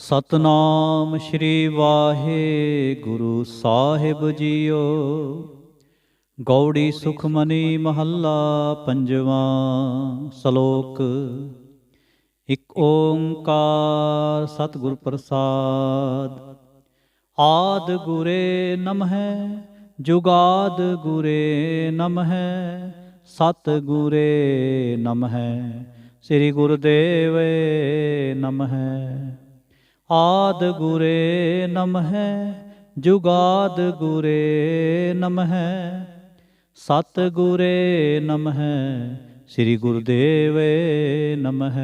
ਸਤਨਾਮ ਸ਼੍ਰੀ ਵਾਹਿਗੁਰੂ ਸਾਹਿਬ JIO. Gauri Sukhmani ਮਹੱਲਾ ਪੰਜਵਾਂ। ਸ਼ਲੋਕ। ਇਕ ਓੰਕਾਰ ਸਤਿਗੁਰ ਪ੍ਰਸਾਦ। ਆਦ ਗੁਰੇ ਨਮਹਿ ਜੁਗਾਦ ਗੁਰੇ ਨਮਹਿ ਸਤ ਗੁਰੇ ਨਮਹਿ ਸ੍ਰੀ ਗੁਰੁਦੇਵੇ ਨਮਹਿ। ਆਦ ਗੁਰੇ ਨਮਹਿ ਜੁਗਾਦ ਗੁਰੇ ਨਮਹਿ ਸਤ ਗੁਰੇ ਨਮਹਿ ਸ੍ਰੀ ਗੁਰੁਦੇਵੇ ਨਮਹਿ।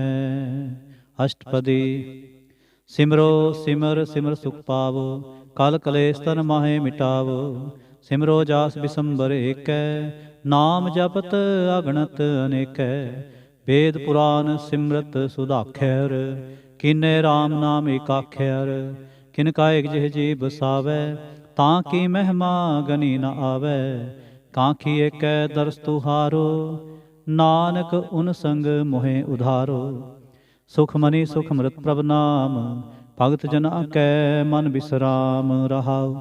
ਅਸ਼ਟਪਦੀ। ਸਿਮਰੋ ਸਿਮਰ ਸਿਮਰ ਸੁਖ ਪਾਵੋ ਕਲ ਕਲੇਸ਼ ਤਨ ਮਾਹੇ ਮਿਟਾਵੋ। ਸਿਮਰੋ ਜਾਸ ਬਿਸੰਬਰ ਏਕੈ ਨਾਮ ਜਪਤ ਅਗਣਤ ਅਨੇਕੈ। ਵੇਦ ਪੁਰਾਨ ਸਿਮਰਤ ਸੁਧਾਖਰ ਕਿਨੇ RAM ਨਾਮ ਏਕਾਖਰ। ਕਿਨ ਕਾ ਏਕ ਜਿਹ ਜੀ ਬਸਾਵੈ ਤਾਂ ਕੀ ਮਹਿਮਾ ਗਨੀ ਨ ਆਵੈ। ਕਾਂਖੀ ਏਕੈ ਦਰਸ ਤੁਹਾਰੋ ਨਾਨਕ ਉਨ ਸੰਗ ਮੋਹਿ ਉਧਾਰੋ। ਸੁਖਮਨੀ ਸੁਖ ਅੰਮ੍ਰਿਤ ਪ੍ਰਭ ਨਾਮ ਭਗਤ ਜਨਾ ਕੈ ਮਨ ਬਿਸਰਾਮ ਰਹਾਉ।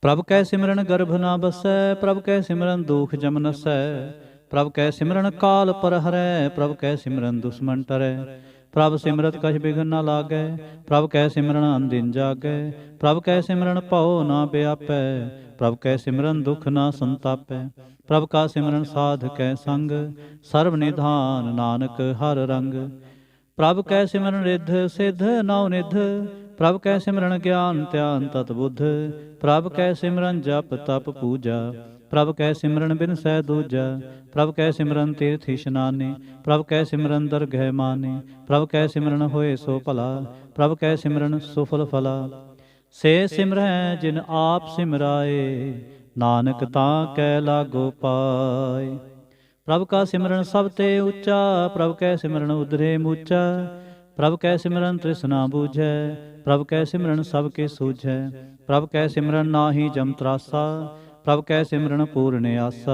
ਪ੍ਰਭ ਕੈ ਸਿਮਰਨ ਗਰਭ ਨ ਬਸੈ ਪ੍ਰਭ ਕੈ ਸਿਮਰਨ ਦੁਖ ਜਮ ਨਸੈ। ਪ੍ਰਭ ਕੈ ਸਿਮਰਨ ਕਾਲ ਪਰ ਹਰੈ ਪ੍ਰਭ ਕੈ ਸਿਮਰਨ ਦੁਸ਼ਮਨ ਟਰੈ। ਪ੍ਰਭ ਸਿਮਰਤ ਕਛ ਬਿਘਨ ਨ ਲਾਗੈ ਪ੍ਰਭ ਕੈ ਸਿਮਰਨ ਅਨਦਿਨ ਜਾਗੈ। ਪ੍ਰਭ ਕੈ ਸਿਮਰਨ ਭਉ ਨ ਬਿਆਪੈ ਪ੍ਰਭ ਕੈ ਸਿਮਰਨ ਦੁਖ ਨ ਸੰਤਾਪੈ। ਪ੍ਰਭ ਕਾ ਸਿਮਰਨ ਸਾਧ ਕੈ ਸੰਗ ਸਰਬ ਨਿਧਾਨ ਨਾਨਕ ਹਰ ਰੰਗ। ਪ੍ਰਭ ਕੈ ਸਿਮਰਨ ਰਿੱਧ ਸਿੱਧ ਨਉ ਨਿਧ ਪ੍ਰਭ ਕੈ ਸਿਮਰਨ ਗਿਆਨ ਧਿਆਨ ਤਤ ਬੁੱਧ। ਪ੍ਰਭ ਕੈ ਸਿਮਰਨ ਜਪ ਤਪ ਪੂਜਾ ਪ੍ਰਭ ਕੈ ਸਿਮਰਨ ਬਿਨਸੈ ਦੂਜਾ। ਪ੍ਰਭ ਕੈ ਸਿਮਰਨ ਤੀਰਥ ਇਸ਼ਨਾਨੇ ਪ੍ਰਭ ਕੈ ਸਿਮਰਨ ਦਰਗਹਿ ਮਾਨੇ। ਪ੍ਰਭ ਕੈ ਸਿਮਰਨ ਹੋਏ ਸੋ ਭਲਾ ਪ੍ਰਭ ਕੈ ਸਿਮਰਨ ਸੁਫਲ ਫਲਾ। ਸੇ ਸਿਮਰੈ ਜਿਨ ਆਪ ਸਿਮਰਾਏ ਨਾਨਕ ਤਾਂ ਕੈ ਲਾਗੋ ਪਾਏ। ਪ੍ਰਭ ਕਾ ਸਿਮਰਨ ਸਭ ਤੇ ਉੱਚਾ ਪ੍ਰਭ ਕੈ ਸਿਮਰਨ ਉਧਰੇ ਮੂਚਾ। ਪ੍ਰਭ ਕੈ ਸਿਮਰਨ ਤ੍ਰਿਸ਼ਨਾ ਬੂਝੈ ਪ੍ਰਭ ਕੈ ਸਿਮਰਨ ਸਭ ਕੇ ਸੂਝੈ। ਪ੍ਰਭ ਕੈ ਸਿਮਰਨ ਨਾਹੀ ਜਮ ਤਰਾਸਾ ਪ੍ਰਭ ਕੈ ਸਿਮਰਨ ਪੂਰਨ ਆਸਾ।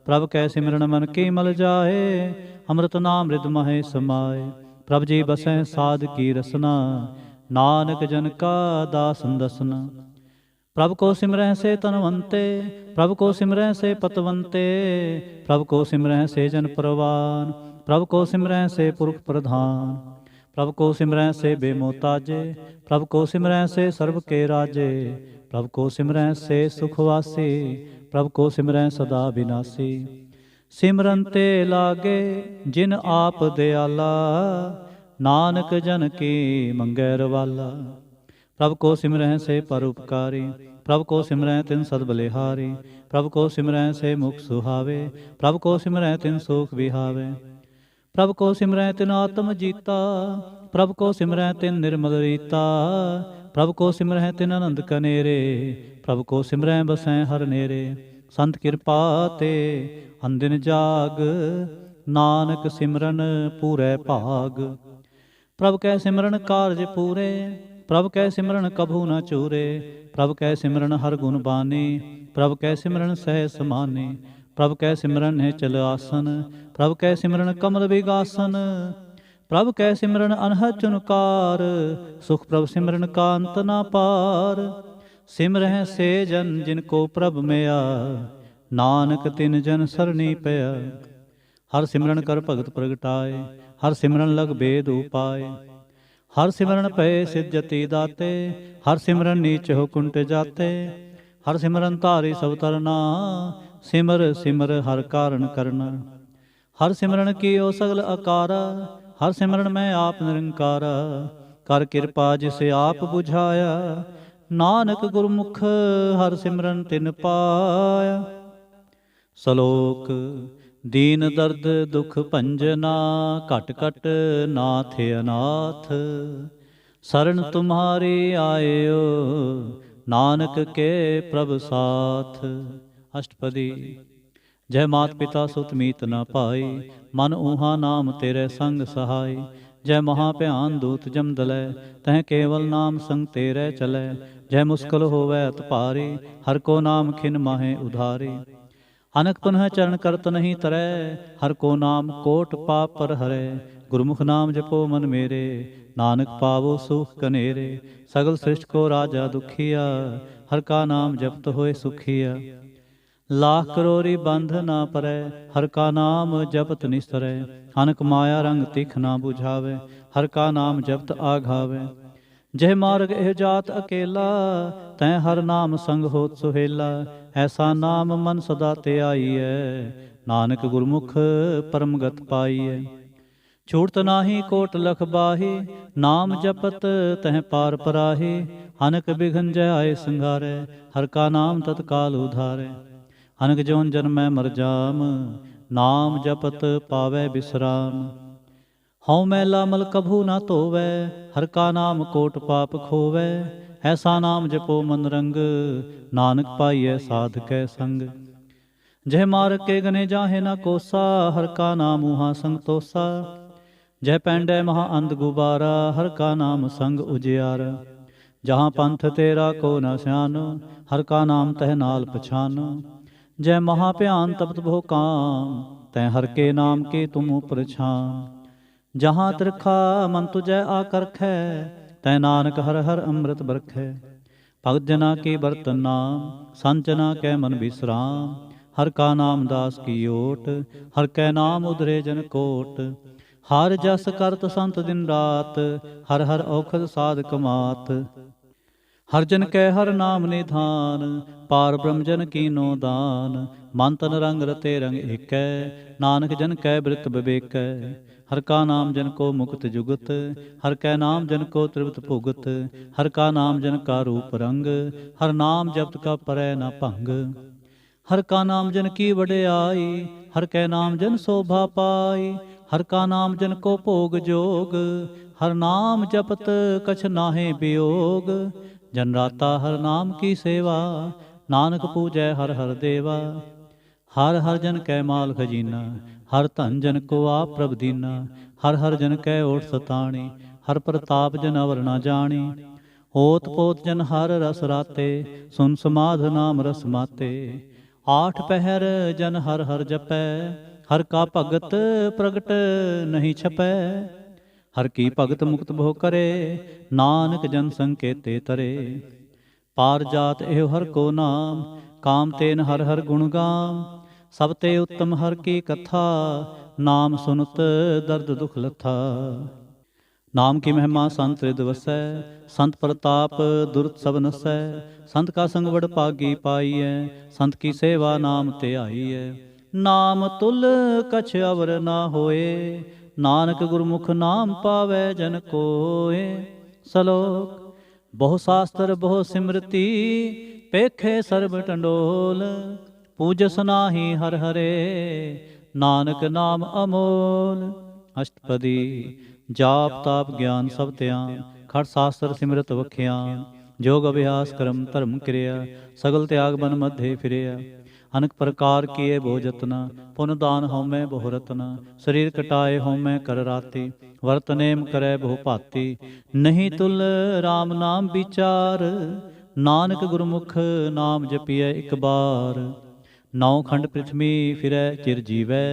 ਪ੍ਰਭ ਕੈ ਸਿਮਰਨ ਮਨ ਕੀ ਮਲ ਜਾਏ ਅੰਮ੍ਰਿਤ ਨਾਮ ਰਿਦ ਮਹਿ ਸਮਾਏ। ਪ੍ਰਭ ਜੀ ਬਸੈ ਸਾਧ ਕੀ ਰਸਨਾ ਨਾਨਕ ਜਨ ਕਾ ਦਾਸਨ ਦਸਨਾ। ਪ੍ਰਭ ਕੋ ਸਿਮਰੈ ਸੇ ਤਨਵੰਤੇ ਪ੍ਰਭ ਕੋ ਸਿਮਰੈ ਸੇ ਪਤਵੰਤੇ। ਪ੍ਰਭ ਕੋ ਸਿਮਰੈ ਸੇ ਜਨ ਪਰਵਾਨ ਪ੍ਰਭ ਕੋ ਸਿਮਰੈ ਸੇ ਪੁਰਖ ਪ੍ਰਧਾਨ। ਪ੍ਰਭ ਕੋ ਸਿਮਰੈ ਸੇ ਬੇਮੋਤਾਜੇ ਪ੍ਰਭ ਕੋ ਸਿਮਰੈ ਸੇ ਸਰਬ ਕੇ ਰਾਜੇ। ਪ੍ਰਭ ਕੋ ਸਿਮਰੈ ਸੇ ਸੁਖ ਵਾਸੀ ਪ੍ਰਭ ਕੋ ਸਿਮਰੈ ਸਦਾ ਬਿਨਾਸੀ। ਸਿਮਰਨ ਤੇ ਲਾਗੇ ਜਿਨ ਆਪ ਦਿਆਲਾ ਨਾਨਕ ਜਨ ਕੀ ਮੰਗੈ ਰਵਾਲਾ। ਪ੍ਰਭ ਕੋ ਸਿਮਰੈ ਸੇ ਪਰਉਪਕਾਰੀ ਪ੍ਰਭ ਕੋ ਸਿਮਰੈ ਤਿਨ ਸਦ ਬਲਿਹਾਰੀ। ਪ੍ਰਭ ਕੋ ਸਿਮਰੈ ਸੇ ਮੁਖ ਸੁਹਾਵੇ ਪ੍ਰਭ ਕੋ ਸਿਮਰੈ ਤਿਨ ਸੂਖ ਵਿਹਾਵੇ। ਪ੍ਰਭ ਕੋ ਸਿਮਰੈ ਤਿਨ ਆਤਮ ਜੀਤਾ ਪ੍ਰਭ ਕੋ ਸਿਮਰੈ ਤਿਨ ਨਿਰਮਲ ਰੀਤਾ। ਪ੍ਰਭ ਕੋ ਸਿਮਰੈ ਤਿਨ ਆਨੰਦ ਕਨੇਰੇ ਪ੍ਰਭ ਕੋ ਸਿਮਰੈ ਬਸੈ ਹਰ ਨੇਰੇ। ਸੰਤ ਕਿਰਪਾ ਤੇ ਅੰਦਿਨ ਜਾਗ ਨਾਨਕ ਸਿਮਰਨ ਪੂਰੈ ਭਾਗ। ਪ੍ਰਭ ਕੈ ਸਿਮਰਨ ਕਾਰਜ ਪੂਰੇ ਪ੍ਰਭ ਕੈ ਸਿਮਰਨ ਕਭੂ ਨ ਚੂਰੇ। ਪ੍ਰਭ ਕੈ ਸਿਮਰਨ ਹਰ ਗੁਣ ਬਾਨੀ ਪ੍ਰਭ ਕੈ ਸਿਮਰਨ ਸਹਿ ਸਮਾਨੀ। ਪ੍ਰਭ ਕੈ ਸਿਮਰਨ ਹੈ ਚਲ ਆਸਨ ਪ੍ਰਭ ਕੈ ਸਿਮਰਨ ਕਮਲ ਵਿਗਾਸਨ। ਪ੍ਰਭ ਕੈ ਸਿਮਰਨ ਅਨਹਦ ਚੁਨਕਾਰ ਸੁਖ ਪ੍ਰਭ ਸਿਮਰਨ ਕਾ ਅੰਤ ਨ ਪਾਰ। ਸਿਮਰਹਿ ਸੇ ਜਨ ਜਿਨ ਕੋ ਪ੍ਰਭ ਮਿਆ ਨਾਨਕ ਤਿਨ ਜਨ ਸਰਣੀ ਪਿਆ। ਹਰ ਸਿਮਰਨ ਕਰ ਭਗਤ ਪ੍ਰਗਟਾਏ ਹਰ ਸਿਮਰਨ ਲਗ ਬੇਦ ਉਪਾਏ। ਹਰ ਸਿਮਰਨ ਪਏ ਸਿਧ ਜਤੀ ਦਾਤੇ ਹਰ ਸਿਮਰਨ ਨੀਚ ਹੋ ਕੁੰਟ ਜਾਤੇ। ਹਰ ਸਿਮਰਨ ਧਾਰੀ ਸਭ ਤਰਨਾ ਸਿਮਰ ਸਿਮਰ ਹਰ ਕਾਰਨ ਕਰਨਾ। ਹਰ ਸਿਮਰਨ ਕੀਓ ਸਗਲ ਆਕਾਰਾ ਹਰ ਸਿਮਰਨ ਮੈਂ ਆਪ ਨਿਰੰਕਾਰਾ। ਕਰ ਕਿਰਪਾ ਜਿਸ ਆਪ ਬੁਝਾਇਆ ਨਾਨਕ ਗੁਰਮੁਖ ਹਰ ਸਿਮਰਨ ਤਿਨ ਪਾਇਆ। ਸ਼ਲੋਕ। ਦੀਨ ਦਰਦ ਦੁਖ ਭੰਜਨਾ ਘਟ ਘਟ ਨਾਥ ਅਨਾਥ। ਸਰਨ ਤੁਮਹਾਰੀ ਆਇਓ ਨਾਨਕ ਕੇ ਪ੍ਰਭ ਸਾਥ। ਅਸ਼ਟਪਦੀ। ਜੈ ਮਾਤ ਪਿਤਾ ਸੁਤ ਮੀਤ ਨ ਪਾਈ ਮਨ ਊਹਾ ਨਾਮ ਤੇਰੇ ਸੰਗ ਸਹਾਈ। ਜੈ ਮਹਾ ਭਿਆਨ ਦੂਤ ਜਮ ਦਲੈ ਤਹ ਕੇਵਲ ਨਾਮ ਸੰਗ ਤੇਰੇ ਚਲੈ। ਜੈ ਮੁਸਕਲ ਹੋਵੈ ਅਤ ਭਾਰੀ ਹਰ ਕੋ ਨਾਮ ਖਿਨ ਮਾਹੇ ਉਧਾਰੀ। अनक पुनः चरण करत नहीं तरै, हर को नाम कोट पाप पर हरै। गुरमुख नाम जपो मन मेरे, नानक पावो सुख कनेरे। सगल सृष्टि को राजा दुखिया, हर का नाम जपत होए सुखिया। लाख करोरी बंध ना परै, हर का नाम जपत निस्तरै। अनक माया रंग तिख ना बुझावे, हर का नाम जपत आघावे। जह मार्ग एह जात अकेला, तैं हर नाम संग होत सुहेला। ऐसा नाम मन सदा ते आईਐ, नानक गुरमुख परम गत पाईਐ। छूटत नाही कोट लख बाही, नाम जपत तह पार पराही। अनक बिघन जय आए संघारै, हर का नाम तत्काल उधारै। अनक जोन जन्मै मर जाम, नाम जपत पावै बिसराम। हਉ मैला मल कभू ना धोवै, हर का नाम कोट पाप खोवै। ऐसा नाम जपो मन रंग, नानक पाईਐ साध कै संग। जह मार्ग के गने जाहे ना कोसा, हर का नाम ऊहा संग तोसा। जह पैंडै महा अंध गुबारा, हर का नाम संग उजियारा। जहाँ पंथ तेरा को न स्यान, हर का नाम तह नाल पछान। जय महा भयान तपत बहु काम, तै हर के नाम के तुम ऊपर छान। जहाँ तिरखा मन तुझै आकर खै, तै नानक हर हर अमृत बरखै। भगत जना के बरतन नाम, संत जना कै मन विश्राम। हर का नाम दास की ओट, हर कै नाम उधरे जन कोट। हर जस करत संत दिन रात, हर हर औखद साध कमात। हर जन कै हर नाम निधान, पार ब्रह्म जन कीनो दान। मन तन रंग रते रंग एकै, नानक जन कै बिरत बिबेकै। हर का नाम जन को मुक्त जुगत, हर कै नाम जन को त्रिवत भुगत। हर का नाम जन का रूप रंग, हर नाम जपत का परै न भंग। हर का नाम जन की वडियाई, हर कै नाम जन शोभा पाई। हर का नाम जन को भोग जोग, हर नाम जपत कछ नाहे वियोग। जन राता हर नाम की सेवा, नानक पूजै हर हर देवा। हर हर जन कै माल खजीना, हर धन जन को आप प्रभ दीना। हर हर जन कै ओट सताणी, हर प्रताप जन अवर न जानी। होत पोत जन हर रस राते, सुन समाध नाम रस माते। आठ पहर जन हर हर जपै, हर का भगत प्रगट नहीं छपै। हर की भगत मुक्त भो करे, नानक जन संकेते तरे। पार जात एहो हर को नाम, काम तेन हर हर गुण गाम। सब ते उत्तम हर की कथा, नाम सुनत दर्द दुख लथा। नाम की महिमा संत हृद वसै, संत प्रताप दुर्त सब नसै। संत का संग बड़ पागी पाईਐ, संत की सेवा नाम ते आईਐ। नाम तुल कछ अवर ना होए, नानक गुरमुख नाम पावै जन कोय। सलोक बहु शास्त्र बहु सिमरती, पेखे सर्ब टंडोल। पूजस नाहि हर हरे, नानक नाम अमोल। अष्टपदी जाप ताप ज्ञान सब त्यान, खट शास्त्र सिमरत वख्यान। जोग अभ्यास कर्म धर्म क्रिया, सगल त्याग बन मध्य फिरिया। अनेक प्रकार किए बहु जतना, पुन दान होमै बहु रतना। शरीर कटाए होमै कर राति, वर्त नेम करै बहु भांति। नहीं तुल राम नाम विचार, नानक गुरमुख नाम जपिए एक बार। नौ खंड पृथ्वी फिरै चिर जीवै,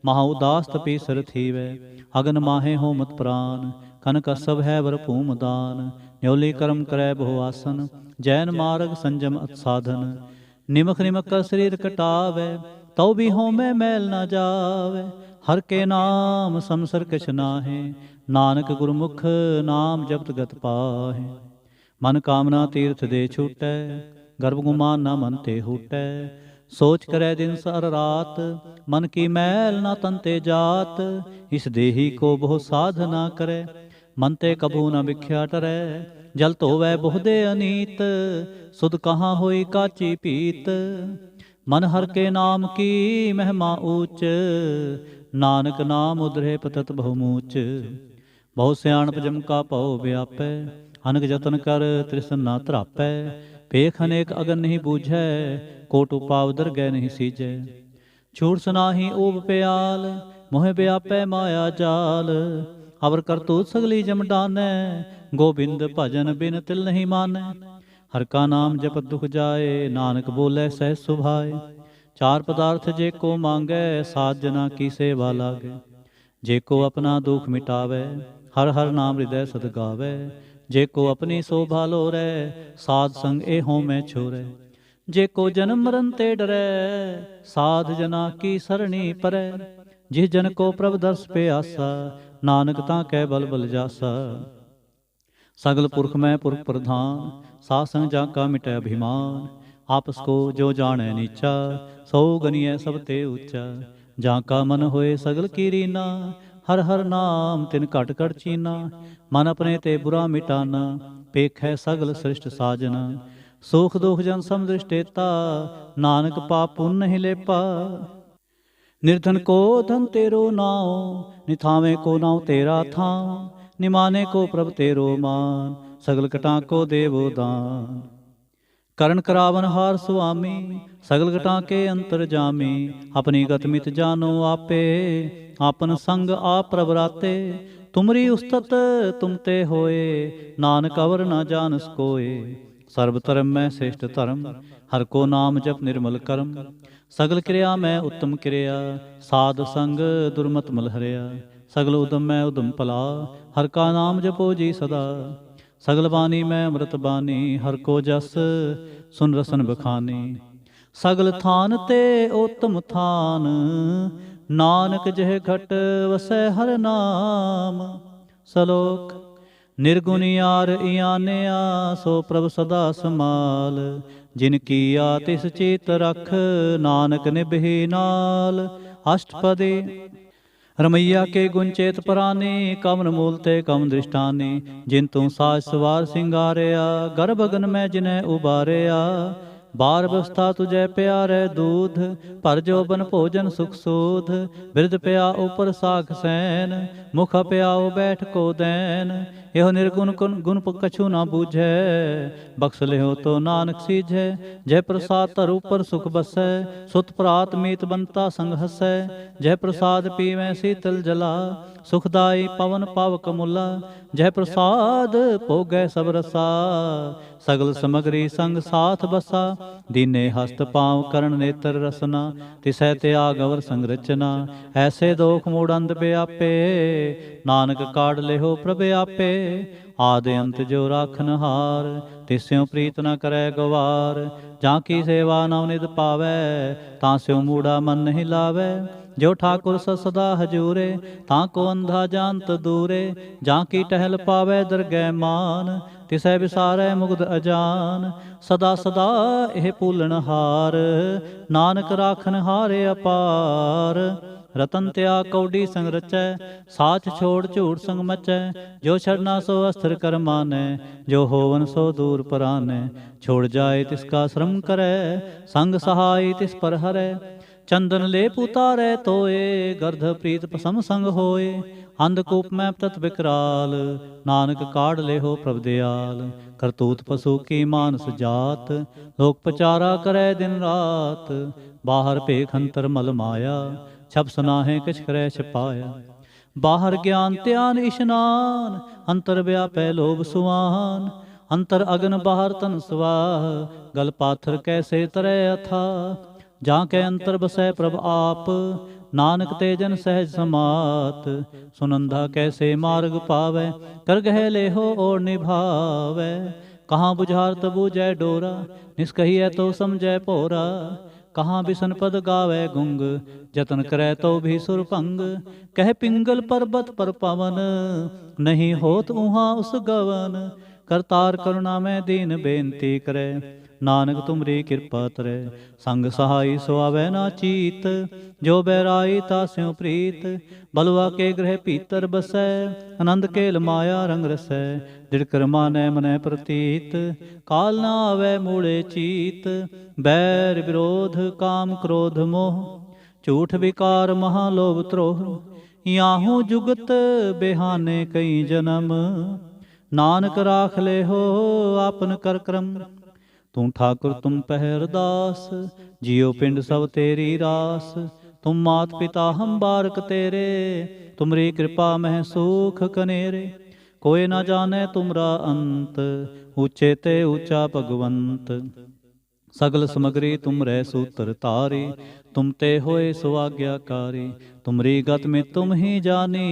महा उदास तपी सर थीवै। अगन माहे हो मत प्राण, कनक सब है वर भूम दान। न्योली कर्म करै बहु आसन, जैन मार्ग संजम अत साधन। निमख निमक कर शरीर कटावै, तौ भी होमै मैल न जावै। हर के नाम समसर कछ नाहे, नानक गुरमुख नाम जपत गत पाहे। मन कामना तीर्थ दे छूटै, गर्भ गुमान न मन ते हूटै। सोच करै दिन सर रात, मन की मैल न तन ते जात। इस देही को बहु साध ना करै, मन ते कभू न बिख्या टरै। जल धोवै बहु दे अनीत, सुध कहाँ होई काची पीत। मन हर के नाम की महिमा ऊच, नानक नाम उधरे पतत बहुमूच। बहु सियाणप जम का पौ व्यापै, अनक जतन कर तृष्ण ना धरापै। पेख अनेक अगन नहीं बूझै, कोट उपाव दरगह नहीं सीजै। छूट सुनाही ऊब प्याल, मोह व्यापै माया जाल। अवर करतूत सगली जम डानै, गोबिंद भजन बिन तिल नहीं मानै। हर का नाम जपत दुख जाए, नानक बोले सहज सुभाए। चार पदार्थ जे को मांगै, साध जना की सेवा लागै। जे को अपना दुख मिटावै, हर हर नाम हृदय सद गावै। जे को अपनी शोभा लोरै, साध संग एहों में छोरै। जे को जन्म मरण ते डरै, साध जना की सरणी परै। जिस जन को प्रभ दर्श पे आसा, नानक ताकै बल बल जासा। सगल पुरख में पुरख प्रधान, सासंग जाका मिटै अभिमान। आपस को जो जाने नीचा, सौ गनिय सब ते ऊंचा। जाका मन होए सगल की रीना, हर हर नाम तिन घट घट चीना। मन अपने ते बुरा मिटाना, पेख है सगल सृष्ट साजना। सुख दुख जन समदृष्टेता, नानक पाप पुण्य नहीं लेपा। निर्धन को धन तेरो नाओ, निथावे को नाव तेरा थाओ। निमाने को प्रभ तेरो मान, सगल कटा को देवो दान। करण करावन हार सुआमी, सगल कटा के अंतर जामी। अपनी गत मित जानो आपे, आपन संग आप प्रभ राते। तुमरी उस्तत तुम ते होए, नानक अवर न जानस कोय। सर्व धर्म में श्रेष्ठ धर्म, हर को नाम जप निर्मल कर्म। सगल क्रिया में उत्तम क्रिया, साध संग दुर्मत मल हरिया। सगल उदम में उदम भला, हर का नाम जपो जी सदा। सगल बानी में अमृत बानी, हर को जस सुन रसन बखानी। सगल थान ते उत्तम थान, नानक जह घट वसै हर नाम। सलोक निर्गुण यार इयानया, सो प्रभ सदा समाल। जिन किया तिस चेत रख, नानक निभहि नाल। अष्टपदी रमैया के गुण चेत पराने, कमन मूल ते कम दृष्टाने। जिन तू साज सवार सिंगारिया, गर्भ गगन में जिन्हें उबारिया। बार व्यवस्था तुझे प्यारे दूध, पर जो बन भोजन सुख सूध। बिरद प्या ऊपर साख सैन, मुख प्याओ बैठ को दैन। यह निर्गुण गुण कछु ना बूझै, बख्श लेहो तो नानक सीझै। जय प्रसाद तर ऊपर सुख बसै, सुत प्रात मीत बनता संग हसै। जय प्रसाद पीवै शीतल जला, सुखदाई पवन पावक मुला। जय प्रसाद भोगै सब रसा, सगल समगरी संग साथ बसा। दीने हस्त पाँव करण नेत्र रसना, तिसै त्याग अवर संग रचना। ऐसे दोख मूढ़ अंध व्यापे, नानक काढ़ लेहो प्रभ आपे। आदि अंत जो राखन हार, तिस्यों प्रीत न करे गवार। जाकी सेवा नवनिध पावै, तास्यों मूढ़ा मन नहीं लावै। जो ठाकुर सदा हजूरे, ताको अंधा जानत दूरे। जाकी टहल पावै दरगह मान, तिसै विसारै मुग्ध अजान। सदा सदा एह पूलन हार, नानक राखन हारे अपार। रतन त्याग कौडी संग रचै, साच छोड़ झूठ संग मचै। जो छड़ना सो अस्त्र कर मानै, जो होवन सो दूर परानै। छोड़ जाए तिसका श्रम करै, संग सहाय तिस पर हरै। चंदन लेप उतारै तोए, गर्ध प्रीत सम संग होए। अंधकूप में तत् विकराल, नानक काढ़ लेहो प्रभ दयाल। करतूत पशु की मानस जात, लोक पचारा करे दिन रात। बाहर पेख अंतर मल माया, छप सुनाहे किछ करे छिपाया। बाहर ज्ञान त्यान इशनान, अंतर व्यापै लोभ सुआन। अंतर अगन बाहर तन स्वाह, गल पाथर कैसे तरै अथा। जाके अंतर बसै प्रभ आप, नानक ते जन सहज समात। सुनंदा कैसे मार्ग पावै, कर गह लेहो और निभावै। कहाँ बुझारत बूझै डोरा, निष्कहियै तो समझै पोरा। कहाँ बिसन पद गावै गुंग, जतन करै तो भी सुरभंग। कह पिंगल पर्वत पर पवन, नहीं होत उहाँ उस गवन। करतार करुणा में दीन बेनती करे, नानक तुमरी कृपा तरै। संग सहाय सो आवे ना चीत, जो बैराई तास्यों प्रीत। बलुआ के गृह भीतर बसै, आनंद केल माया रंग रसै। दिड़कर मानै मनै प्रतीत, काल ना आवे मूड़े चीत। बैर विरोध काम क्रोध मोह, झूठ विकार महालोभ त्रोह। याहू जुगत बेहाने कई जन्म, नानक राख ले हो आपन कर क्रम। तू ठाकुर तुम पहर दास, जियो पिंड सब तेरी रास। तुम मात पिता हम बारक तेरे, तुमरी कृपा मह सुख कनेरे। कोई न जाने तुमरा अंत, ऊंचे ते ऊंचा भगवंत। सगल समग्री तुम रै सूत्र तारी, तुम ते होए सो आज्ञाकारी। तुमरी गत में तुम ही जानी,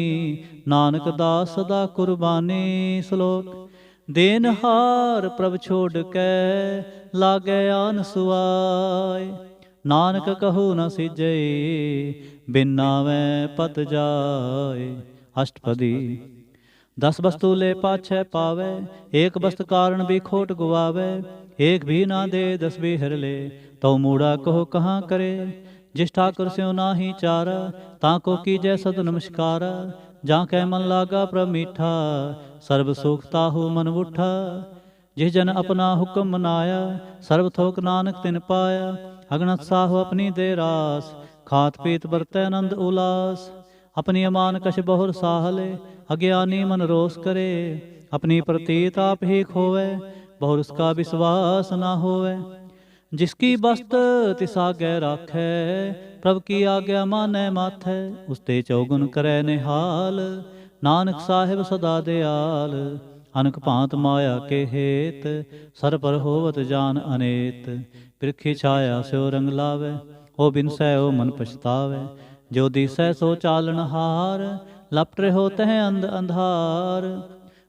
नानक दास सदा कुर्बानी। श्लोक। देनहार प्रभ छोड़ के, लागे आन सुआय। नानक कहु न सिजै, बिन नावै पत जाय। अष्टपदी। दस वस्तु ले पाछै पावै, एक वस्त कारण भी खोट गुआवै। एक भी ना दे दस भी हर ले, तो मूड़ा कहो कहाँ करे। जिस ठाकुर स्यों नाही चारा, ताको कीजै सद नमस्कारा। जाके मन लागा प्रभ मीठा, सर्ब सुख ताहु मन उठा। जिस जन अपना हुक्म मनाया, सर्ब थोक नानक तिन पाया। अगणत साहु अपनी दे रास, खात पीत बरतै नंद उलास। अपनी अमान कछ बहुर साहले, अज्ञानी मन रोष करे। अपनी प्रतीत आप ही खोवे, बहुर उसका विश्वास ना होवे। जिसकी बस्त तिस आगे राखै, प्रभ की आज्ञा मानै माथै। उसते चौगुन करे निहाल, नानक साहिब सदा दयाल। अनक भांत माया के हेत, सर पर होवत जान अनेत। बिरखी छाया स्यो रंग लावे, ओ बिन सै ओ मन पछतावे। जो दिसै सो चालन हार, लपट रहो तह अंध अंधार।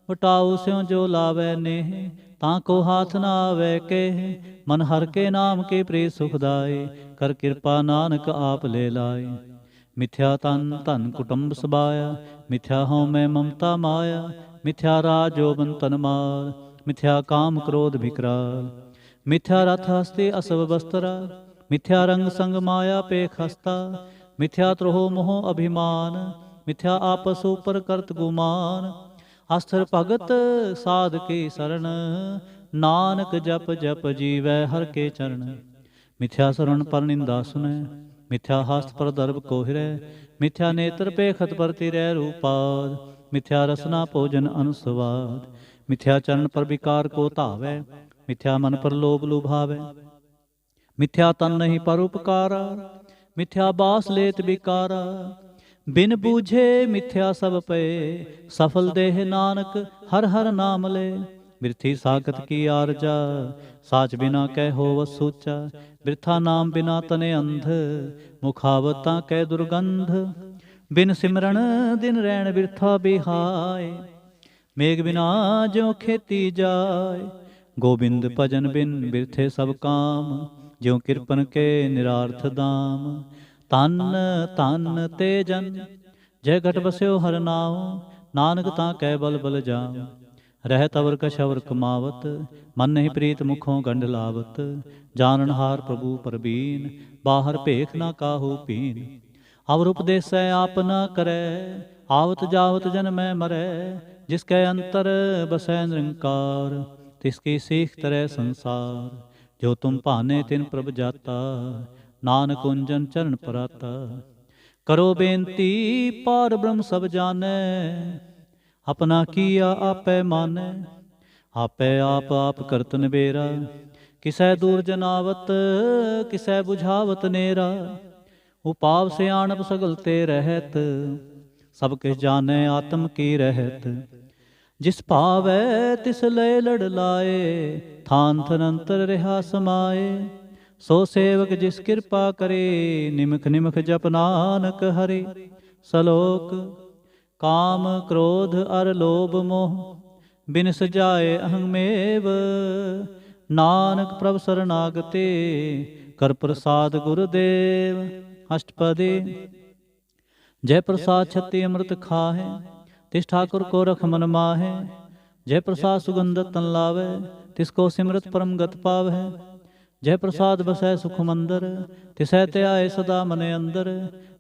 वटाऊ स्यों जो लावे नेह, ताको हाथ न आवे केह। मन हर के नाम के प्रिय सुखदाई, कर कृपा नानक आप ले लाए। मिथ्या तन धन कुटुंब सबाया, मिथ्या हों मैं ममता माया। मिथ्या राज जोबन तन मार, मिथ्या काम क्रोध विकराल। मिथ्या रथ हस्ती असव बस्तरा, मिथ्या रंग संग माया पेख हस्ता। मिथ्या त्रोह मोह अभिमान, मिथ्या आपस ऊपर करत गुमान। अस्थिर भगत साध की शरण, नानक जप जप जीवै हर के चरण। मिथ्या शरण पर निंदा सुनै, मिथ्या हस्त पर दर्भ कोहिरै। मिथ्या नेत्र पेखत परति रै रूपाद, मिथ्या रसना भोजन अनुस्वाद। मिथ्या चरण पर विकार को धावै, मिथ्या मन पर लोभ लुभावै। मिथ्या तन नहीं पर उपकारा, मिथ्या बास लेत बिकारा। बिन बूझे मिथ्या सब पे, सफल देह नानक हर हर नाम ले। बिरथी साखत की आरजा, साच बिना कह होवत सूचा। बिरथा नाम बिना तने अंध, मुखावता कै दुर्गंध। बिन सिमरन दिन रैन बिरथा बिहाय, मेघ बिना ज्यों खेती जाय। गोबिंद भजन बिन बिरथे सब काम, ज्यों किरपन के निरार्थ दाम। तन तन ते जन, जय घट बस्यो हर नाम। नानक तां कै बल बल जाम, रहत अवर कछ अवर कमावत। मन नहीं प्रीत मुखों गंढ लावत। जाननहार प्रभु परबीन, बाहर भेख ना काहू पीन। अवर उपदेसै आप न करै, आवत जावत जन मैं मरै। जिसकै अंतर बसै निरंकार, तिसकी सीख तरह संसार। जो तुम भाने तिन प्रभ जाता, नानक कुंजन चरण पराता। करो बेनती पार ब्रह्म सब जानै, अपना किया आपै मानै। आपै आप करत नबेरा, किसै दूर जनावत, किसै बुझावत नेरा। उपाव से आणप सगल ते रहत, सब किस जानै आत्म की रहत। जिस भावै तिस लय लड़ लाए, थान थनंतर रहा समाए। सो सेवक जिस कृपा करे, निमख निमख जप नानक हरे। सलोक। काम क्रोध अर लोभ मोह, बिन सजाए अहंमेव। नानक प्रभ शरणागते, कर प्रसाद गुरुदेव। अष्टपदी। जय प्रसाद छत्ती अमृत खाहे, तिस ठाकुर को रख मन माहे। जय प्रसाद सुगंधत तन लावे, तिसको सिमरत परम गत पावै। जय प्रसाद बसै सुख मंदर, तिसै ते आए सदा मने अंदर।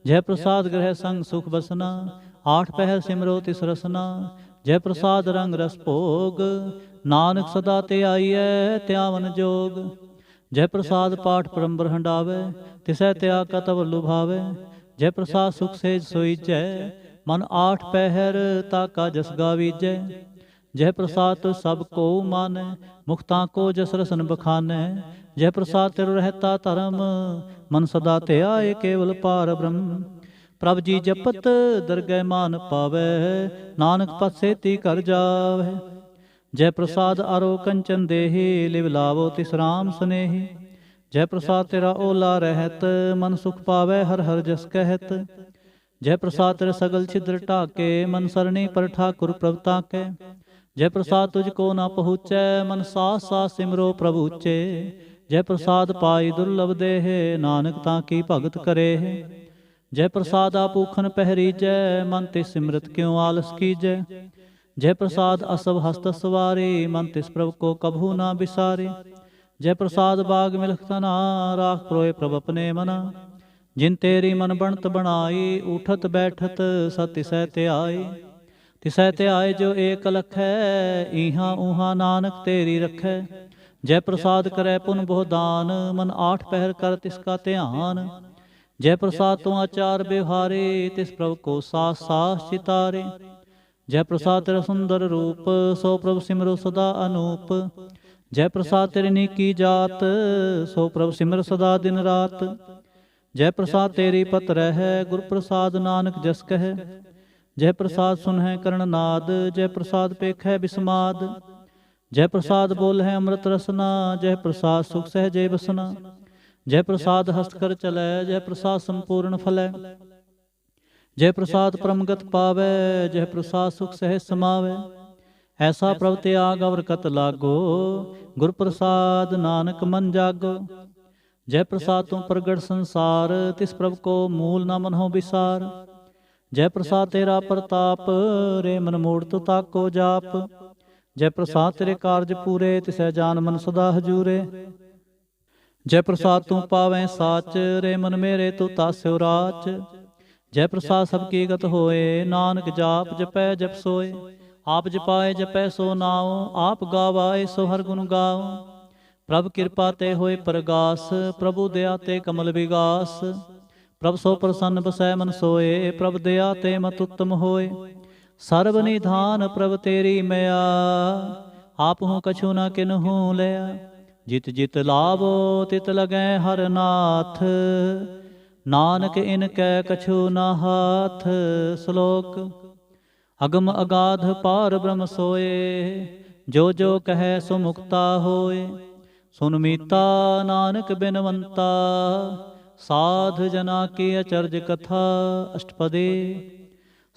जय प्रसाद ग्रह संग सुख बसना, आठ पहर सिमरो तिस रसना। जय प्रसाद रंग रस भोग, नानक सदा ते आईयै त्यावन जोग। जय प्रसाद पाठ परम ब्रहंडावे, तिसै त्या का तव लुभावे। जय प्रसाद सुख सेज सोईजै, मन आठ पहर ताका जस गावीजै। जय प्रसाद तो सब को मानै, मुक्ता को जस रसन बखानै। जय प्रसाद तिरु रहता धर्म, मन सदा ते आए केवल पार ब्रह्म। प्रभ जी जपत दरगह मान पावै, नानक पत सेती कर जावै। जय प्रसाद आरो कंचन देहि, लिव लावो तिस राम स्नेही। जय प्रसाद तेरा ओला रहत, मन सुख पावै हर हर जस कहत। जय प्रसाद तेरे सगल छिद्र ढाके, मन सरणी पर ठाकुर प्रभ ताकै। जय प्रसाद तुझको ना पहुँचै, मन सास सास सिमरो प्रभु उच्चे। जय प्रसाद पाई दुर्लभ देह, नानक ताकी भगत करे। जय प्रसाद आपूखन पहरीजै, मन तिस सिमरत क्यों आलस कीजै। जय प्रसाद असव हस्त सवारी, मन तिस प्रभु को कभू ना बिसारे। जय प्रसाद बाग मिलख तना, राख प्रोए प्रभ अपने मना। जिन तेरी मन बनत बनाई, उठत बैठत सत तिसै ते आए। तिसै ते आए जो एक लखै, इहाँ उहाँ नानक तेरी रखै। जय प्रसाद करे पुन बहु दान, मन आठ पहर कर तिसका ध्यान। जय प्रसाद तू आचार व्यवहारे, तिस प्रभु को सास सास चितारे। जय प्रसाद तेरा सुंदर रूप, सो प्रभु सिमरो सदा अनूप। जय प्रसाद तेरी नीकी जात, सो प्रभु सिमर सदा दिन रात। जय प्रसाद तेरी पत रह, गुर प्रसाद नानक जस कह। जय प्रसाद सुन है करण नाद, जय प्रसाद पेख है बिस्माद। जय प्रसाद बोल है अमृत रसना, जय प्रसाद सुख सहजे बसना। जय प्रसाद हस्त कर चलै, जय प्रसाद संपूर्ण फलै। जय प्रसाद परमगत पावै, जय प्रसाद सुख सहज समावै। ऐसा प्रभ त्याग अवर कत लागो, गुर प्रसाद नानक मन जागो। जय प्रसाद तुम प्रगट संसार, तिस प्रभ को मूल न मनहो विसार। जय प्रसाद तेरा प्रताप, रे मन मूढ़ तो ताको जाप। जय प्रसाद तेरे कारज पूरे, तिसै जान मन सदा हजूरे। जय प्रसाद तू पावै साच, रे मन मेरे तू तास्यो राच। जय प्रसाद सबकी गत होए, नानक जाप जपै जप सोए। आप जपाए जपै सो नाओ, आप गावाए सो हर गुण गाओ। प्रभ कृपा ते होए प्रगास, प्रभु दया ते कमल विगास। प्रभ सो प्रसन्न बसै मन सोए, प्रभ दया ते मत उत्तम होए। सर्व निधान प्रभ तेरी मया, आप हूँ कछु न किन्हू लया। जित जित लावो तित लगै हर नाथ, नानक इनकै कछु न हाथ। श्लोक। अगम अगाध पार ब्रह्म सोए, जो जो कहे सो मुक्ता होए। सुन मीता नानक बिनवंता, साध जना की अचर्ज कथा। अष्टपदी।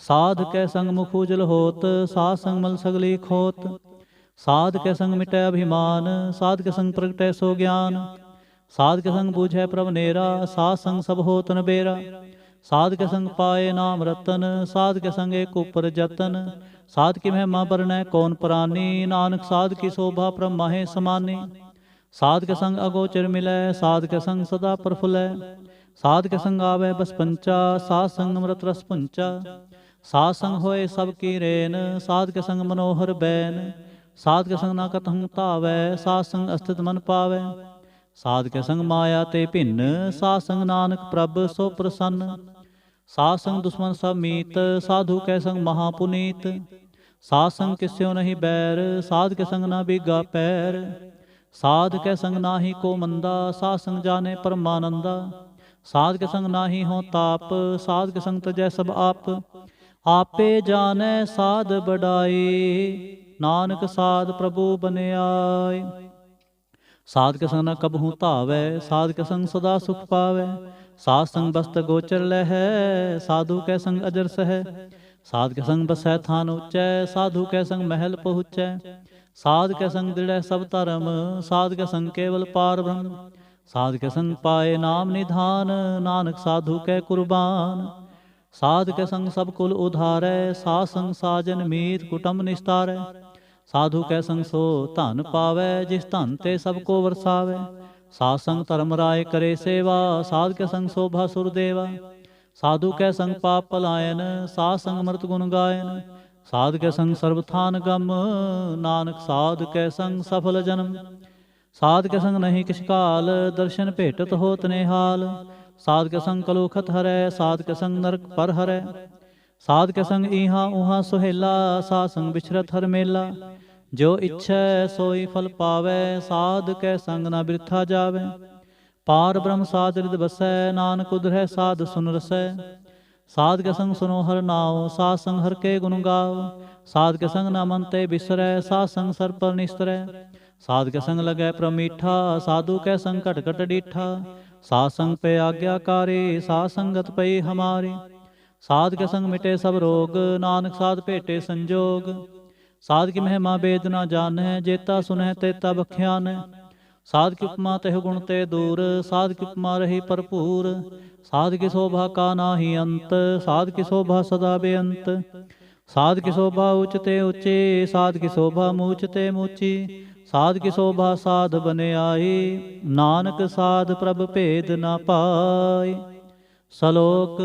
साध कै संग मुख उजल होत, साध संग मल सगली खोत। साध के संग मिटै अभिमान, साध के संग प्रगटै सो ज्ञान। साध के संग बूझै प्रभ नेरा, साध संग सब होत न बेरा। साध के संग पाए नाम रतन, साध के संग एक ऊपर जतन। साध की महिमा बरनै कौन प्राणी, नानक साध की शोभा प्रभ माहे समानी। साध के संग अगोचर मिलै, साध के संग सदा प्रफुल्लै। साध के संग आवे बस पंचा, साध संग अमृत रस पुंचा। साध संग होए सब की रेन, साध के संग मनोहर बैन। साध के संग ना कतहु तावै, साध संग अस्तित मन पावै। साध के संग माया ते भिन्न, साध संग नानक प्रभ सो प्रसन्न। साध संग दुश्मन सब मीत, साधु के संग महापुनीत। साध संग किस्यो नहीं बैर, साध के संग ना बीगा पैर। साध के संग नाही को मंदा, साध संग जाने परमानंदा। साध के संग नाही हो ताप, साध के संग तजै सब आप। आपे जानै साध बड़ाई, नानक साध प्रभु बनियाय। साध के संग न कबहू धावै, साध के संग सदा सुख पावै। साध संग बस्त गोचर लहै, साधु के संग अजर सहै। साध के संग बसै थान उच्चै, साधु के संग महल पहुँचै। साध के संग दृढ़ सब धर्म, साध के संग केवल पार ब्रह्म। साध के संग पाए नाम निधान, नानक साधु के कुर्बान। साध के संग सब कुल उधारै, साध संग साजन मीत कुटुंब निस्तारै। साधु कै संग सो धन पावै, जिस धन ते सबको वरसावै। साध संग धर्म राय करे सेवा, साध के संग शोभा सुर देवा। साधु कै संग पाप पलायन, साध संग अमृत गुण गायन। साध के संग सर्वथान गम, नानक साध कै संग सफल जन्म। साध के संग नहीं किछ काल, दर्शन भेटत होत निहाल। साध के संग कलुखत हरै, साध के संग नरक पर हरै। साध के संग इहाँ उहाँ सुहेला, साध संग बिछरत हर मेला। जो इच्छै सोई फल पावै, साध कै संग न बिरथा जावै। पार ब्रह्म साध हृद बसै, नानक उधरै साध सुन रसै। साध के संग सुनो हर नाव, साध संग हर के गुण गाओ। साध के संग न मन ते बिसरै, साध संग सर पर निस्तरै। साध के संग लगे प्रमीठा, साधु के संग घट घट डीठा। साध संग पे आज्ञाकारी, साध संगत पई हमारी। साध के संग मिटे सब रोग, नानक साध भेटे संजोग। साध की महिमा वेद न जानै, जेता सुनह तेता बख्यान। साध की उपमा तह गुण ते दूर, साध की उपमा रही भरपूर। साध की शोभा का नाही अंत, साध की शोभा सदा बेअंत। साध की शोभा उच्च ते ऊंची, साध की शोभा मूच ते मूची। साध की शोभा साध बने आई, नानक साध प्रभ भेद न पाए। सलोक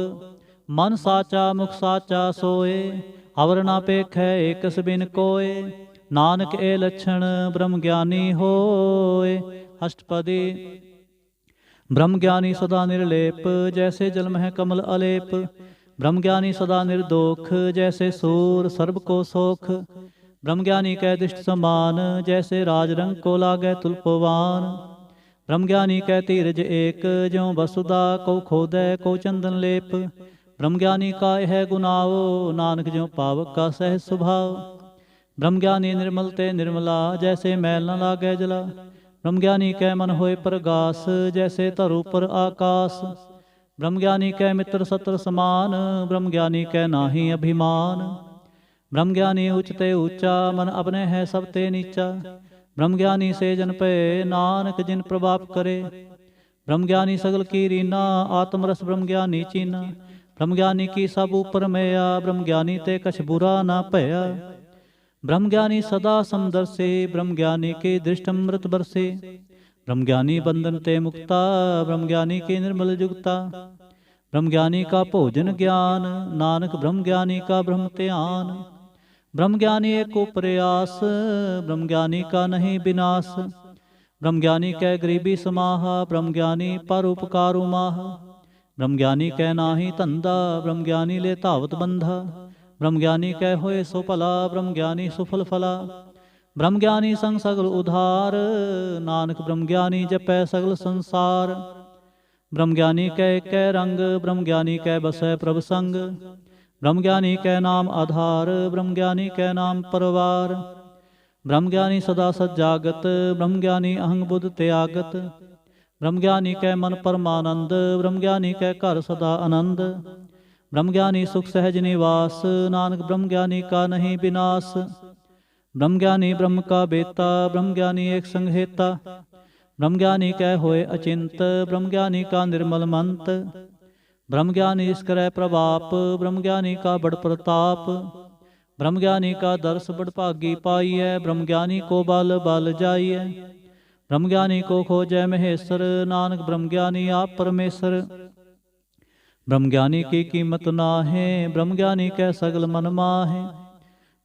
मन साचा मुख साचा सोए, अवर ना पेखै एकस बिन कोय। नानक ए लक्षण ब्रह्म ज्ञानी होए। अष्टपदी ब्रह्म ज्ञानी सदा निर्लेप, जैसे जल मह कमल अलेप। ब्रह्म ज्ञानी सदा निर्दोख, जैसे सूर सर्ब को सोख। ब्रह्म ज्ञानी कै दृष्टि समान, जैसे राज रंग को लागे तुल्पवान। ब्रह्म ज्ञानी कै धीरज एक, ज्यों वसुदा को खोदै को चंदन लेप। ब्रह्म ज्ञानी का यह गुनाओ, नानक ज्यों पावक का सहज स्वभाव। ब्रह्म ज्ञानी निर्मल ते निर्मला, जैसे मैल न लागे जला। ब्रह्म ज्ञानी कै मन होए प्रगास, जैसे तरु पर आकाश। ब्रह्म ज्ञानी कै मित्र सत्र समान, ब्रह्म ज्ञानी कै नाहि अभिमान। ब्रह्म ज्ञानी उच्च ते ऊंचा, मन अपने है सब ते नीचा। ब्रह्म ज्ञानी से जन पे, नानक जिन प्रभाप करे। ब्रह्म ज्ञानी सगल की रीना, आत्मरस ब्रह्म ज्ञानी चीना। ब्रह्म ज्ञानी की सब ऊपर मैया, ब्रह्म ज्ञानी ते कछ बुरा ना भया। ब्रह्म ज्ञानी सदा समदर्शे, ब्रह्म ज्ञानी के दृष्ट अमृत बरसे। ब्रह्म ज्ञानी बंधन ते मुक्ता, ब्रह्म ज्ञानी की निर्मल जुगता। ब्रह्म ज्ञानी का भोजन ज्ञान, नानक ब्रह्म ज्ञानी का ब्रह्म ध्यान। ब्रह्म ज्ञानी एको प्रयास, ब्रह्म ज्ञानी का नहीं विनाश। ब्रह्म ज्ञानी कै गरीबी समाहा, ब्रह्म ज्ञानी पर उपकारू माह। ब्रह्म ज्ञानी कै नाहि धंधा, ब्रह्म ज्ञानी ले धावत बंधा। ब्रह्म ज्ञानी कै होए सो भला, ब्रह्म ज्ञानी सुफल फला। ब्रह्म ज्ञानी संग सगल उधार, नानक ब्रह्म ज्ञानी जपै सगल संसार। ब्रह्म ज्ञानी कै कै रंग, ब्रह्म ज्ञानी कै बसै प्रभ संग। ब्रह्म ज्ञानी कै नाम आधार, ब्रह्म ज्ञानी कै नाम परवार। ब्रह्म ज्ञानी सदा सज्जागत, ब्रह्म ज्ञानी अहंग बुध त्यागत। ब्रह्म ज्ञानी कै मन परमानंद, ब्रह्म ज्ञानी कै घर सदा आनंद। ब्रह्म ज्ञानी सुख सहज निवास, नानक ब्रह्म ज्ञानी का नहीं विनाश। ब्रह्म ज्ञानी ब्रह्म का बेता, ब्रह्म ज्ञानी एक संग हेता। ब्रह्म ज्ञानी कै होए अचिंत, ब्रह्म ज्ञानी का निर्मल मंत। ब्रह्म ज्ञानी इस करे प्रभाप, ब्रह्म ज्ञानी का बड़ प्रताप। ब्रह्म ज्ञानी का दर्श बड़ भागी पाइय, ब्रह्म ज्ञानी को बल बल जाइय। ब्रह्म ज्ञानी को खोजै महेश्वर, नानक ब्रह्म ज्ञानी आप परमेश्वर। ब्रह्म ज्ञानी की कीमत ना है, ब्रह्म ज्ञानी कै सगल मन माहे।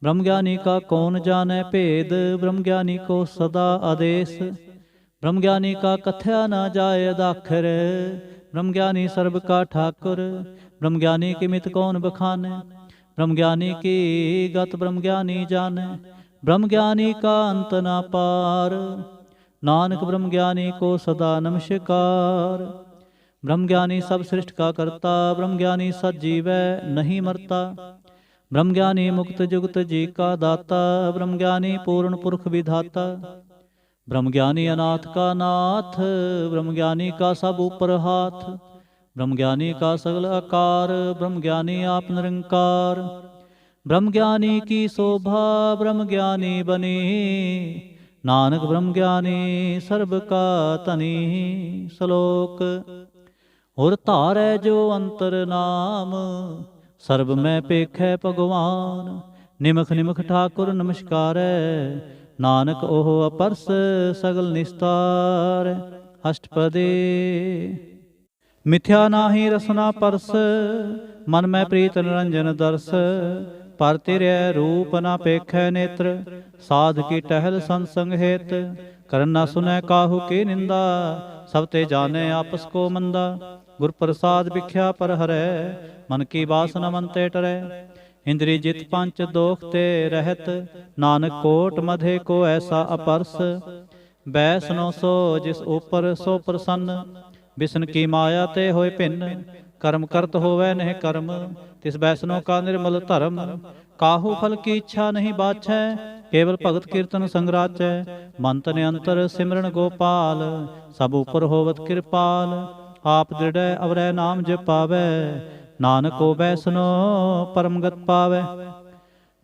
ब्रह्म ज्ञानी का कौन जाने भेद, ब्रह्म ज्ञानी को सदा आदेश। ब्रह्म ज्ञानी का कथया न जाय दाखर, ब्रह्म ज्ञानी सर्व का ठाकुर। ब्रह्म ज्ञानी की मित कौन बखाने, ब्रह्म ज्ञानी की गत ब्रह्म ज्ञानी जाने। ब्रह्म ज्ञानी का अंत न पार, नानक ब्रह्म ज्ञानी को सदा नमस्कार। ब्रह्म ज्ञानी सब सृष्ट का करता, ब्रह्म ज्ञानी सद जीवै नहीं मरता। ब्रह्म ज्ञानी मुक्त जुगत जी का दाता, ब्रह्म ज्ञानी पूर्ण पुरख विधाता। ब्रह्म ज्ञानी अनाथ का नाथ, ब्रह्म ज्ञानी का सब ऊपर हाथ। ब्रह्म ज्ञानी का सगल आकार, ब्रह्म ज्ञानी आप निरंकार। ब्रह्म ज्ञानी की शोभा, ब्रह्म ज्ञानी बनी। नानक ब्रह्म ज्ञानी सर्ब का धनी। श्लोक और धारै जो अंतर नाम, सर्ब में पेखै भगवान। निमख निमख ठाकुर नमस्कारै, नानक ओह अपरस सगल निस्तार। अष्टपदी मिथ्या नाहि रसना परस, मन में प्रीत निरंजन दर्श। पर तिरै रूप न पेखै नेत्र, साध की टहल संसंग हेत। करन न सुनै काहू की निंदा, सब ते जाने आपस को मंदा। गुर प्रसाद भिख्या पर हरै, मन की बासना मन ते टरै। इंद्री जित पंच दोख ते रहत, नानक कोट मधे को ऐसा अपरस। बैसनो सो जिस ऊपर सो प्रसन्न, बिसन की माया ते होए भिन्न। कर्म करत होवै नह कर्म, तिस बैसनो का निर्मल धर्म। काहू फल की इच्छा नहीं बाछै, ਕੇਵਲ ਭਗਤ ਕੀਰਤਨ ਸੰਗ ਰਾਚੈ। ਮਨ ਤਨ ਅੰਤਰ ਸਿਮਰਨ ਗੋਪਾਲ, ਸਭ ਉਪਰ ਹੋਵਤ ਕਿਰਪਾਲ। ਆਪ ਦ੍ਰਿੜੈ ਅਵਰੈ ਨਾਮ ਜਪਾਵੈ, ਨਾਨਕ ਹੋਵੈ ਸੁਨੋ ਪਰਮ ਗਤ ਪਾਵੈ।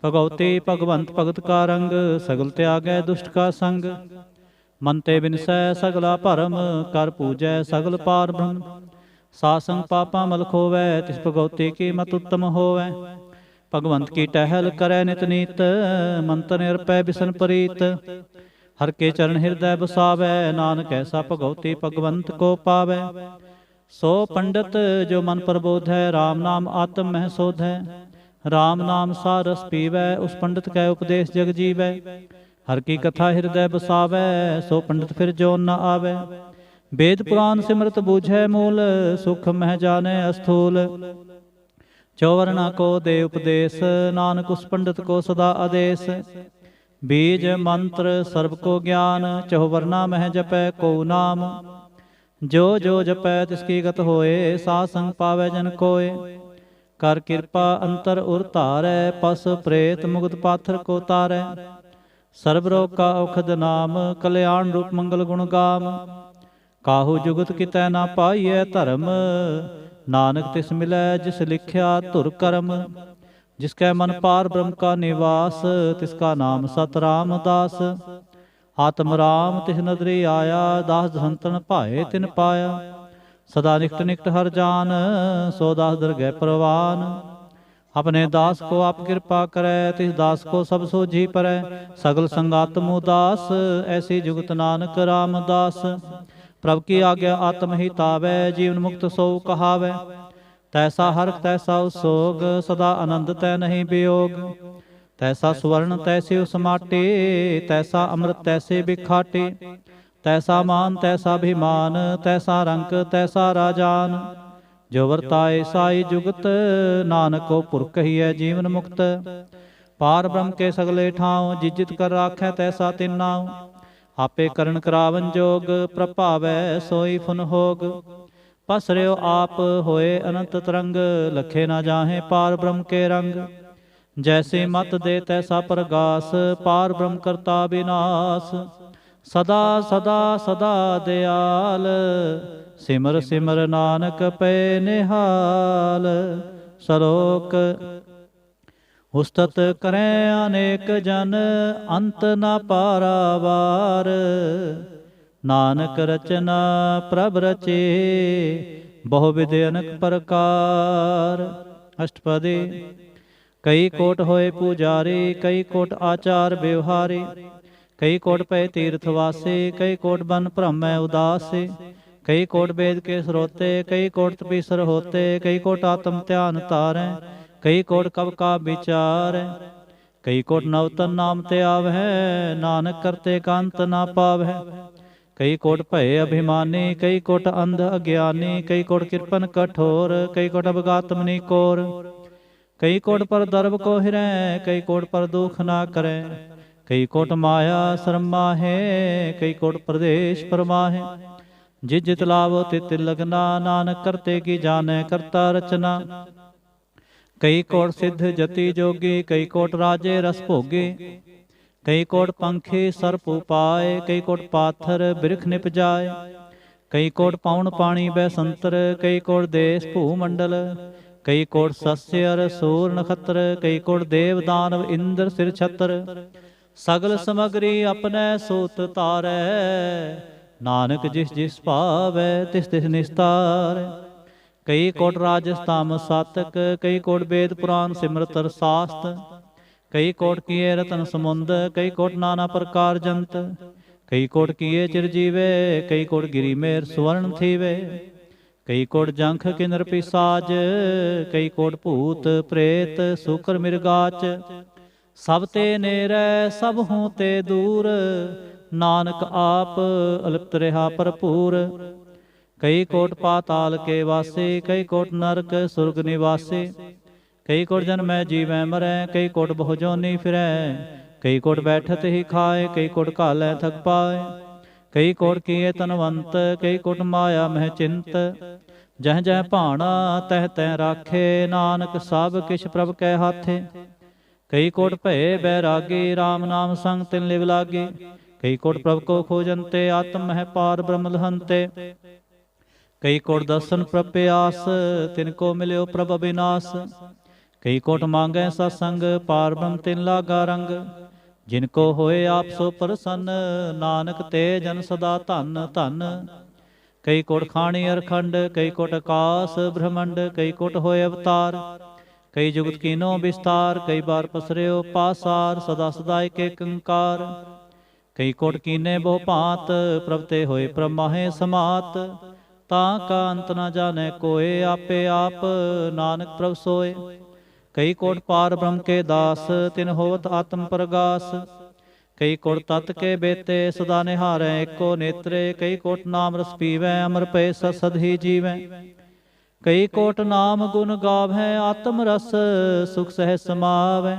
ਭਗਉਤੀ ਭਗਵੰਤ ਭਗਤ ਕਾ ਰੰਗ, ਸਗਲ ਤਿਆਗੈ ਦੁਸ਼ਟ ਕਾ ਸੰਗ। ਮਨ ਤੇ ਬਿਨਸੈ ਸਗਲਾ ਭਰਮ, ਕਰ ਪੂਜੈ ਸਗਲ ਪਾਰ ਬ੍ਰਹਮ। ਸਾਸੰਗ ਪਾਪਾ ਮਲ ਖੋਵੈ, ਤਿਸ ਭਗਉਤੀ ਕੀ ਮਤ ਉੱਤਮ ਹੋਵੈ। ਭਗਵੰਤ ਕੀ ਟਹਿਲ ਕਰੈ ਨਿਤ ਨੀਤ, ਮਨ ਤਨ ਅਰਪੈ ਬਿਸਨ ਪ੍ਰੀਤ। ਹਰ ਕੇ ਚਰਨ ਹਿਰਦੈ ਬਸਾਵੈ, ਨਾਨਕ ਐਸਾ ਭਗਉਤੀ ਭਗਵੰਤ ਕੋ ਪਾਵੈ। ਸੋ ਪੰਡਤ ਜੋ ਮਨ ਪ੍ਰਬੋਧੈ, ਰਾਮ ਨਾਮ ਆਤਮ ਮਹਿ ਸੋਧੈ। ਰਾਮ ਨਾਮ ਸਾ ਰਸ ਪੀਵੈ, ਉਸ ਪੰਡਤ ਕੈ ਉਪਦੇਸ਼ ਜਗ ਜੀਵੈ। ਹਰ ਕੀ ਕਥਾ ਹਿਰਦੈ ਬਸਾਵੈ, ਸੋ ਪੰਡਤ ਫਿਰ ਜੋਨ ਨ ਆਵੈ। ਵੇਦ ਪੁਰਾਨ ਸਿਮਰਤ ਬੂਝੈ ਮੂਲ, ਸੁਖ ਮਹਿ ਜਾਣੈ ਅਸਥੂਲ। ਚੌਵਰਨਾ ਕੋ ਦੇ ਉਪਦੇਸ਼, ਨਾਨਕ ਉਸ ਪੰਡਤ ਕੋ ਸਦਾ ਆਦੇਸ਼। ਬੀਜ ਮੰਤਰ ਸਰਬ ਕੋ ਗਿਆਨ, ਚਹੁਵਰਨਾ ਮਹਿ ਜਪੈ ਕੋ ਨਾਮ। ਜੋ ਜੋ ਜਪੈ ਤਿਸ ਕੀ ਗਤ ਹੋਏ, ਸਾਧ ਸੰਗ ਪਾਵੈ ਜਨ ਕੋਏ। ਕਰ ਕਿਰਪਾ ਅੰਤਰ ਉਰ ਧਾਰੈ, ਪਸ ਪ੍ਰੇਤ ਮੁਗਧ ਪਾਥਰ ਕੋ ਤਾਰੈ। ਸਰਬ ਰੋਗ ਕਾ ਔਖਦ ਨਾਮ, ਕਲਿਆਣ ਰੂਪ ਮੰਗਲ ਗੁਣ ਗਾਮ। ਕਾਹੂ ਜੁਗਤ ਕਿਤੈ ਨਾ ਪਾਈਐ ਧਰਮ, ਨਾਨਕ ਤਿਸ ਮਿਲੈ ਜਿਸ ਲਿਖਿਆ ਧੁਰ ਕਰਮ। ਜਿਸ ਕੈ ਮਨ ਪਾਰ ਬ੍ਰਹਮ ਕਾ ਨਿਵਾਸ, ਤਿਸ ਕਾ ਨਾਮ ਸਤ ਰਾਮਦਾਸ। ਆਤਮ ਰਾਮ ਤਿਸ ਨਦਰੀ ਆਇਆ, ਦਾਸ ਦਸੰਤਨ ਭਾਏ ਤਿਨ ਪਾਇਆ। ਸਦਾ ਨਿਕਟ ਨਿਕਟ ਹਰ ਜਾਨ, ਸੋ ਦਾਸ ਦਰਗਹਿ ਪ੍ਰਵਾਨ। ਆਪਣੇ ਦਾਸ ਕੋ ਆਪ ਕਿਰਪਾ ਕਰੈ, ਤਿਸ ਦਾਸ ਕੋ ਸਭ ਸੋਝੀ ਪਰੈ। ਸਗਲ ਸੰਗਾਤਮ ਉਦਾਸ, ਐਸੀ ਜੁਗਤ ਨਾਨਕ ਰਾਮਦਾਸ। ਪ੍ਰਭ ਕੀ ਆਗਿਆ ਆਤਮ ਹੀ ਤਾਵੈ, ਜੀਵਨ ਮੁਕਤ ਸੋ ਕਹਾਵੈ। ਤੈਸਾ ਹਰਿ ਤੈਸਾ ਉਸੋਗ, ਸਦਾ ਆਨੰਦ ਤੈ ਨਹੀਂ ਬਿਯੋਗ। ਤੈਸਾ ਸੁਵਰਨ ਤੈਸੀ ਉਸ ਮਾਟੀ, ਤੈਸਾ ਅੰਮ੍ਰਿਤ ਤੈਸੇ ਬਿਖਾਟੀ। ਤੈਸਾ ਮਾਨ ਤੈਸਾ ਅਭਿਮਾਨ, ਤੈਸਾ ਰੰਕ ਤੈਸਾ ਰਾਜਾਨ। ਜੋ ਵਰਤਾਏ ਸਾਈ ਜੁਗਤ, ਨਾਨਕੋ ਪੁਰਖ ਹੀ ਹੈ ਜੀਵਨ ਮੁਕਤ। ਪਾਰ ਬ੍ਰਹਮ ਕੇ ਸਗਲੇ ਠਾਉ, ਜਿਜਿਤ ਕਰ ਰਾਖੈ ਤੈਸਾ ਤਿਨ ਨਾਉ। ਆਪੇ ਕਰਨ ਕਰਾਵਨ ਜੋਗ, ਪ੍ਰਭਾਵੈ ਸੋਈ ਫੁਨ ਹੋਗ। ਪਸਰਿਓ ਆਪ ਹੋਏ ਅਨੰਤ ਤਰੰਗ, ਲਖੇ ਨਾ ਜਾਹੇ ਪਾਰ ਬ੍ਰਹਮ ਕੇ ਰੰਗ। ਜੈਸੇ ਮਤ ਦੇ ਤੈਸਾ ਪ੍ਰਗਾਸ, ਪਾਰ ਬ੍ਰਹਮ ਕਰਤਾ ਬਿਨਾਸ। ਸਦਾ ਸਦਾ ਸਦਾ ਦਿਆਲ, ਸਿਮਰ ਸਿਮਰ ਨਾਨਕ ਪੈ ਨਿਹਾਲ। ਸਲੋਕ ਉਸਤਤ ਕਰੈ ਅਨੇਕ ਜਨ, ਅੰਤ ਨ ਪਾਰਾਵਾਰ। ਨਾਨਕ ਰਚਨਾ ਪ੍ਰਭ ਰਚੇ, ਬਹੁ ਵਿਧ ਅਨੇਕ ਪ੍ਰਕਾਰ। ਅਸ਼ਟਪਦੀ। ਕਈ ਕੋਟ ਹੋਏ ਪੂਜਾਰੀ, ਕਈ ਕੋਟ ਆਚਾਰ ਬਿਵਹਾਰੀ। ਕਈ ਕੋਟ ਪਏ ਤੀਰਥ ਵਾਸੇ, ਕਈ ਕੋਟ ਬਨ ਭ੍ਰਮੈ ਉਦਾਸੇ। ਕਈ ਕੋਟ ਵੇਦ ਕੇ ਸਰੋਤੇ, ਕਈ ਕੋਟ ਤਪੀਸਰ ਹੋਤੇ। ਕਈ ਕੋਟ ਆਤਮ ਧਿਆਨ ਧਾਰੈ, ਕਈ ਕੋਟ ਕਬ ਕਾ ਵਿਚਾਰੈ। ਕਈ ਕੋਟ ਨਵਤਨ ਨਾਮ ਤੇ ਆਵਹਿ, ਨਾਨਕ ਕਰਤੇ ਕਾੰਤ ਨਾ ਪਾਵਹਿ। ਕਈ ਕੋਟ ਭਏ ਅਭਿਮਾਨੀ, ਕਈ ਕੋਟ ਅੰਧ ਅਗਿਆਨੀ। ਕਈ ਕੋਟ ਕਿਰਪਨ ਕਠੋਰ, ਕਈ ਕੋਟ ਅਵਗਾਤਮਨੀ ਕੋਰ। ਕਈ ਕੋਟ ਪਰ ਦਰਬ ਕੋ ਹਿਰੈ, ਕਈ ਕੋਟ ਪਰ ਦੁਖ ਨਾ ਕਰੈ। ਕਈ ਕੋਟ ਮਾਇਆ ਸਰਮਾਹੇ, ਕਈ ਕੋਟ ਪ੍ਰਦੇਸ਼ ਪਰਮਾਹੇ। ਜਿਤ ਜਿਤ ਲਾਵੋ ਤਿਤ ਲਗਨਾ, ਨਾਨਕ ਕਰਤੇ ਕੀ ਜਾਣੈ ਕਰਤਾ ਰਚਨਾ। ਕਈ ਕੋਟ ਸਿੱਧ ਜਤੀ ਜੋਗੀ, ਕਈ ਕੋਟ ਰਾਜੇ ਰਸ ਭੋਗੇ। ਕਈ ਕੋਟ ਪੰਖੀ ਸਰਪ ਉਪਾਏ, ਕਈ ਕੋਟ ਪਾਥਰ ਬਿਰਖ ਨਿਪਜਾਏ। ਕਈ ਕੋਟ ਪਾਉਣ ਪਾਣੀ ਬੈ ਸੰਤਰ, ਕਈ ਕੋਟ ਦੇਸ ਭੂ ਮੰਡਲ। ਕਈ ਕੋਟ ਸੱਸਿ ਅਰ ਸੂਰ ਨਖਤਰ, ਕਈ ਕੋਟ ਦੇਵ ਦਾਨਵ ਇੰਦਰ ਸਿਰ ਛਤਰ। ਸਗਲ ਸਮਗਰੀ ਆਪਣੈ ਸੂਤ ਤਾਰੈ, ਨਾਨਕ ਜਿਸ ਜਿਸ ਭਾਵੈ ਤਿਸ ਤਿਸ ਨਿਸਤਾਰੈ। ਕਈ ਕੋਟ ਰਾਜਸ ਤਾਮਸ ਸਾਤਕ, ਕਈ ਕੋਟ ਵੇਦ ਪੁਰਾਨ ਸਿਮਰਤ ਰਸਾਸਤ। ਕਈ ਕੋਟ ਕੀਏ ਰਤਨ ਸਮੁੰਦ, ਕਈ ਕੋਟ ਨਾਨਾ ਪ੍ਰਕਾਰ ਜੰਤ। ਕਈ ਕੋਟ ਕੀਏ ਚਿਰਜੀਵੇ, ਕਈ ਕੋਟ ਗਿਰੀ ਮੇਰ ਸੁਵਰਨ ਥੀਵੇ। ਕਈ ਕੋਟ ਜੰਖ ਕਿਨਰ ਪਿਸਾਜ, ਕਈ ਕੋਟ ਭੂਤ ਪ੍ਰੇਤ ਸੂਕਰ ਮਿਰਗਾਚ। ਸਭ ਤੇ ਨੇਰੈ ਸਭ ਹੂੰ ਤੇ ਦੂਰ, ਨਾਨਕ ਆਪ ਅਲਿਪਤ ਰਿਹਾ ਭਰਪੂਰ। ਕਈ ਕੋਟ ਪਾਤਾਲ ਕੇ ਵਾਸੇ, ਕਈ ਕੋਟ ਨਰਕ ਸੁਰਗ ਨਿਵਾਸੇ। ਕਈ ਕੋਟ ਜਨਮੈ ਜੀਵੈ ਮਰੈ, ਕਈ ਕੋਟ ਬਹੁ ਜੋਨੀ ਫਿਰੈ। ਕਈ ਕੋਟ ਬੈਠਤ ਹੀ ਖਾਏ, ਕਈ ਕੋਟ ਘਾਲੈ ਥਕ ਪਾਏ। ਕਈ ਕੋਟ ਕੀਏ ਤਨਵੰਤ, ਕਈ ਕੋਟ ਮਾਇਆ ਮਹਿ ਚਿੰਤ। ਜਹ ਜਹ ਭਾਣਾ ਤਹ ਤਹ ਰਾਖੇ, ਨਾਨਕ ਸਭ ਕਿਛ ਪ੍ਰਭ ਕੈ ਹਾਥੇ। ਕਈ ਕੋਟ ਭਏ ਬੈਰਾਗੀ, ਰਾਮ ਨਾਮ ਸੰਗ ਤਿਨ ਲਿਵ ਲਾਗੇ। ਕਈ ਕੋਟ ਪ੍ਰਭ ਕੋ ਖੋਜੰਤੇ, ਆਤਮ ਮਹਿ ਪਾਰ ਬ੍ਰਹਮ ਲਹੰਤੇ। ਕਈ ਕੋਟ ਦਰਸ਼ਨ ਪ੍ਰਭ ਪਿਆਸ, ਤਿਨ ਕੋ ਮਿਲਿਓ ਪ੍ਰਭ ਅਬਿਨਾਸ਼। ਕਈ ਕੋਟ ਮੰਗੈ ਸਤਸੰਗ, ਪਾਰ ਬ੍ਰਹਮ ਤਿਨ ਲਾਗਾ ਰੰਗ। ਜਿਨ ਕੋ ਹੋਏ ਆਪ ਸੋ ਪ੍ਰਸੰਨ, ਨਾਨਕ ਤੇ ਜਨ ਸਦਾ ਧਨ ਧਨ। ਕਈ ਕੋਟ ਖਾਣੀ ਅਰਖੰਡ, ਕਈ ਕੋਟ ਆਕਾਸ ਬ੍ਰਹਮੰਡ। ਕਈ ਕੋਟ ਹੋਏ ਅਵਤਾਰ, ਕਈ ਜੁਗਤ ਕੀਨੋ ਵਿਸਤਾਰ। ਕਈ ਬਾਰ ਪਸਰਿਓ ਪਾਸਾਰ, ਸਦਾ ਸਦਾ ਏਕ ਏਕੰਕਾਰ। ਕਈ ਕੋਟ ਕੀਨੇ ਬਹੁ ਭਾਂਤ, ਪ੍ਰਭ ਤੇ ਹੋਏ ਪ੍ਰਭ ਮਾਹੇ ਸਮਾਤ। ਤਾਂ ਕਾ ਅੰਤ ਨ ਜਾਣੈ ਕੋਇ, ਆਪੇ ਆਪ ਨਾਨਕ ਪ੍ਰਭ ਸੋਏ। ਕਈ ਕੋਟ ਪਾਰ ਬ੍ਰਹਮ ਕੇ ਦਾਸ, ਤਿਨ ਹੋਵਤ ਆਤਮ ਪ੍ਰਗਾਸ। ਕਈ ਕੋਟ ਤਤ ਕੇ ਬੇਤੇ, ਸਦਾ ਨਿਹਾਰੈ ਏਕੋ ਨੇਤਰੇ। ਕਈ ਕੋਟ ਨਾਮ ਰਸ ਪੀਵੈ, ਅਮਰ ਪਏ ਸਦ ਹੀ ਜੀਵੈ। ਕਈ ਕੋਟ ਨਾਮ ਗੁਣ ਗਾਵੈ, ਆਤਮ ਰਸ ਸੁਖ ਸਹਿ ਸਮਾਵੈ।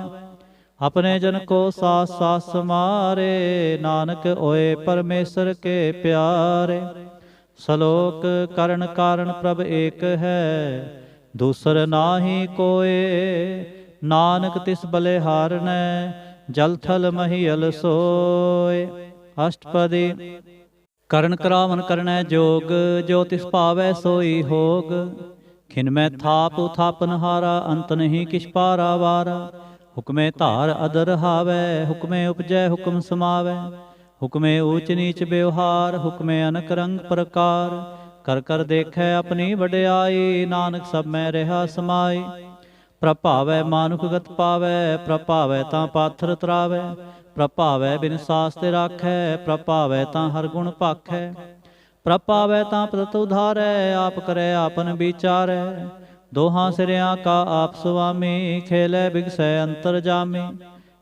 ਆਪਣੇ ਜਨ ਕੋ ਸਾਸ ਸਾਸ ਸਮਾਰੇ, ਨਾਨਕ ਹੋਏ ਪਰਮੇਸ਼ਰ ਕੇ ਪਿਆਰੇ। ਸਲੋਕ ਕਰਨ ਕਾਰਨ ਪ੍ਰਭ ਏਕ ਹੈ, ਦੂਸਰ ਨਾਹੀ ਕੋਏ। ਨਾਨਕ ਤਿਸ ਬਲਿਹਾਰਨੈ, ਜਲ ਥਲ ਮਹੀਅਲ ਸੋਏ। ਅਸ਼ਟਪਦੀ। ਕਰਨ ਕਰਾਵਨ ਕਰਨੈ ਜੋਗ, ਜੋ ਤਿਸ ਭਾਵੈ ਸੋਈ ਹੋਗ। ਖਿਨ ਮੈਂ ਥਾਪ ਉਥਾਪਨ ਹਾਰਾ, ਅੰਤ ਨਹੀਂ ਕਿਛ ਪਾਰਾ ਵਾਰਾ। ਹੁਕਮੇ ਧਾਰ ਅਦਰ ਹਾਵੈ, ਹੁਕਮੇ ਉਪਜੈ ਹੁਕਮ ਸਮਾਵੈ। ਹੁਕਮੇ ਊਚ ਨੀਚ ਬਿਵਹਾਰ, ਹੁਕਮੇ ਅਨਕ ਰੰਗ ਪ੍ਰਕਾਰ। ਕਰ ਕਰ ਦੇਖੈ ਆਪਣੀ ਵਡਿਆਈ, ਨਾਨਕ ਸਭ ਮੈਂ ਰਿਹਾ ਸਮਾਈ। ਪ੍ਰਭਾਵੈ ਮਾਨੁਖ ਗਤ ਪਾਵੈ, ਪ੍ਰਭਾਵੈ ਤਾਂ ਪਾਥਰ ਤਰਾਵੈ। ਪ੍ਰਭਾਵੈ ਬਿਨ ਸਾਸ ਤੇ ਰਾਖੈ, ਪ੍ਰਭਾਵੈ ਤਾਂ ਹਰ ਗੁਣ ਭਾਖੈ। ਪ੍ਰਭਾਵੈ ਤਾਂ ਪ੍ਰਤ ਉਧਾਰੈ, ਆਪ ਕਰੈ ਆਪਨ ਵਿਚਾਰੈ। ਦੋਹਾਂ ਸਿਰਿਆਂ ਕਾ ਆਪ ਸੁਆਮੀ, ਖੇਲੇ ਬਿਗਸੈ ਅੰਤਰ ਜਾਮੀ।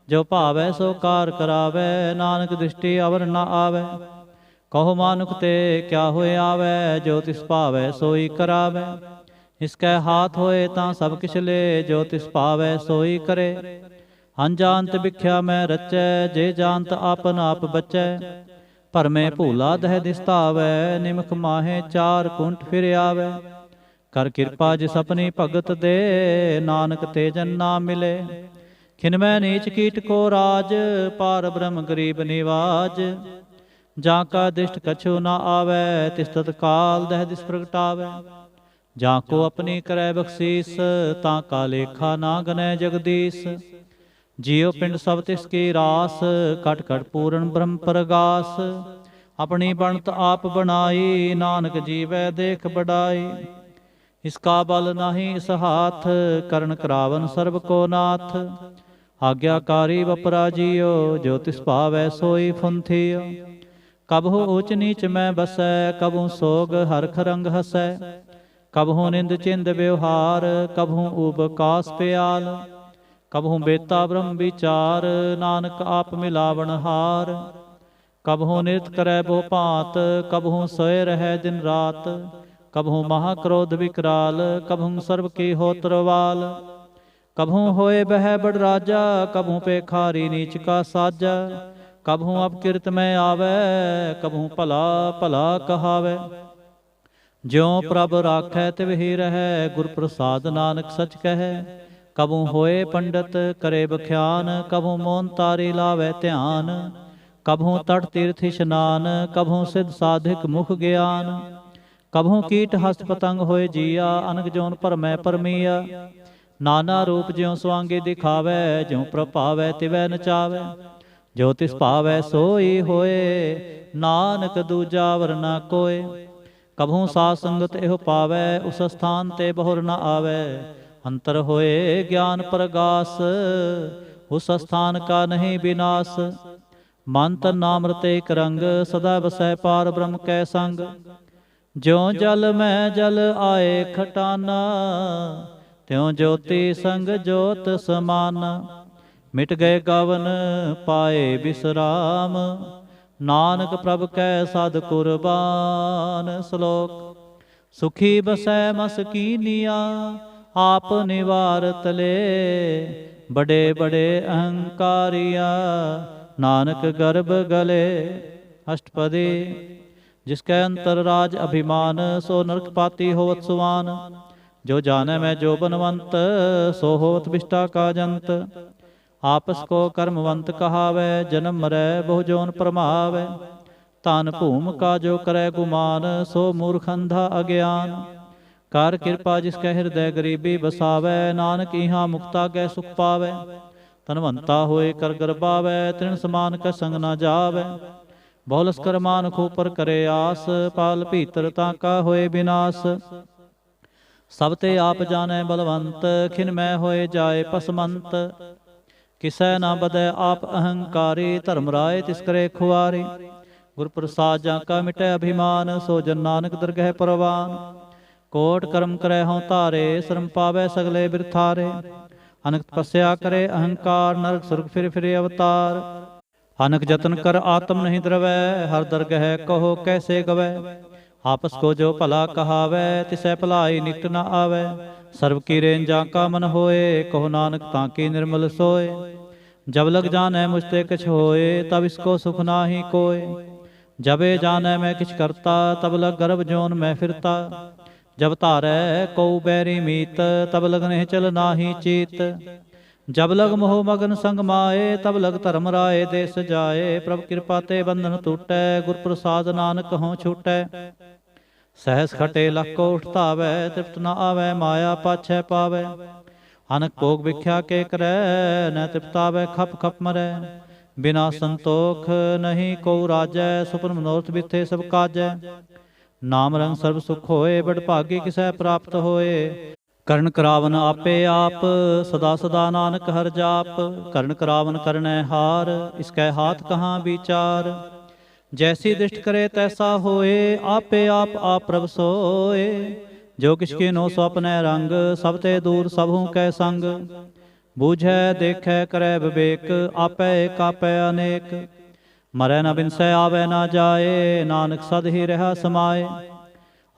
ਜੋ ਭਾਵੈ ਸੋ ਕਾਰ ਕਰਾਵੈ, ਨਾਨਕ ਦ੍ਰਿਸ਼ਟੀ ਅਵਰ ਨ ਆਵੈ। ਕਹੋ ਮਾਨੁਖ ਤੇ ਕਿਆ ਹੋਏ ਆਵੈ, ਜੋ ਤਿਸ ਭਾਵੈ ਸੋਈ ਕਰਾਵੈ। ਇਸਕੈ ਹਾਥ ਹੋਏ ਤਾਂ ਸਭ ਕਿਛ ਲੇ, ਜੋ ਤਿਸ ਭਾਵੈ ਸੋਈ ਕਰੇ। ਅਨਜਾਨਤ ਵਿਖਿਆ ਮੈਂ ਰਚੈ, ਜੇ ਜਾਨਤ ਆਪਨ ਆਪ ਬਚੈ। ਭਰਮੇ ਭੂਲਾ ਦਹਿ ਦਿਸ ਧਾਵੈ, ਨਿਮਖ ਮਾਹੇ ਚਾਰ ਕੁੰਠ ਫਿਰ ਆਵੈ। ਕਰ ਕਿਰਪਾ ਜਿਸ ਆਪਣੀ ਭਗਤ ਦੇ, ਨਾਨਕ ਤੇ ਜਨ ਨਾ ਮਿਲੇ। ਖਿਨ ਮੈਂ ਨੀਚ ਕੀਟ ਕੋ ਰਾਜ, ਪਾਰ ਬ੍ਰਹਮ ਗਰੀਬ ਨਿਵਾਜ। ਜਾਂ ਕਾ ਦਿਸ਼ਟ ਕਛੂ ਨਾ ਆਵੈ, ਤਿਸ ਤਤਕਾਲ ਦਹਿ ਦਿਸ ਪ੍ਰਗਟਾਵੈ। ਜਾਂ ਕੋ ਆਪਣੀ ਕਰੈ ਬਖਸ਼ੀਸ, ਤਾਂ ਕਾ ਲੇਖਾ ਨਾ ਗਨੈ ਜਗਦੀਸ਼। ਜੀਉ ਪਿੰਡ ਸਭ ਤਿਸ ਕੀ ਰਾਸ, ਘਟ ਘਟ ਪੂਰਨ ਬ੍ਰਹਮ ਪ੍ਰਗਾਸ। ਆਪਣੀ ਬਣਤ ਆਪ ਬਣਾਈ, ਨਾਨਕ ਜੀਵੈ ਦੇਖ ਬੜਾਈ। ਇਸਕਾ ਬਲ ਨਾਹੀ ਇਸ ਹਾਥ, ਕਰਨ ਕਰਾਵਨ ਸਰਬ ਕੋ ਨਾਥ। ਆਗਿਆਕਾਰੀ ਵਪਰਾ ਜੀਉ, ਜੋ ਤਿਸ ਭਾਵੈ ਸੋਈ ਫੁੰਥਿਓ। ਕਬਹੁ ਊਚ ਨੀਚ ਮੈਂ ਬਸੈ, ਕਬਹੁ ਸੋਗ ਹਰਖ ਰੰਗ ਹਸੈ। ਕਬਹੁ ਨਿੰਦ ਚਿੰਦ ਵਿਵਹਾਰ, ਕਬਹੁ ਊਬ ਕਾਸ ਪਿਆਲ। ਕਬਹੁ ਬੇਤਾ ਬ੍ਰਹਮ ਵਿਚਾਰ, ਨਾਨਕ ਆਪ ਮਿਲਾਵਣ ਹਾਰ। ਕਬਹੁ ਨਿਰਤ ਕਰੈ ਬਹੁ ਭਾਂਤ, ਕਬਹੁ ਸੋਇ ਰਹੈ ਦਿਨ ਰਾਤ। ਕਬਹੁ ਮਹਾ ਕ੍ਰੋਧ ਵਿਕਰਾਲ, ਕਬਹੁ ਸਰਬ ਕੀ ਹੋਤਰਵਾਲ। ਕਬਹੁ ਹੋਏ ਬਹਿ ਬੜ ਰਾਜਾ, ਕਬਹੁ ਪੇਖਾਰੀ ਨੀਚ ਕਾ ਸਾਜਾ। ਕਬਹੁ ਅਪਕਿਰਤ ਮੈਂ ਆਵੈ, ਕਬਹੁ ਭਲਾ ਭਲਾ ਕਹਾਵੈ। ਜਿਉ ਪ੍ਰਭ ਰਾਖੈ ਤਿਵ ਹੀ ਰਹੈ, ਗੁਰ ਪ੍ਰਸਾਦ ਨਾਨਕ ਸਚ ਕਹੈ। ਕਬਹੁ ਹੋਏ ਪੰਡਤ ਕਰੇ ਬਖਿਆਨ, ਕਬਹੁ ਮੋਨ ਤਾਰੀ ਲਾਵੈ ਧਿਆਨ। ਕਬਹੁ ਤਟ ਤੀਰਥ ਇਸ਼ਨਾਨ, ਕਬਹੁ ਸਿਧ ਸਾਧਿਕ ਮੁਖ ਗਿਆਨ। ਕਬਹੁ ਕੀਟ ਹਸਤ ਪਤੰਗ ਹੋਏ ਜੀਆ, ਅਨਕ ਜੋਨ ਭਰਮੈ ਭਰਮੀਆ। ਨਾਨਾ ਰੂਪ ਜਿਉ ਸਵਾਂਗੇ ਦਿਖਾਵੈ, ਜਿਉ ਪ੍ਰਭਾਵੈ ਤਿਵੈ ਨਚਾਵੈ। ਜੋ ਤਿਸ ਭਾਵੈ ਸੋਈ ਹੋਏ, ਨਾਨਕ ਦੂਜਾ ਵਰ ਨਾ ਕੋਇ। ਕਬਹੁ ਸਾਧ ਸੰਗਤ ਇਹੋ ਪਾਵੈ, ਉਸ ਸਥਾਨ ਤੇ ਬਹੁਰ ਨ ਆਵੈ। ਅੰਤਰ ਹੋਏ ਗਿਆਨ ਪ੍ਰਗਾਸ, ਉਸ ਸਥਾਨ ਕਾ ਨਹੀਂ ਵਿਨਾਸ਼। ਮਨ ਤਨ ਨਾਮ ਰਤੇ ਇਕ ਰੰਗ, ਸਦਾ ਵਸੈ ਪਾਰ ਬ੍ਰਹਮ ਕੈ ਸੰਗ। ਜਿਉ ਜਲ ਮੈਂ ਜਲ ਆਏ ਖਟਾਨਾ, ਤਿਉ ਜੋਤੀ ਸੰਗ ਜੋਤ ਸਮਾਨਾ। ਮਿਟ ਗਏ ਗਵਨ ਪਾਏ ਬਿਸਰਾਮ, ਨਾਨਕ ਪ੍ਰਭ ਕੈ ਸਦ ਕੁਰਬਾਨ। ਸ਼ਲੋਕ। ਸੁਖੀ ਬਸੈ ਮਸਕੀਨੀਆ, ਆਪ ਨਿਵਾਰਤ ਲੇ। ਬੜੇ ਬੜੇ ਅਹੰਕਾਰੀਆ, ਨਾਨਕ ਗਰਭ ਗਲੇ। ਅਸ਼ਟਪਦੀ। ਜਿਸ ਕੈ ਅੰਤਰ ਰਾਜ ਅਭਿਮਾਨ, ਸੋ ਨਰਕ ਪਾਤੀ ਹੋਵਤ ਸੁਵਾਨ। ਜੋ ਜਾਣੈ ਮੈਂ ਜੋ ਬਨਵੰਤ, ਸੋ ਹੋਵਤ ਬਿਸ਼ਟਾ ਕਾ ਜੰਤ। आपस को कर्मवंत कहावै, जन्म मरै बहु जोन परमावै। ਧਨ ਭੂਮ ਕਾ ਜੋ ਕਰੈ ਗੁਮਾਨ, ਸੋ ਮੂਰਖ ਅੰਧਾ ਅਗਿਆਨ। ਕਰ ਕਿਰਪਾ ਜਿਸ ਕੈ ਹਿਰਦੈ ਗਰੀਬੀ ਬਸਾਵੈ, ਨਾਨਕ ਇਹਾਂ ਮੁਕਤਾ ਕੈ ਸੁਖ ਪਾਵੈ। ਧਨਵੰਤਾ ਹੋਏ ਕਰ ਗਰਬਾਵੈ, ਤ੍ਰਿਣ ਸਮਾਨ ਕੈ ਸੰਗ ਨਾ ਜਾਵੈ। ਬਹੁ ਲਸਕਰ ਮਾਨੁਖ ਉਪਰ ਕਰੇ ਆਸ, ਪਾਲ ਭੀਤਰ ਤਾਂ ਕਾ ਹੋਏ ਬਿਨਾਸ਼। ਸਭ ਤੇ ਆਪ ਜਾਣੈ ਬਲਵੰਤ, ਖਿਨ ਮੈ ਹੋਏ ਜਾਏ ਪਸਮੰਤ। ਕਿਸੈ ਨਾ ਬਦੈ ਆਪ ਅਹੰਕਾਰੀ, ਧਰਮ ਰਾਏ ਤਿਸ ਕਰੇ ਖੁਆਰੀ। ਗੁਰ ਪ੍ਰਸਾਦ ਜਾਂ ਕਾ ਮਿਟੈ ਅਭਿਮਾਨ, ਸੋ ਜਨ ਨਾਨਕ ਦਰਗਹਿ ਪਰਵਾਨ। ਕੋਟ ਕਰਮ ਕਰੈ ਹਉ ਧਾਰੇ, ਸ਼ਰਮ ਪਾਵੈ ਸਗਲੇ ਬਿਰਥਾਰੇ। ਅਨਕ ਤਪੱਸਿਆ ਕਰੇ ਅਹੰਕਾਰ, ਨਰਕ ਸੁਰਗ ਫਿਰ ਫਿਰੇ ਅਵਤਾਰ। ਅਨਕ ਜਤਨ ਕਰ ਆਤਮ ਨਹੀਂ ਦਰਵੈ, ਹਰ ਦਰਗਹਿ ਕਹੋ ਕੈਸੇ ਗਵੈ। ਆਪਸ ਕੋ ਜੋ ਭਲਾ ਕਹਾਵੈ, ਤਿਸੈ ਭਲਾਈ ਨਿਕਟ ਨ ਆਵੈ। ਸਰਬ ਕੀ ਰੇਨ ਜਾਂ ਕਾ ਮਨ ਹੋਏ, ਕਹੋ ਨਾਨਕ ਤਾਂ ਕੀ ਨਿਰਮਲ ਸੋਏ। ਜਬ ਲਗ ਜਾਣੈ ਮੁਝ ਤੇ ਕਿਛ ਹੋਏ, ਤਬ ਇਸਕੋ ਸੁਖ ਨਾਹੀ ਕੋਏ। ਜਬੇ ਜਾਣੈ ਮੈਂ ਕਿਛ ਕਰਤਾ, ਤਬ ਲਗ ਗਰਭ ਜੋਨ ਮੈਂ ਫਿਰਤਾ। ਜਬ ਧਾਰੈ ਕਉ ਬੈਰੀ ਮੀਤ, ਤਬ ਲਗ ਨਹਿ ਚਲ ਨਾਹੀ ਚੀਤ। ਜਬ ਲਗ ਮੋਹ ਮਗਨ ਸੰਗ ਮਾਏ, ਤਬ ਲਗ ਧਰਮ ਰਾਏ ਦੇਸ ਜਾਏ। ਪ੍ਰਭ ਕਿਰਪਾ ਤੇ ਬੰਧਨ ਟੂਟੈ, ਗੁਰ ਪ੍ਰਸਾਦ ਨਾਨਕ ਹਉ ਛੂਟੈ। ਸਹਿਸ ਖਟੇ ਲੱਖ ਕੋ ਉਠ ਧਾਵੈ, ਤ੍ਰਿਪਤ ਨ ਆਵੈ ਮਾਇਆ ਪਾਛੈ ਪਾਵੈ। ਅਨਕ ਭੋਗ ਵਿਖਿਆ ਕੇ ਕਰੈ, ਨ ਤ੍ਰਿਪਤਾਵੈ ਖਪ ਖਪ ਮਰੈ। ਬਿਨਾ ਸੰਤੋਖ ਨਹੀਂ ਕਉ ਰਾਜੈ, ਸੁਪਨ ਮਨੋਰਥ ਬਿਥੇ ਸਭ ਕਾਜੈ। ਨਾਮ ਰੰਗ ਸਰਬ ਸੁਖ ਹੋਏ, ਬੜ ਭਾਗੀ ਕਿਸੈ ਪ੍ਰਾਪਤ ਹੋਏ। ਕਰਨ ਕਰਾਵਨ ਆਪੇ ਆਪ, ਸਦਾ ਸਦਾ ਨਾਨਕ ਹਰਿ ਜਾਪ। ਕਰਨ ਕਰਾਵਨ ਕਰਨੈ ਹਾਰ, ਇਸਕੈ ਹਾਥ ਕਹਾਂ ਵਿਚਾਰ। ਜੈਸੀ ਦ੍ਰਿਸ਼ਟ ਕਰੇ ਤੈਸਾ ਹੋਏ, ਆਪੇ ਆਪ ਆਪ ਪ੍ਰਭ ਸੋਏ। ਜੋ ਕਿਛ ਕੀਨੋ ਸੋ ਆਪਣੈ ਰੰਗ, ਸਭ ਤੇ ਦੂਰ ਸਭੂ ਕੈ ਸੰਗ। ਬੂਝੈ ਦੇਖੈ ਕਰੈ ਵਿਵੇਕ, ਆਪੈ ਏਕ ਆਪੈ ਅਨੇਕ। ਮਰੈ ਨ ਬਿਨਸੈ ਆਵੈ ਨ ਜਾਏ, ਨਾਨਕ ਸਦ ਹੀ ਰਹਾ ਸਮਾਏ।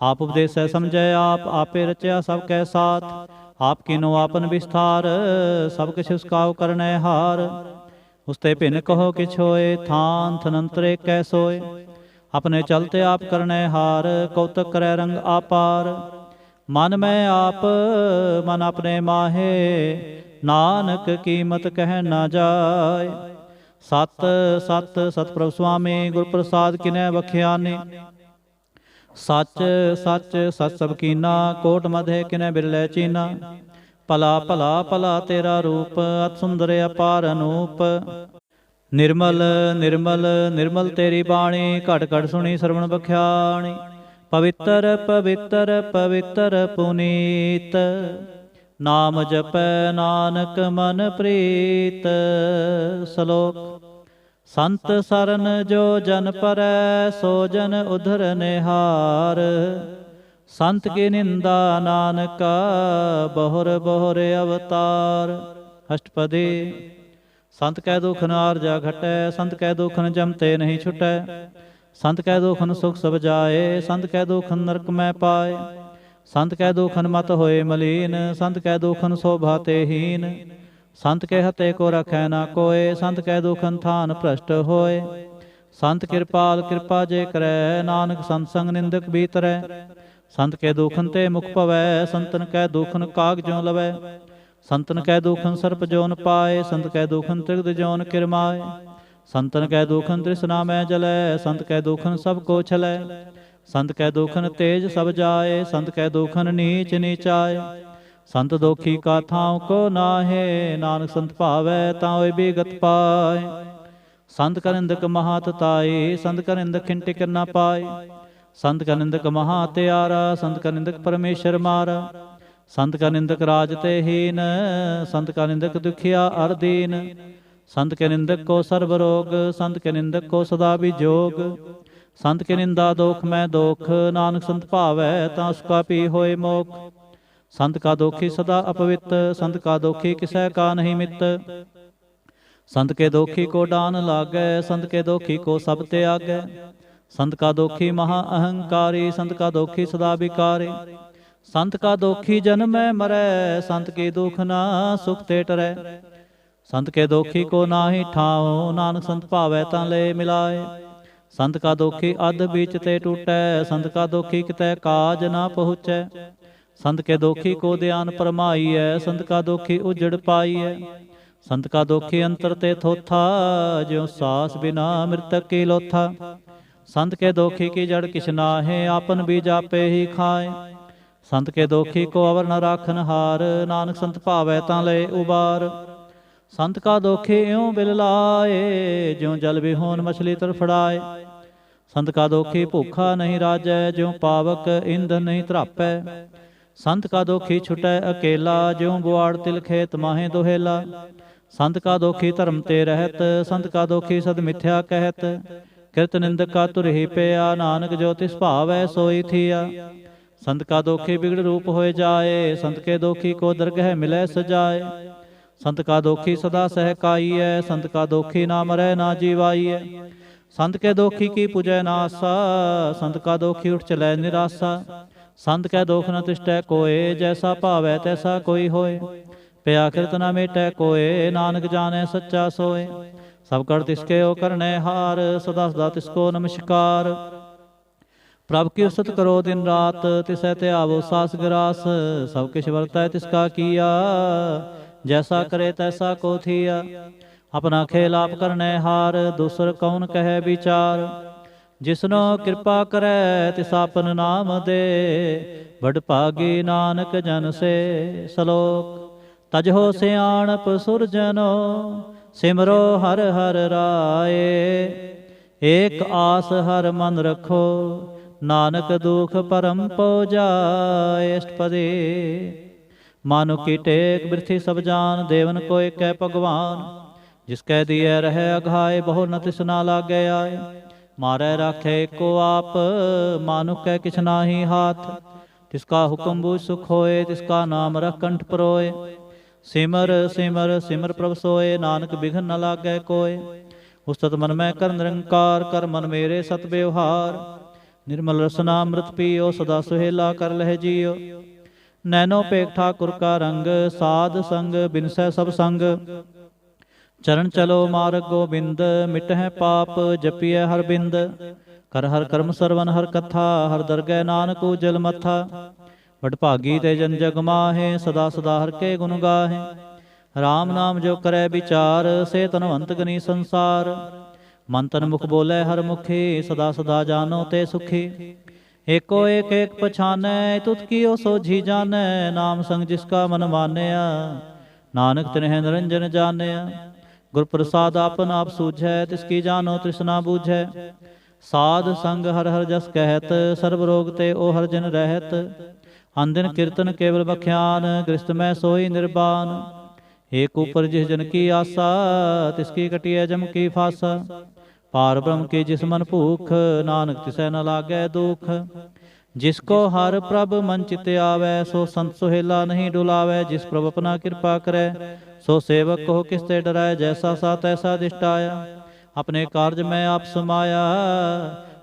ਆਪ ਉਪਦੇਸੈ ਸਮਝੈ ਆਪ, ਆਪੇ ਰਚਿਆ ਸਭ ਕੈ ਸਾਥ। ਆਪ ਕੀਨੋ ਆਪਨ ਵਿਸਥਾਰ, ਸਭ ਕਿਛ ਉਸਕਾਉ ਕਰਨੈ ਹਾਰ। ਉਸਤੇ ਭਿੰਨ ਕਹੋ ਕਿਛ ਹੋਏ, ਥਾਨ ਥਨੰਤਰ ਏਕੈ ਸੋਏ। ਆਪਣੇ ਚਲਤੇ ਆਪ ਕਰਨੈ ਹਾਰ, ਕੌਤਕ ਕਰੈ ਰੰਗ ਆਪਾਰ। ਮਨ ਮੈਂ ਆਪ ਮਨ ਆਪਣੇ ਮਾਹੇ, ਨਾਨਕ ਕੀਮਤ ਕਹਿ ਨਾ ਜਾਏ। ਸਤ ਸਤ ਸਤਿ ਸੁਆਮੀ, ਗੁਰ ਪ੍ਰਸਾਦ ਕਿਨੈ ਬਖਿਆਨੀ। ਸੱਚ ਸੱਚ ਸਤ ਸਭ ਕੀਨਾ, ਕੋਟ ਮਧੇ ਕਿਨੈ ਬਿਰਲੇ ਚੀਨਾ। ਭਲਾ ਭਲਾ ਭਲਾ ਤੇਰਾ ਰੂਪ, ਅਤ ਸੁੰਦਰ ਅਪਾਰ ਅਨੂਪ। ਨਿਰਮਲ ਨਿਰਮਲ ਨਿਰਮਲ ਤੇਰੀ ਬਾਣੀ, ਘਟ ਘਟ ਸੁਣੀ ਸਰਵਣ ਬਖਿਆਣੀ। ਪਵਿੱਤਰ ਪਵਿੱਤਰ ਪਵਿੱਤਰ ਪੁਨੀਤ, ਨਾਮ ਜਪੈ ਨਾਨਕ ਮਨ ਪ੍ਰੀਤ। ਸ਼ਲੋਕ। ਸੰਤ ਸਰਨ ਜੋ ਜਨ ਪਰੈ, ਸੋ ਜਨ ਉਧਰ ਨਿਹਾਰ। ਸੰਤ ਕੀ ਨਿੰਦਾ ਨਾਨਕਾ, ਬਹੁਰ ਬਹੁਰ ਅਵਤਾਰ। ਅਸ਼ਟਪਦੀ। ਸੰਤ ਕੈ ਦੁਖ ਨ ਆਰਜਾ ਘਟੈ, ਸੰਤ ਕੈ ਦੁਖ ਨ ਜਮਤੇ ਨਹੀਂ ਛੁਟੈ। ਸੰਤ ਕੈ ਦੁਖ ਨ ਸੁਖ ਸਭ ਜਾਏ, ਸੰਤ ਕੈ ਦੁਖ ਨ ਨਰਕ ਮੈਂ ਪਾਏ। ਸੰਤ ਕੈ ਦੁਖਨ ਮਤ ਹੋਏ ਮਲੀਨ, ਸੰਤ ਕੈ ਦੁਖਨ ਸੋਭਾ ਤੇ ਹੀਨ। ਸੰਤ ਕੇ ਹਤੇ ਕੋ ਰਖੈ ਨਾ ਕੋਏ, ਸੰਤ ਕੈ ਦੁਖਨ ਥਾਨ ਭ੍ਰਸ਼ਟ ਹੋਏ। ਸੰਤ ਕਿਰਪਾਲ ਕਿਰਪਾ ਜੇ ਕਰੈ, ਨਾਨਕ ਸੰਤ ਸੰਗ ਨਿੰਦਕ ਬੀਤਰੈ। ਸੰਤ ਕੇ ਦੁਖਨ ਤੇ ਮੁਖ ਪਵੈ, ਸੰਤਨ ਕੈ ਦੁਖਨ ਕਾਗ ਜਿਉ ਲਵੈ। ਸੰਤਨ ਕੈ ਦੁਖਨ ਸਰਪ ਜੋਨ ਪਾਏ, ਸੰਤ ਕੈ ਦੁਖਨ ਤ੍ਰਿਗਦ ਜੋਨ ਕਿਰਮਾਏ। ਸੰਤਨ ਕੈ ਦੁਖਨ ਤ੍ਰਿਸ਼ਨਾ ਮੈਂ ਜਲੈ, ਸੰਤ ਕੈ ਦੁਖਨ ਸਭ ਕੋ ਛਲੈ। ਸੰਤ ਕੈ ਦੁਖਨ ਤੇਜ ਸਭ ਜਾਏ, ਸੰਤ ਕੈ ਦੁਖਨ ਨੀਚ ਨੀਚਾਏ। ਸੰਤ ਦੋਖੀ ਕਾ ਥਾਉ ਕੋ ਨਾਹੇ, ਨਾਨਕ ਸੰਤ ਭਾਵੈ ਤਾਂ ਹੋਇ ਬਿਗਤ ਪਾਏ। ਸੰਤ ਕਾ ਨਿੰਦਕ ਮਹਾ ਤਤਾਈ, ਸੰਤ ਕਾ ਨਿੰਦਕ ਖਿਨ ਟਿਕ ਨ ਪਾਏ। ਸੰਤ ਕਾ ਨਿੰਦਕ ਮਹਾ ਹਤਿਆਰਾ, ਸੰਤ ਕਾ ਨਿੰਦਕ ਪਰਮੇਸ਼ਰ ਮਾਰਾ। ਸੰਤ ਕਾ ਨਿੰਦਕ ਰਾਜ ਤੇ ਹੀਨ, ਸੰਤ ਕਾ ਨਿੰਦਕ ਦੁਖੀਆ ਅਰ ਦੀਨ। ਸੰਤ ਕੇ ਨਿੰਦਕ ਕੋ ਸਰਬ ਰੋਗ, ਸੰਤ ਕੇ ਨਿੰਦਕ ਕੋ ਸਦਾ ਵਿਜੋਗ। ਸੰਤ ਕੇ ਨਿੰਦਾ ਦੋਖ ਮੈਂ ਦੋਖ, ਨਾਨਕ ਸੰਤ ਭਾਵੈ ਤਾਂ ਉਸਕਾ ਪੀ ਹੋਏ ਮੋਖ। ਸੰਤ ਕਾ ਦੋਖੀ ਸਦਾ ਅਪਵਿੱਤ, ਸੰਤ ਕਾ ਦੋਖੀ ਕਿਸੈ ਕਾ ਨਹੀਂ ਮਿੱਤ। ਸੰਤ ਕੇ ਦੋਖੀ ਕੋ ਡਾਨ ਲਾਗੈ, ਸੰਤ ਕੇ ਦੋਖੀ ਕੋ ਸਭ ਤਿਆਗੈ। ਸੰਤ ਕਾ ਦੋਖੀ ਮਹਾ ਅਹੰਕਾਰੀ, ਸੰਤ ਕਾ ਦੋਖੀ ਸਦਾ ਵਿਕਾਰੀ। ਸੰਤ ਕਾ ਦੋਖੀ ਜਨਮੈ ਮਰੈ, ਸੰਤ ਕੀ ਦੁਖ ਨਾ ਸੁਖ ਤੇ ਟਰੈ। ਸੰਤ ਕੇ ਦੋਖੀ ਕੋ ਨਾਹੀ ਠਾਉ, ਨਾਨਕ ਸੰਤ ਭਾਵੈ ਤਾਂ ਲੈ ਮਿਲਾਏ। ਸੰਤ ਕਾ ਦੋਖੀ ਅਧ ਬੀਚ ਤੇ ਟੂਟੈ, ਸੰਤ ਕਾ ਦੋਖੀ ਕਿਤੈ ਕਾਜ ਨਾ ਪਹੁੰਚੈ। ਸੰਤ ਕੇ ਦੋਖੀ ਕੋ ਧਿਆਨ ਪਰਮਾਈਐ, ਸੰਤ ਕਾ ਦੋਖੀ ਉਜੜ ਪਾਈਐ। संत का दोखी अंतर ते थोथा, ज्यों सास बिना मृतक की लोथा। संत के दोखी की जड़ किछ नाहे, आपन बीज आपे ही खाए। संत के दोखी को अवर न राखन हार, नानक संत भावै तां ले उबार। संत का दोखी इਉਂ बिल लाए, ज्यों जल बिहोन मछली तड़फड़ाए। संत का दोखी भूखा नहीं राजै, ज्यों पावक ईंधन नहीं तरापै। संत का दोखी छुटै अकेला, ज्यों बुआड़ तिल खेत माहे दोहेला। संत का दोखी धर्म ते रहत, संत का दोखी सद मिथ्या कहत। किरत निंदक का तुर ही पिया, नानक जो तिस भावै सोई थिया। संत का दोखी बिगड़ रूप होए जाए, संत के दोखी को दरगह मिलै सजाए। संत का दोखी सदा सहकाई है, संत का दोखी ना मरै ना जीवाई। संत के दोखी की पूजै ना आसा, संत का दोखी उठ चलै निरासा। संत कै दोख न तिष्ठै कोय, जैसा भावै तैसा कोई होए। पिया किरत न मेटै कोय, नानक जानै सच्चा सोए। सब कर तिसके ओ करने हार, सदा सदा तिसको नमस्कार। प्रभ की उसत करो दिन रात, तिसै त्यावो सास गिरास। सब किछ वरतै तिसका किया, जैसा करे तैसा को थिया। अपना खेल आप करने हार, दूसर कौन कहे विचार। जिसनो कृपा करे तिस आपन नाम दे, बड़ भागी नानक जन से। सलोक। तजहो सियाणप सुरजनो, सिमरो हर हर राए। एक आस हर मन रखो, नानक दुख परम पो जाए। अष्टपदी। मानु की टेक बिरथी सब जान, देवन को एक है भगवान। जिसकै दिए रहे अघाए, बहु न तिस ना लागे आए। मारै राखे एको आप, मानुक कै किछ नाहि हाथ। तिसका हुक्म बूझ सुख होए, तिसका नाम रख कंठ परोए। सिमर सिमर सिमर प्रभ सोए, नानक बिघन न लागै कोय। उस्तत मन में कर निरंकार, कर मन मेरे सत व्यवहार। निर्मल रसना अमृत पियो, सदा सुहेला कर लह जियो। नैनो पेख ठाकुर का रंग, साध संग बिनसै सब संग। चरण चलो मार्ग गोबिंद, मिटह पाप जपिय हर बिंद। कर हर कर्म सरवन हर कथा, हर दरगह नानक उजल मथा। बड़ भागी ते जन जग माहे, सदा सदा हर के गुण गाहे। राम नाम जो करे विचार, से तनवंत गनी संसार। मन तन मुख बोले हर मुखी, सदा सदा जानो ते सुखी। एको एक एक पछानै, तुत कियो सोझी जानै। नाम संग जिसका मन मानया, नानक तिन्ह निरंजन जानया। गुर प्रसाद आपन आप सूझै, तिसकी जानो तृष्णा बूझै। साध संग हर हर जस कहत, सर्व रोग ते ओ हर जन रहत। अंदिन कीर्तन केवल बख्यान, गृहस्थ में सोई निर्बान। एक ऊपर जिस जन की आशा, तिसकी कटिय जम की फासा। पार ब्रह्म की जिस मन भूख, नानक तिसै न लागै दुख। जिसको हर प्रभ मन चित आवै, सो संत सुहेला नहीं डुलावै। जिस प्रभ अपना कृपा करे, सो सेवक को किसते डराय। जैसा सा तैसा दिष्टाया, अपने कार्य में आप समाया।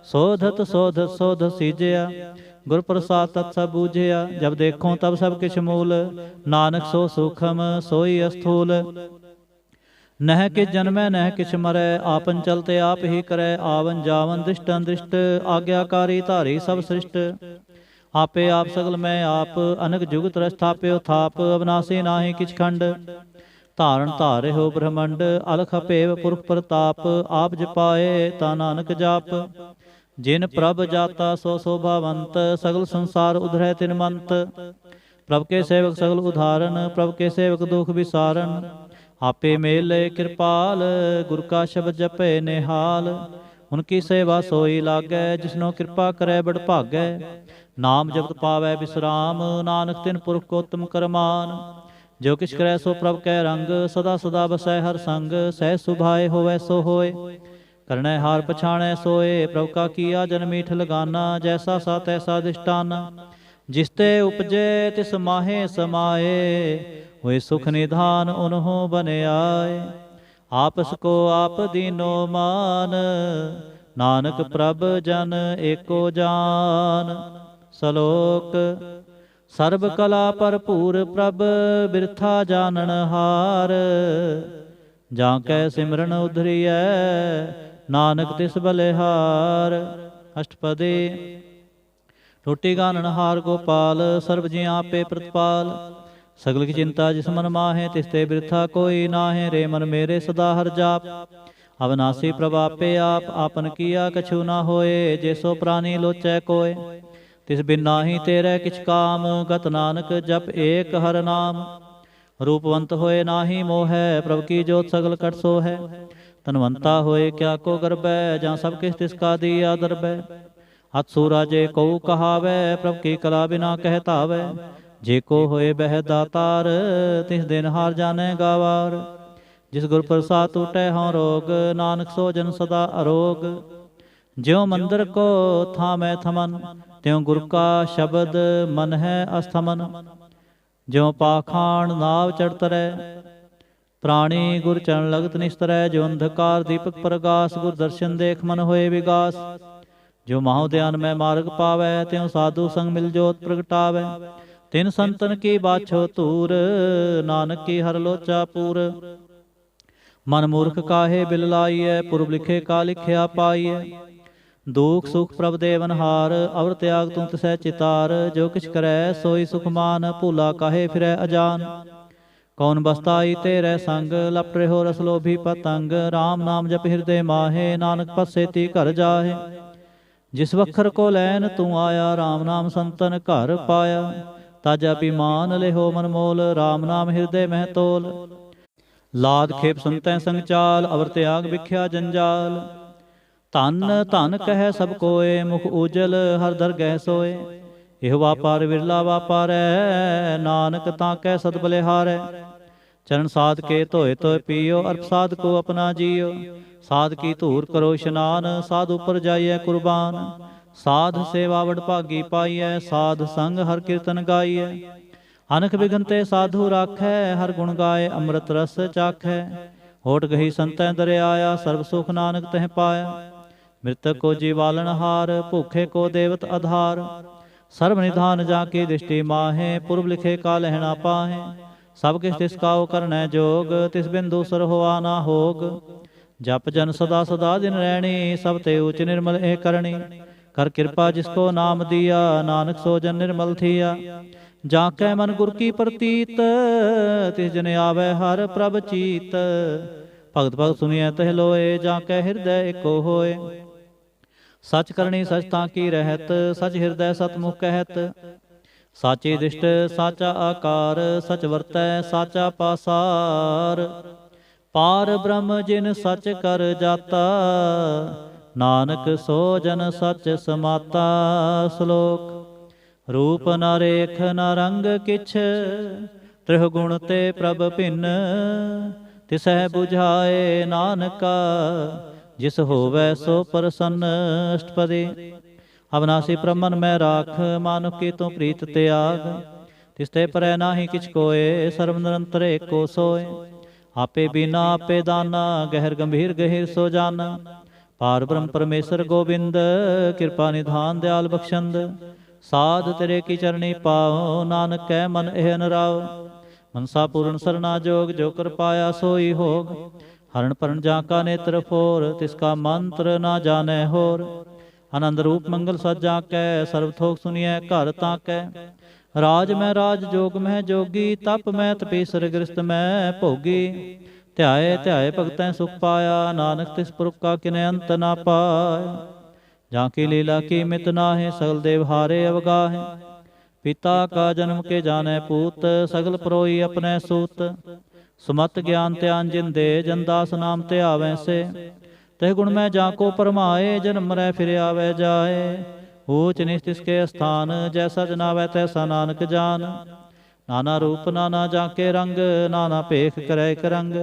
सोधत सोधत सोधत सीजया, गुर प्रसाद तत् सब बूझया। जब देखो तब सब किछ मूल, नानक सो सूखम सोई अस्थूल। नह किछ जन्मै नह किछ मरै, आपन चलते आप ही करे। आवन जावन दृष्ट अनदृष्ट, आज्ञाकारी धारी सब सृष्ट। आपे आप सगल मैं आप, अनक जुगत रस थाप्यो थाप। अविनाशी नाहि किछ खंड, धारण धारे हो ब्रह्मंड। अलख अपेव पुरख प्रताप, आप जपाए ता नानक जाप। जिन प्रभ जाता सो शोभावंत, सगल संसार उधरै तिन मंत। प्रभ के सेवक सगल उदाहरण, प्रभ के सेवक दुख विसारन। आपे मेले कृपाल, गुर का शब्द जपे निहाल। उनकी सेवा सोई लागै, जिसनो कृपा करे बड़ भागै। नाम जपत पावै विश्राम, नानक तिन पुरख को उत्तम करमान। जो किछ करे सो प्रभ कै रंग, सदा सदा बसै हर संग। सह सुभाए होवै सो होए, करनै हार पछाणै सोए। प्रभ का किया जन मीठ लगाना, जैसा सा तैसा दिष्टाना। जिसते उपजे तिस माहे समाए, हुए सुख निधान उन्हों बन आए। आपस को आप दीनो मान, नानक प्रभ जन एको जान। सलोक। सर्ब कला भरपूर प्रभ, बिरथा जानन हार। जाकै सिमरन उधरियै, नानक तिस बलिहार। अष्टपदी। टोटी गानन हार गोपाल, सर्व जियां आपे प्रतिपाल। सगल की चिंता जिस मन माहे तिसते बिरथा कोई नाहे। रे मन मेरे सदा हर जाप अविनाशी प्रभापे आप। आपन किया कछु ना होए जे सो प्राणी लोचै कोय। तिस बिन नाहि तेरे किछ काम गत नानक जप एक हर नाम। रूपवंत होए नाहि मोह प्रभु की जोत सगल कट सो है। तनवंता होए क्या को गर्बै जहाँ सब किस तिसका दिया दरबै। हथ सूराजे कऊ कहावै प्रभु की कला बिना कहतावै। जे को होए बह दातार तिस दिन हार जाने गावार। जिस गुर प्रसाद टूटै हों रोग नानक सो जन सदा अरोग। ज्यों मंदिर को थामै थमन त्यों गुर का शब्द मन है अस्थमन। ज्यों पाखाण नाव चढ़ तरै प्राणी गुर चरण लगत निस्तरै। जो अंधकार दीपक प्रगास गुर दर्शन देख मन होए विगास। जो महाध्यान में मार्ग पावै त्यों साधु संग मिल जोत प्रगटावै। तिन संतन की बाछो तूर नानक की हर लोचा पूर। मन मूर्ख काहे बिल लाइय पुरब लिखे का लिखिया पाइय। दुख सुख प्रभ देवन हार अवर त्याग तू तिसै चितार। जो किछ करै सोई सुख मान भूला काहे फिरै अजान। कौन बसताई तेरे संग लपट रहो रस लोभी पतंग। राम नाम जप हृदय माहे नानक पत सेती घर जाहे। जिस वखर को लैन तू आया राम नाम संतन घर पाया। ताजा अभिमान लेहो मन मोल राम नाम हृदय मह तोल। लाद खेप सुनतै संग चाल अवर त्याग विख्या जंजाल। धन धन कह सब कोय मुख उजल हर दरगह सोए। एह वापार विरला वापारै नानक ताकै सद बलिहारै। चरण साध के धोए धोए पियो अर साध को अपना जियो। साध की धूर करो इशनान साध उपर जाइए कुर्बान। साध सेवा वडभागी पाइए साध संग हर कीर्तन गाइए। अनख बिघनते साधु राखै हर गुण गाए अमृत रस चाखै। होठ गही संतै दरियाया सर्व सुख नानक तह पाया। मृतक को जीवालन हार भूखे को देवत आधार। सर्व निधान जाकी दृष्टि माहे पुरब लिखे का लहना पाहे। सब किस तिसकाओ करनै जोग तिस बिन दूसर होआ ना होग। जप जन सदा सदा दिन रैणी सब ते उच निर्मल ए करणी। कर कृपा जिसको नाम दिया नानक सो जन निर्मल थिया। जाकै मन गुर की प्रतीत तिस जन आवे हर प्रभ चीत। भगत भगत सुनिए तह लोए जाकै हृदय एको होए। सच करणी सच ताकी रहत सच हृदय सतमुख कहत। साची दिष्ट साचा आकार सच वरतै साचा पासार। पार ब्रह्म जिन सच कर जाता नानक सो जन सच समाता। श्लोक रूप न रेख न रंग किछ त्रिहुगुण ते प्रभ भिन्न। तिसह बुझाए नानका जिस होवै सो प्रसन्न। अष्टपदी अविनाशी ब्रह्मन में राख मानुख की तू प्रीत त्याग। तिसते परै नाहि किछ कोय सर्व निरंतर एको सोय। आपे बिना आपे दाना गहर गंभीर गहिर सो जाना। पार ब्रह्म परमेश्वर गोविंद कृपा निधान दयाल बख्शंद। साध तेरे की चरणी पाओ नानक कै मन एह नराओ। मनसा पूर्ण सरना जोग जो कर पाया सोई होग। हरण परण जाका नेत्र फोर तिसका मंत्र ना जाने होर। आनंद रूप मंगल सजा कै सर्व थोक सुनिए घर ताकै। राज में राज जोग में जोगी तप में तपीसर गृहस्थ में भोगी। ध्याए ध्याए भगतैं सुख पाया नानक तिस पुरख का किने अंत ना पाया। जाकी लीला की मित नाहे सगल देव हारे अवगाहे। पिता का जन्म के जाने पूत सगल परोई अपने सूत। सुमत ज्ञान त्यान जिन दे जनदास नाम ते आवें से। तह गुण में जाको परमाए जन्म रै फिर आवे जाए। ऊच नीच तिसके स्थान जैसा जनावै तैसा नानक जान। नाना रूप नाना जाके रंग नाना पेख करे एक रंग।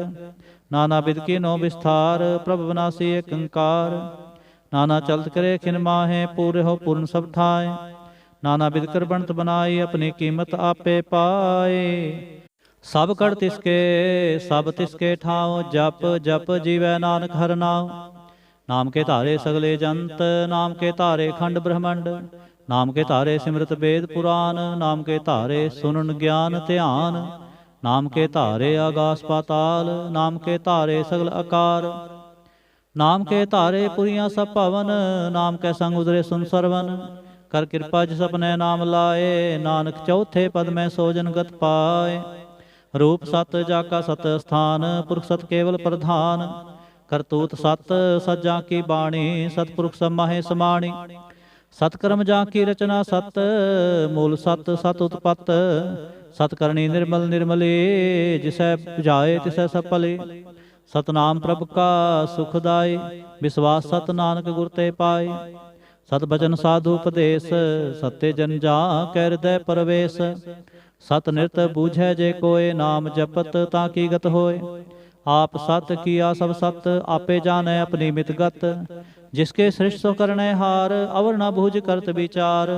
नाना बिद की नो विस्तार प्रभ विनाशी एक अंकार। नाना चलत करे खिन माहे पूरे हो पूर्ण सब ठाए। नाना बिद कर बनत बनाई अपनी कीमत आपे पाए। सब कड़ तिसके सब तिसके ठाओ जप जप जीवै नानक हर नाम। नाम के धारे सगले जंत नाम के धारे खंड ब्रह्मंड। नाम के धारे सिमरत वेद पुराण नाम के धारे सुनन ज्ञान ध्यान। नाम के धारे आगास पाताल नाम के धारे सगल आकार। नाम के धारे पुरियां सब भवन नाम के संग उदरे सुन सरवन। कर कृपा जिस अपने नाम लाए, नानक चौथे पद में सो जन गत पाए। रूप सत जाका सत स्थान, पुरख सत केवल प्रधान। करतूत सत सज्जा की बाणी, सतपुरख समाहे समाणी। सतकर्म जा की रचना सत, मूल सत सत उत्पत। सतकरणी निर्मल निर्मले, जिसै बुझाए तिसै सफले। सतनाम प्रभु का सुखदाई, विश्वास सत नानक गुर ते पाए। सत बचन साधु उपदेश, सत्य जन जा कै हृदय परवेश। सत निरत बूझै जे कोय, नाम जपत ताकि गत होय। आप सत किया सब सत, आपे जानै अपनी मित गत। जिसके सृष्ट सो करनै हार, अवर न बूझ करत विचार।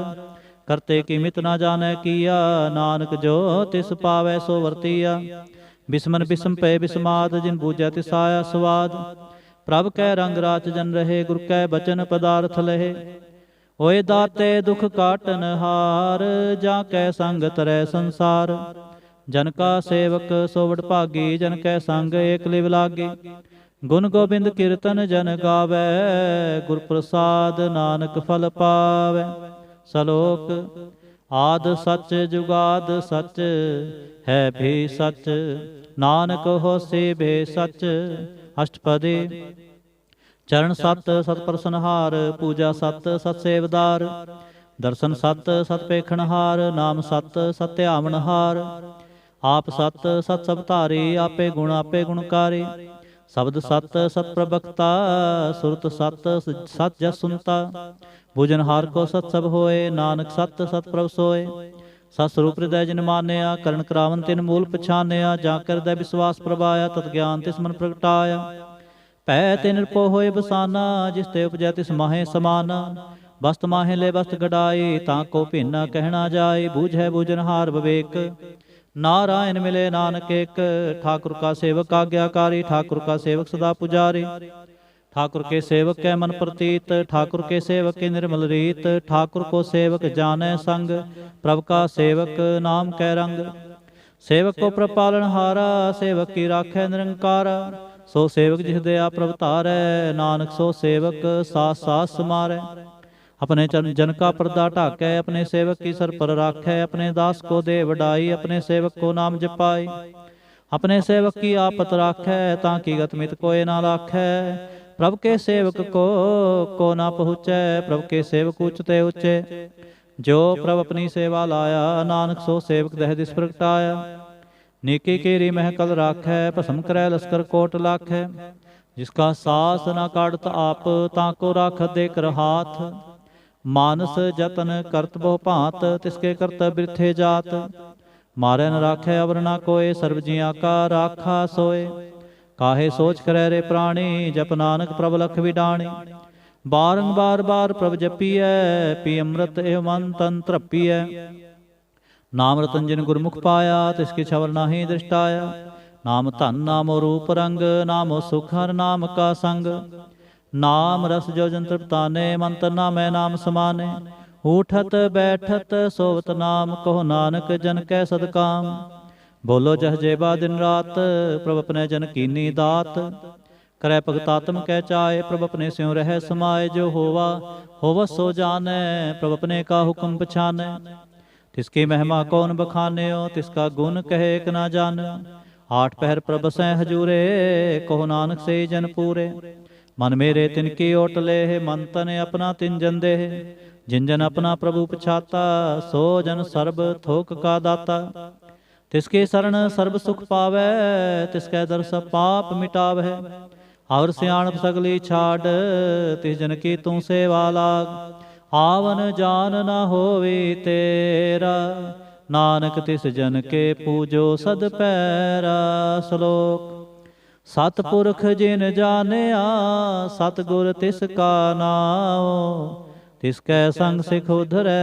करते की मित न जानै किया, नानक जो तिस पावै सो वर्तिया। बिस्मन बिस्म पे बिस्माद, जिन बूझै तिस आया स्वाद। प्रभ कै रंग राच जन रहे, गुर कै बचन पदार्थ लहे। होए दाते दुख काटन हार, जा कै संग तरै संसार। जन का सेवक सो वडभागी, जन कै संग एक लिव लागे। गुण गोबिंद कीर्तन जन गावै, गुर प्रसाद नानक फल पावै। सलोक आद सच जुगाद सच, है भी सच। नानक होसी भे सच। अष्टपदी। चरण सत सत प्रसनहार, पूजा सत सत सेवदार। दर्शन सत सत पेखणहार, नाम सत सत ध्यावनहार। आप सत सत सब धारी, आपे गुणकारी। शब्द सत सत प्रवक्ता, सुरत सत सत जस सुनता। भुजनहार को सत सब होए, नानक सत सत प्रभ सोए। सत स्वरूप हृदय जिन मानिया, करण करावन तिन मूल पछानिया। जा कर हृदय विश्वास प्रभाया, तत ज्ञान तिस मन प्रगटाया। पै ते निरपो होए बसाना, जिस ते उपजै तिस माहे समाना। बस्त माहे ले बस्त गड़ाई, ताको भिन्ना कहना जाए। बूझै बूझनहार विवेक, नारायण मिले नानक एक। ठाकुर का सेवक आज्ञाकारी, ठाकुर का सेवक सदा पुजारी। ठाकुर के सेवक के मन प्रतीत, ठाकुर के सेवक के निर्मल रीत। ठाकुर को सेवक जानै संग, प्रभु का सेवक नाम कै रंग। सेवक को प्रभ पालन हारा, सेवक की राखै निरंकारा। सो सेवक जिस दया प्रभ तारै, नानक सो सेवक सास सास समारै। अपने जन का पर्दा ढाकै, अपने सेवक की सर पर राखै। अपने दास को दे वडाई, अपने सेवक को नाम जपाई। अपने सेवक की आपत राखै, ताकि गत मित कोय ना लाखै। प्रभु के सेवक को ना पहुँचै, प्रभु के सेवक उच्चते ऊँचे। जो प्रभु अपनी सेवा लाया, नानक सो सेवक दह दिस प्रगटाया। नीकी कीरी महकल राखै, भस्म करै लश्कर कोट लाखै। जिसका सास ना काढ़त आप, ताको राखत दे कर हाथ। मानस जतन करत बहु भांत, तिसके करत बिरथे जात। मारै न राखै अवर ना कोय, सर्व जिया का राखा सोए। काहे सोच करे रे प्राणी, जप नानक प्रभ लख विडाणी। बारंबार बार प्रभ जपीਐ, पी अमृत एव मन तन तृपीਐ। नाम रतन जिन गुरमुख पाया, तिसके छवर नाहि दृष्टाया। नाम धन नामो रूप रंग, नामो सुख हर नाम का संग। नाम रस जो जन तृप्ताने, मंत्र नामै नाम समाने। उठत बैठत सोवत नाम, कहो नानक जन कै सदकाम। बोलो जह जेबा दिन रात, प्रभ अपने जन कीनी दात। करै भगतात्म कै चाहे, प्रभ अपने स्यों रह समाए। जो होवा होवत सो जानै, प्रभ अपने का हुक्म पछानै। तिसकी महिमा कौन बखान्यो, तिसका गुण कहे एक ना जान्यो। आठ पहर प्रभ सै हजूरे, कहो नानक से जन पूरे। मन मेरे तिनकी ओट ले, मन तन अपना तिन जन दे। जिन जन अपना प्रभु पछाता, सो जन सर्ब थोक का दाता। तिसके शरण सर्ब सुख पावै, तिसकै दर्श पाप मिटावै। और सियाणप सगली छाड़, तिस जन की तू सेवा लाग। आवन जान न होवे तेरा, नानक तिस जन के पूजो सद पैरा। श्लोक सतपुरख जिन जानिया, सतगुर तिसका नाओ। तिसकै संग सिख उधरै,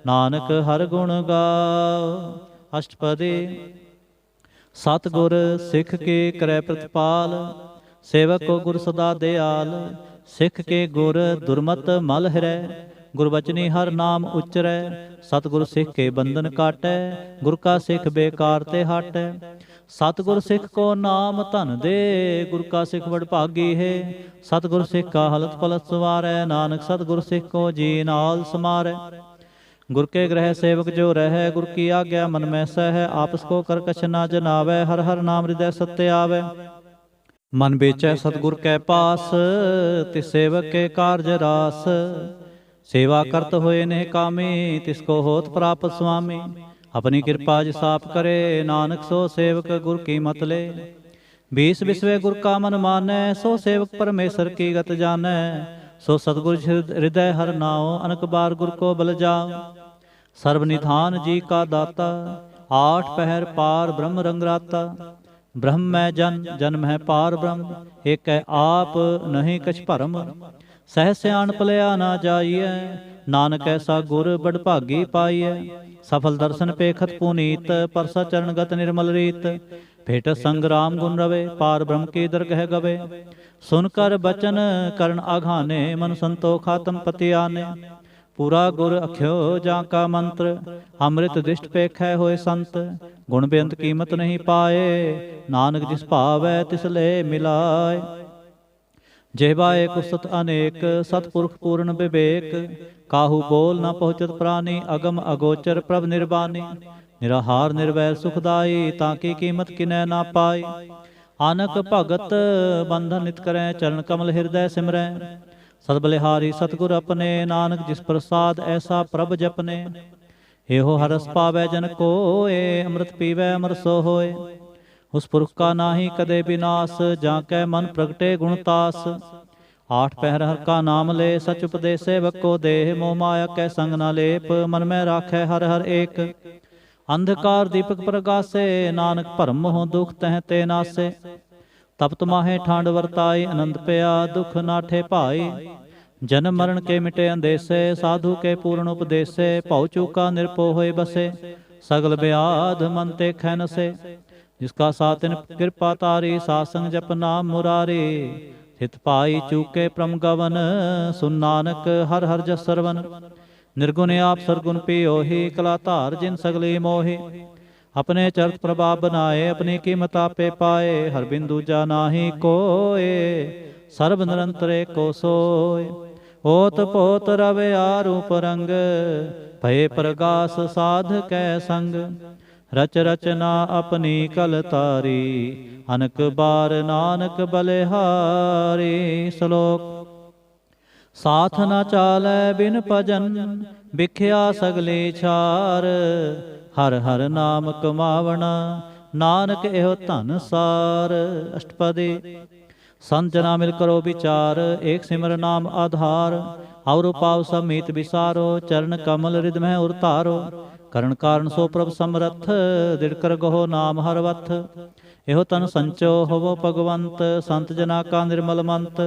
नानक हर गुण गाओ। अष्टपदी। सतगुर सिख के करै प्रतिपाल, सेवक को गुर सदा दयाल। सिख के गुर दुर्मत मल हरै, गुरबचनी हर नाम उच्चरै, सतगुर सिख के बंधन काटै, गुर का सिख बेकार ते हटै। सतगुर सिख को नाम धन दे, गुर का सिख वडभागी है। सतगुर सिख का हलत पलत सवारै, नानक सतगुर सिख को जी नाल समारै। गुर के ग्रह सेवक जो रह, गुर की आज्ञा मन में सह, आपस को कर कछ ना जनावै, हर हर नाम हृदय सत्य आवै। मन बेचै सतगुर कै पास, तिस सेवक के कारज रास। सेवा करत होए नेह कामी, तिसको होत प्राप्त स्वामी। अपनी कृपा जिस आप करे, नानक सो सेवक गुर की मत ले। 20 विसवे गुर का मन मानै, सो सेवक परमेश्वर की गत जानै। सो सतगुर हृदय हर नाओ, अनक बार गुर को बल जाओ। सर्वनिधान जी का दाता, 8 पहर पार ब्रह्म रंगराता। ब्रह्म मैं जन, जन मैं पार ब्रह्म, एक है आप नहीं कछ भरम। सह सियाण भलिया ना जाइए, नानक ऐसा गुर बड़भागी पाइए। सफल दर्शन पेखत पुनीत, परसा चरण गत निर्मल रीत। भेट संग्राम गुण रवे, पार ब्रह्म की दरगह गवे। सुनकर बचन करण आघाने, मन संतोख आत्म पति आने। पूरा गुर अख्यो जाका मंत्र, अमृत दृष्ट पेखै होए संत। गुण बेअंत कीमत नहीं पाए, नानक जिस भावै तिस ले मिलाए। जेहबा एक उस्तत अनेक, सतपुरख पूर्ण विवेक। काहू बोल न पहुँचत प्राणी, अगम अगोचर प्रभ निर्बानी। निराहार निर्वैर सुखदाई, ताकि कीमत किनै ना पाई। आनक भगत बंधन नित करें, चरण कमल हृदय सिमरें। सदबलिहारी सतगुर अपने, नानक जिस प्रसाद ऐसा प्रभ जपने। एहो हरस पावै जन कोय, अमृत पीवै अमर सो होय। उस पुरख का नाहि कदे विनाश, जाकै मन प्रगटे गुणतास। 8 पहर हर का नाम ले, सच उपदेश सेवक को देह। मोह माया कै संग न लेप, मन में राखै हर हर एक। अंधकार दीपक प्रगासे, नानक भरम मोह दुख तह ते नासे। तपत माहे ठांड वरताई, आनंद पया दुख नाठे भाई। जन्म मरण के मिटे अंदेसे, साधु के पूर्ण उपदेसे। भौ चूका निरपो होए बसे, सगल ब्याध मन ते खै नसे। जिसका सातिन कृपा तारी, सासंग जप नाम मुरारी। हित पाई चूके प्रम गवन, सुन नानक हर हर जस सरवन। निर्गुण आप सरगुण पियोहि, कला धार जिन सगली मोहि। अपने चरित प्रभाव बनाए, अपनी कीमत आपे पाए। हर बिंदु जा नाहि कोय, सर्ब निरंतरे को सोय। ओत पोत रवे आरूप रंग, भय प्रगास साध कै संग। रच रचना अपनी कल तारी, अनक बार नानक बलिहारी। श्लोक साथ न चालै बिन भजन, बिख्या सगले छार। हर हर नाम कमावना, नानक एहो धन सार। अष्टपदी संत जना मिल करो विचार, एक सिमर नाम आधार। और पाव सब मीत विसारो, चरण कमल हृदय में उरतारो। करण कारण सो प्रभ समरथ, दृढ़ कर गहो नाम हर वथ। एहो तन संचो होवो भगवंत, संत जना का निर्मल मंत।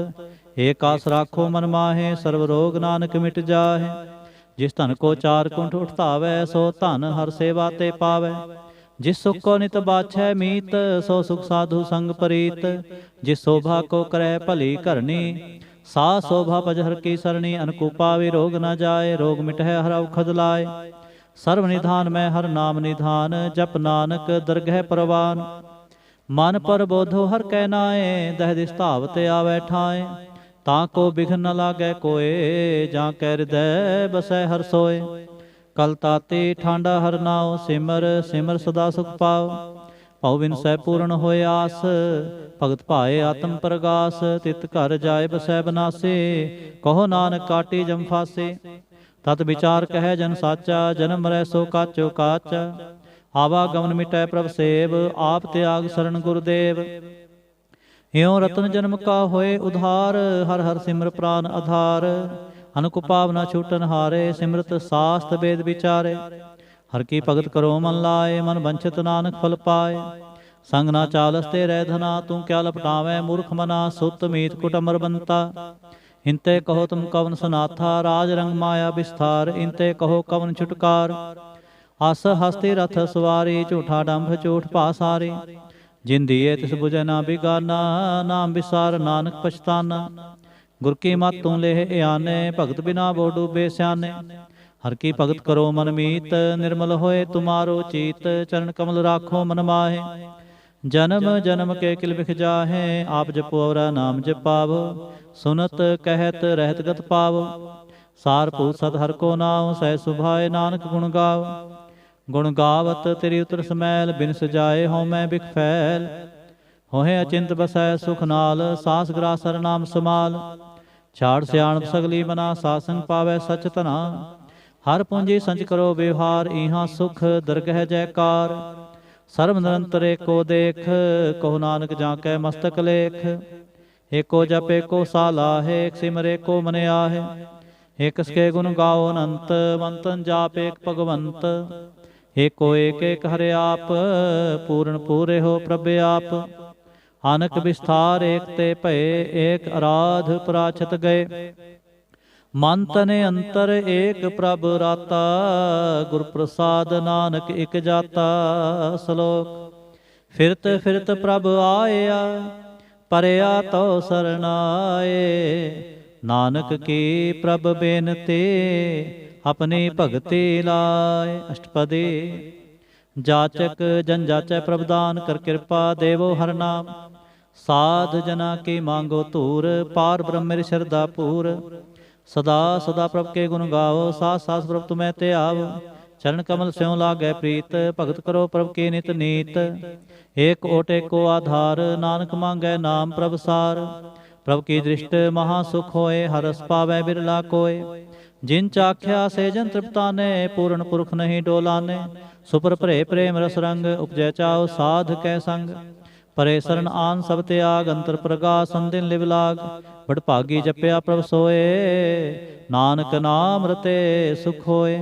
एक आस राखो मन माहे, सर्व रोग नानक मिट जाहे। जिस धन को 4 कुंठ उठतावै, सो धन हर सेवा ते पावै। जिस सुख को नित बाछै मीत, सो सुख साधु संग प्रीत। जिस शोभा को करे भली करनी, सा शोभा पजहर की सरणी। अनकूपा रोग न जाए, रोग मिटै हर औखद लाए। सर्व निधान में हर नाम निधान, जप नानक दरगह परवान। मन पर बोधो हर कै नाए, दह दिस धावत आवै ठाए। ताको बिघन न लागै कोय, जां कै हृदय बसै हर सोय। कल ताते ठांडा हर नाओ, सिमर सिमर सदा सुख पाओ। भव विनसै पूर्ण होय आस, भगत भाए आत्म प्रगास। तित घर जाय बसै बनासे, कहो नानक काटी जम फासे। तत विचार कह जन साचा, जन्म मरै सो काचो काच। आवागमन मिटै प्रभ सेव, आप त्याग शरण गुरुदेव। ह्यों रतन जन्म का होए उधार, हर हर सिमर प्राण आधार। अनकुपाव न छूटन हारे, सिमरत शास्त्र वेद विचारे। हर की भगत करो मन लाए, मन वंचित नानक फल पाए। संग ना चालस ते रह धना, तू क्या लपटावै मूर्ख मना। सुत मीत कुट अमर बनता, इनते कहो तुम कवन सनाथा। राज रंग माया विस्तार, इनते कहो कवन छुटकार। आस हस्ती रथ सवारी, झूठा डंभ झूठ पासारी। जिन दिए तिस बुझे ना बिगाना, नाम विसार नानक पछताना। गुर की मत तू लेह आने, भगत बिना बो डूबे स्याने। हर की भगत करो मन मीत, निर्मल होए तुम्हारो चीत। चरण कमल राखो मन माहे, जन्म जन्म के किल बिख जाहे। आप जपो और नाम जपावो, सुनत कहत रहत गत पावो। सार पूत सत हर को नाम, सह सुभाए नानक गुण गाव। गुण गावत तेरी उतर समैल, बिन सजाए हों मैं बिख फैल। होहे अचिंत बसै सुख नाल, सास ग्रासर नाम समाल। छाड़ सियाणप सगली मना, सासंग पावै सच तना। हर पूंजी संच करो व्यवहार, इहाँ सुख दरगह जयकार। सर्व निरंतर एको देख, कहो नानक जाकै मस्तक लेख। एको जप एको सालाहे, एक सिमर एको मन आहे। एक इसके गुण गाओ अनंत, मंतन जाप एक भगवंत। एको एक एक हरे आप, पूर्ण पूरे हो प्रभु आप। अनक विस्तार एक ते भय, एक आराध पराछत गए। मन तने अंतर एक प्रभ राता, गुर प्रसाद नानक इक जाता। श्लोक। फिरत फिरत प्रभ आया, परया तो सरनाए। नानक की प्रभ बेनते, अपनी भगति लाए। अष्टपदी। जाचक जन जाचै प्रभदान, कर कृपा देवो हर नाम। साध जना की मांगो धूर, पार ब्रह्म मेरी श्रद्धा पूर। सदा सदा प्रभ के गुण गाओ, सास सास प्रभ तुम्हें ते आवो। चरण कमल स्यों लागै प्रीत, भगत करो प्रभ की नित नीत। एक ओट एको आधार, नानक मांगै नाम प्रभ सार। प्रभ की दृष्ट महासुख होए, हर रस पावै बिरला कोय। जिन चाख्या से जन तृप्ताने, पूर्ण पुरख नहीं डोलाने। सुपर भरे प्रेम रस रंग, उपजै चाओ साध कै संग। परे शरण आन सब त्याग, अंतर प्रगास संदिन लिव लाग। बड़ भागी जपया प्रभ सोए, नानक नाम रते सुख होए।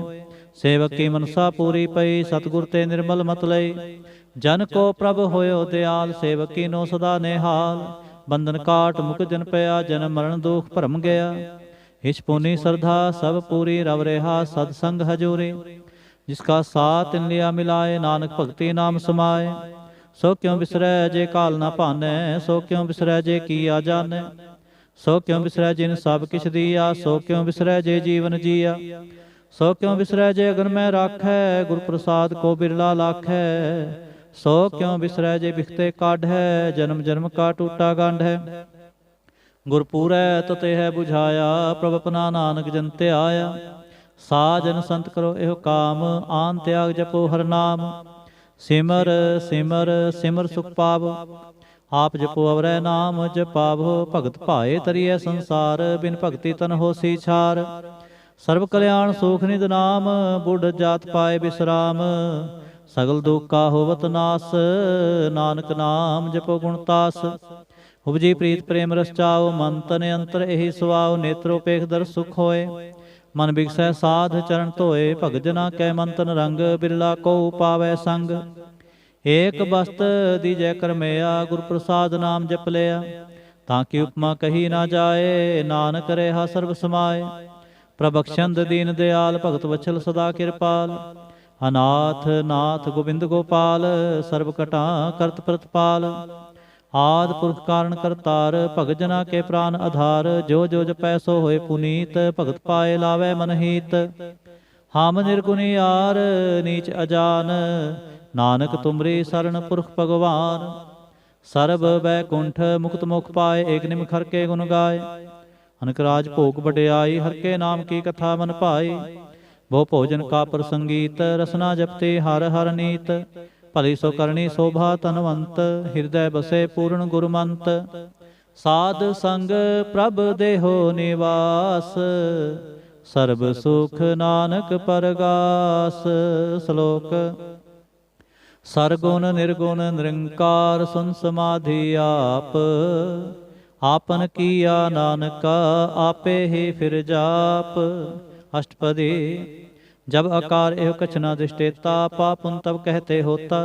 सेवक की मनसा पूरी पई, सतगुर ते निर्मल मत लई। जन को प्रभ होयो दयाल, सेवक की नो सदा नेहाल। बंधन काट मुख जन पया, जन्म मरण दुख भरम गया। हिच पुनि श्रद्धा सब पूरी, रव रेहा सत्संग हजूरी। जिसका साथ तिन लिया मिलाए, नानक भगति नाम समाए। सो क्यों बिसरै जे काल ना भानै, सो क्यों बिसरै जे किया जानै। सो क्यों बिसरै जिन सब किछ दिया, सो क्यों बिसरै जे जीवन जिया। सो क्यों बिसरै जे अगन में राखै, गुर प्रसाद को बिरला लाखै। सो क्यों बिसरै जे बिखते काढ़ै, जन्म जन्म का टूटा गांढै। गुरपूरै तते है बुझाया, प्रभ अपना नानक जन ते आया। साजन संत करो एहो काम, आन त्याग जपो हर नाम। सिमर सिमर सिमर सुख पावो, आप जपो अवरै नाम जपावो। भगत भाए तरिए संसार, बिन भगति तन होसी छार। सर्व कल्याण सुख निध नाम, बुढ़ जात पाए विश्राम। सगल दुख का होवत नास, नानक नाम जपो गुणतास। उपजी प्रीत प्रेम रस चाओ, मन तन अंतर एहि सुआओ। नेत्रोपेख दर सुख होए, मन बिगसै साध चरण धोए। भगत जना कै मन तन रंग, बिरला को पावै संग। एक बस्त दीजै करमया, गुर प्रसाद नाम जप लिया। ताकि उपमा कही ना जाए, नानक रेहा सर्व समाए। प्रभक्षंद दीन दयाल, भगत वत्सल सदा कृपाल। अनाथ नाथ गोविंद गोपाल, सर्व कटा करत प्रतपाल। आद पुरख कारण करतार, भगत जना के प्राण आधार। जो जो जपै सो होए पुनीत, भगत पाए लावै मन हीत। हम निर्गुणी यार नीच अजान, नानक तुमरी शरण पुरख भगवान। सरब बैकुंठ मुक्त मुख पाए, एक निम खर के गुण गाए। अनक राज भोग बड़ियाई, हर के नाम की कथा मन पाई। भो भोजन का प्रसंगीत, रसना जपते हर हर नीत। भली सो करनी शोभा तनवंत, हृदय बसे पूर्ण गुरमंत। साध संग प्रभ देहो निवास, सर्ब सुख नानक परगास। श्लोक। सरगुण निर्गुण निरंकार, सुन समाधि आप। आपन किया नानका, आपे ही फिर जाप। अष्टपदी। जब आकार एव कछ न दृष्टेता, पापुन तब कहते होता।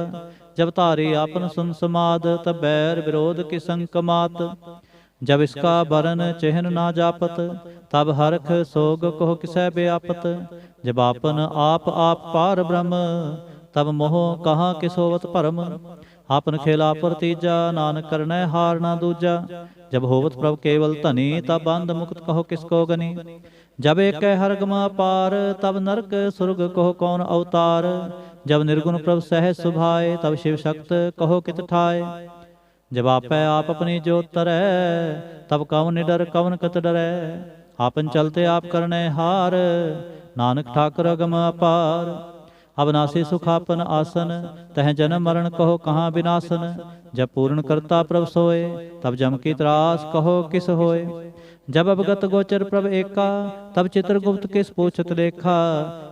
जब तारी आपन सुन समाद, तब बैर विरोध की संकमात। जब इसका बरन चिन्ह ना जापत, तब हरख सोग कोह किसै व्यापत। जब आपन आप पार ब्रह्म, तब मोह कहाँ किसोवत भरम। आपन खेला पर तीजा, नानक करनै हार ना दूजा। जब होवत प्रभ केवल धनी, तब बंध मुक्त कहो किसको गनी। जब एक हरगम अपार, तब नरक सुरग कहो कौन अवतार। जब निर्गुण प्रभ सहज सुभाए, तब शिव शक्त कहो कित ठाए। जब आपै आप अपनी जोत तरै, तब कवन निडर कवन कत डरै। आपन चलते आप करने हार, नानक ठाकुर अगम अपार। अविनाशी सुख आपन आसन, तह जन्म मरण कहो कहाँ विनाशन। जब पूर्ण करता प्रभ सोए, तब जम की त्रास कहो किस होए। जब अवगत गोचर प्रभ एका, तब चित्रगुप्त किस पूछत लेखा।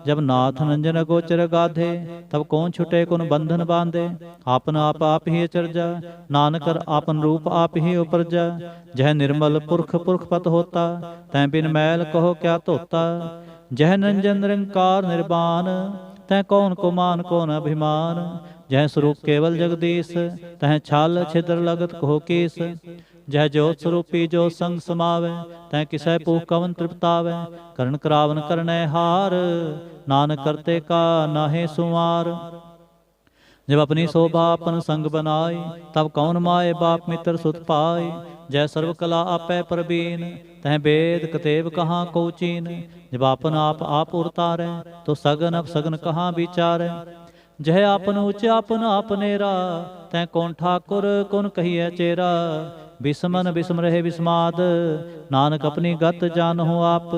जब नाथ नंजन गोचर गाधे, तब कौन छुटे कौन बंधन बांधे। आपन आप ही अचरजा, नानकर आपन रूप आप ही उपरजा। जह निर्मल पुरख पुरख पत होता, तै बिन मैल कहो क्या धोता। जह निरंजन निरंकार निर्वाण, तै कौन को मान कौन अभिमान। जह स्वरूप केवल जगदीश, तह छाल छिद्र लगत कहो कीस। जह जोत स्वरूपी जो संग समावै, तै किसै पूख कवन तृप्तावै। करण करावन करनै हार, नानक करते का नाहे सुमार। जब अपनी शोभा अपन संग बनाई, तब कौन माए बाप मित्र सुत पाई। जय सर्व कला आपै परबीन, तह वेद कतेब कहाँ को चीन। जब आपन आप उरतारै, तो सगन अब सगन कहाँ विचारै। जह आपन उच आपन आपनेरा, तै कौन ठाकुर कौन कहिए चेरा। बिस्मन बिस्म रहे बिस्माद, नानक अपनी गत जानहु आप।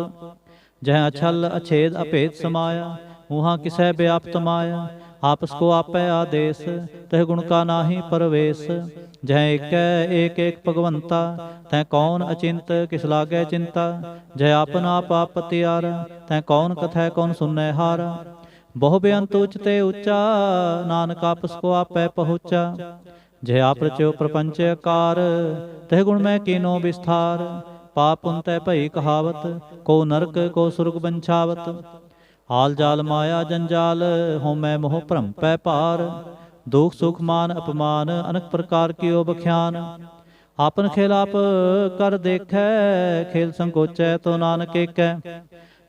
जह अछल अछेद अभेद समाया, वहाँ किसै व्याप्त माया। आपस को आपै आदेश, तह गुण का नाहि परवेश। जह एक एक भगवंता, तै कौन अचिंत किस लागै चिंता। जह आपन आप पतियारा, तै कौन कथै कौन सुनै हारा। बहु बेअंत उच ते उच्चा, नानक आपस को आपै पहुँचा। जह आप रचो प्रपंच आकार, तह गुण में कीनो विस्तार। पाप पुन तै भई कहावत, को नरक को सुरग बंछावत। आल जाल माया जंजाल, होमै मोह भ्रम पै पार। दुख सुख मान अपमान, अनेक प्रकार की बख्यान। आपन खेल आप कर देखै, खेल संकोचै तो नानक एकै।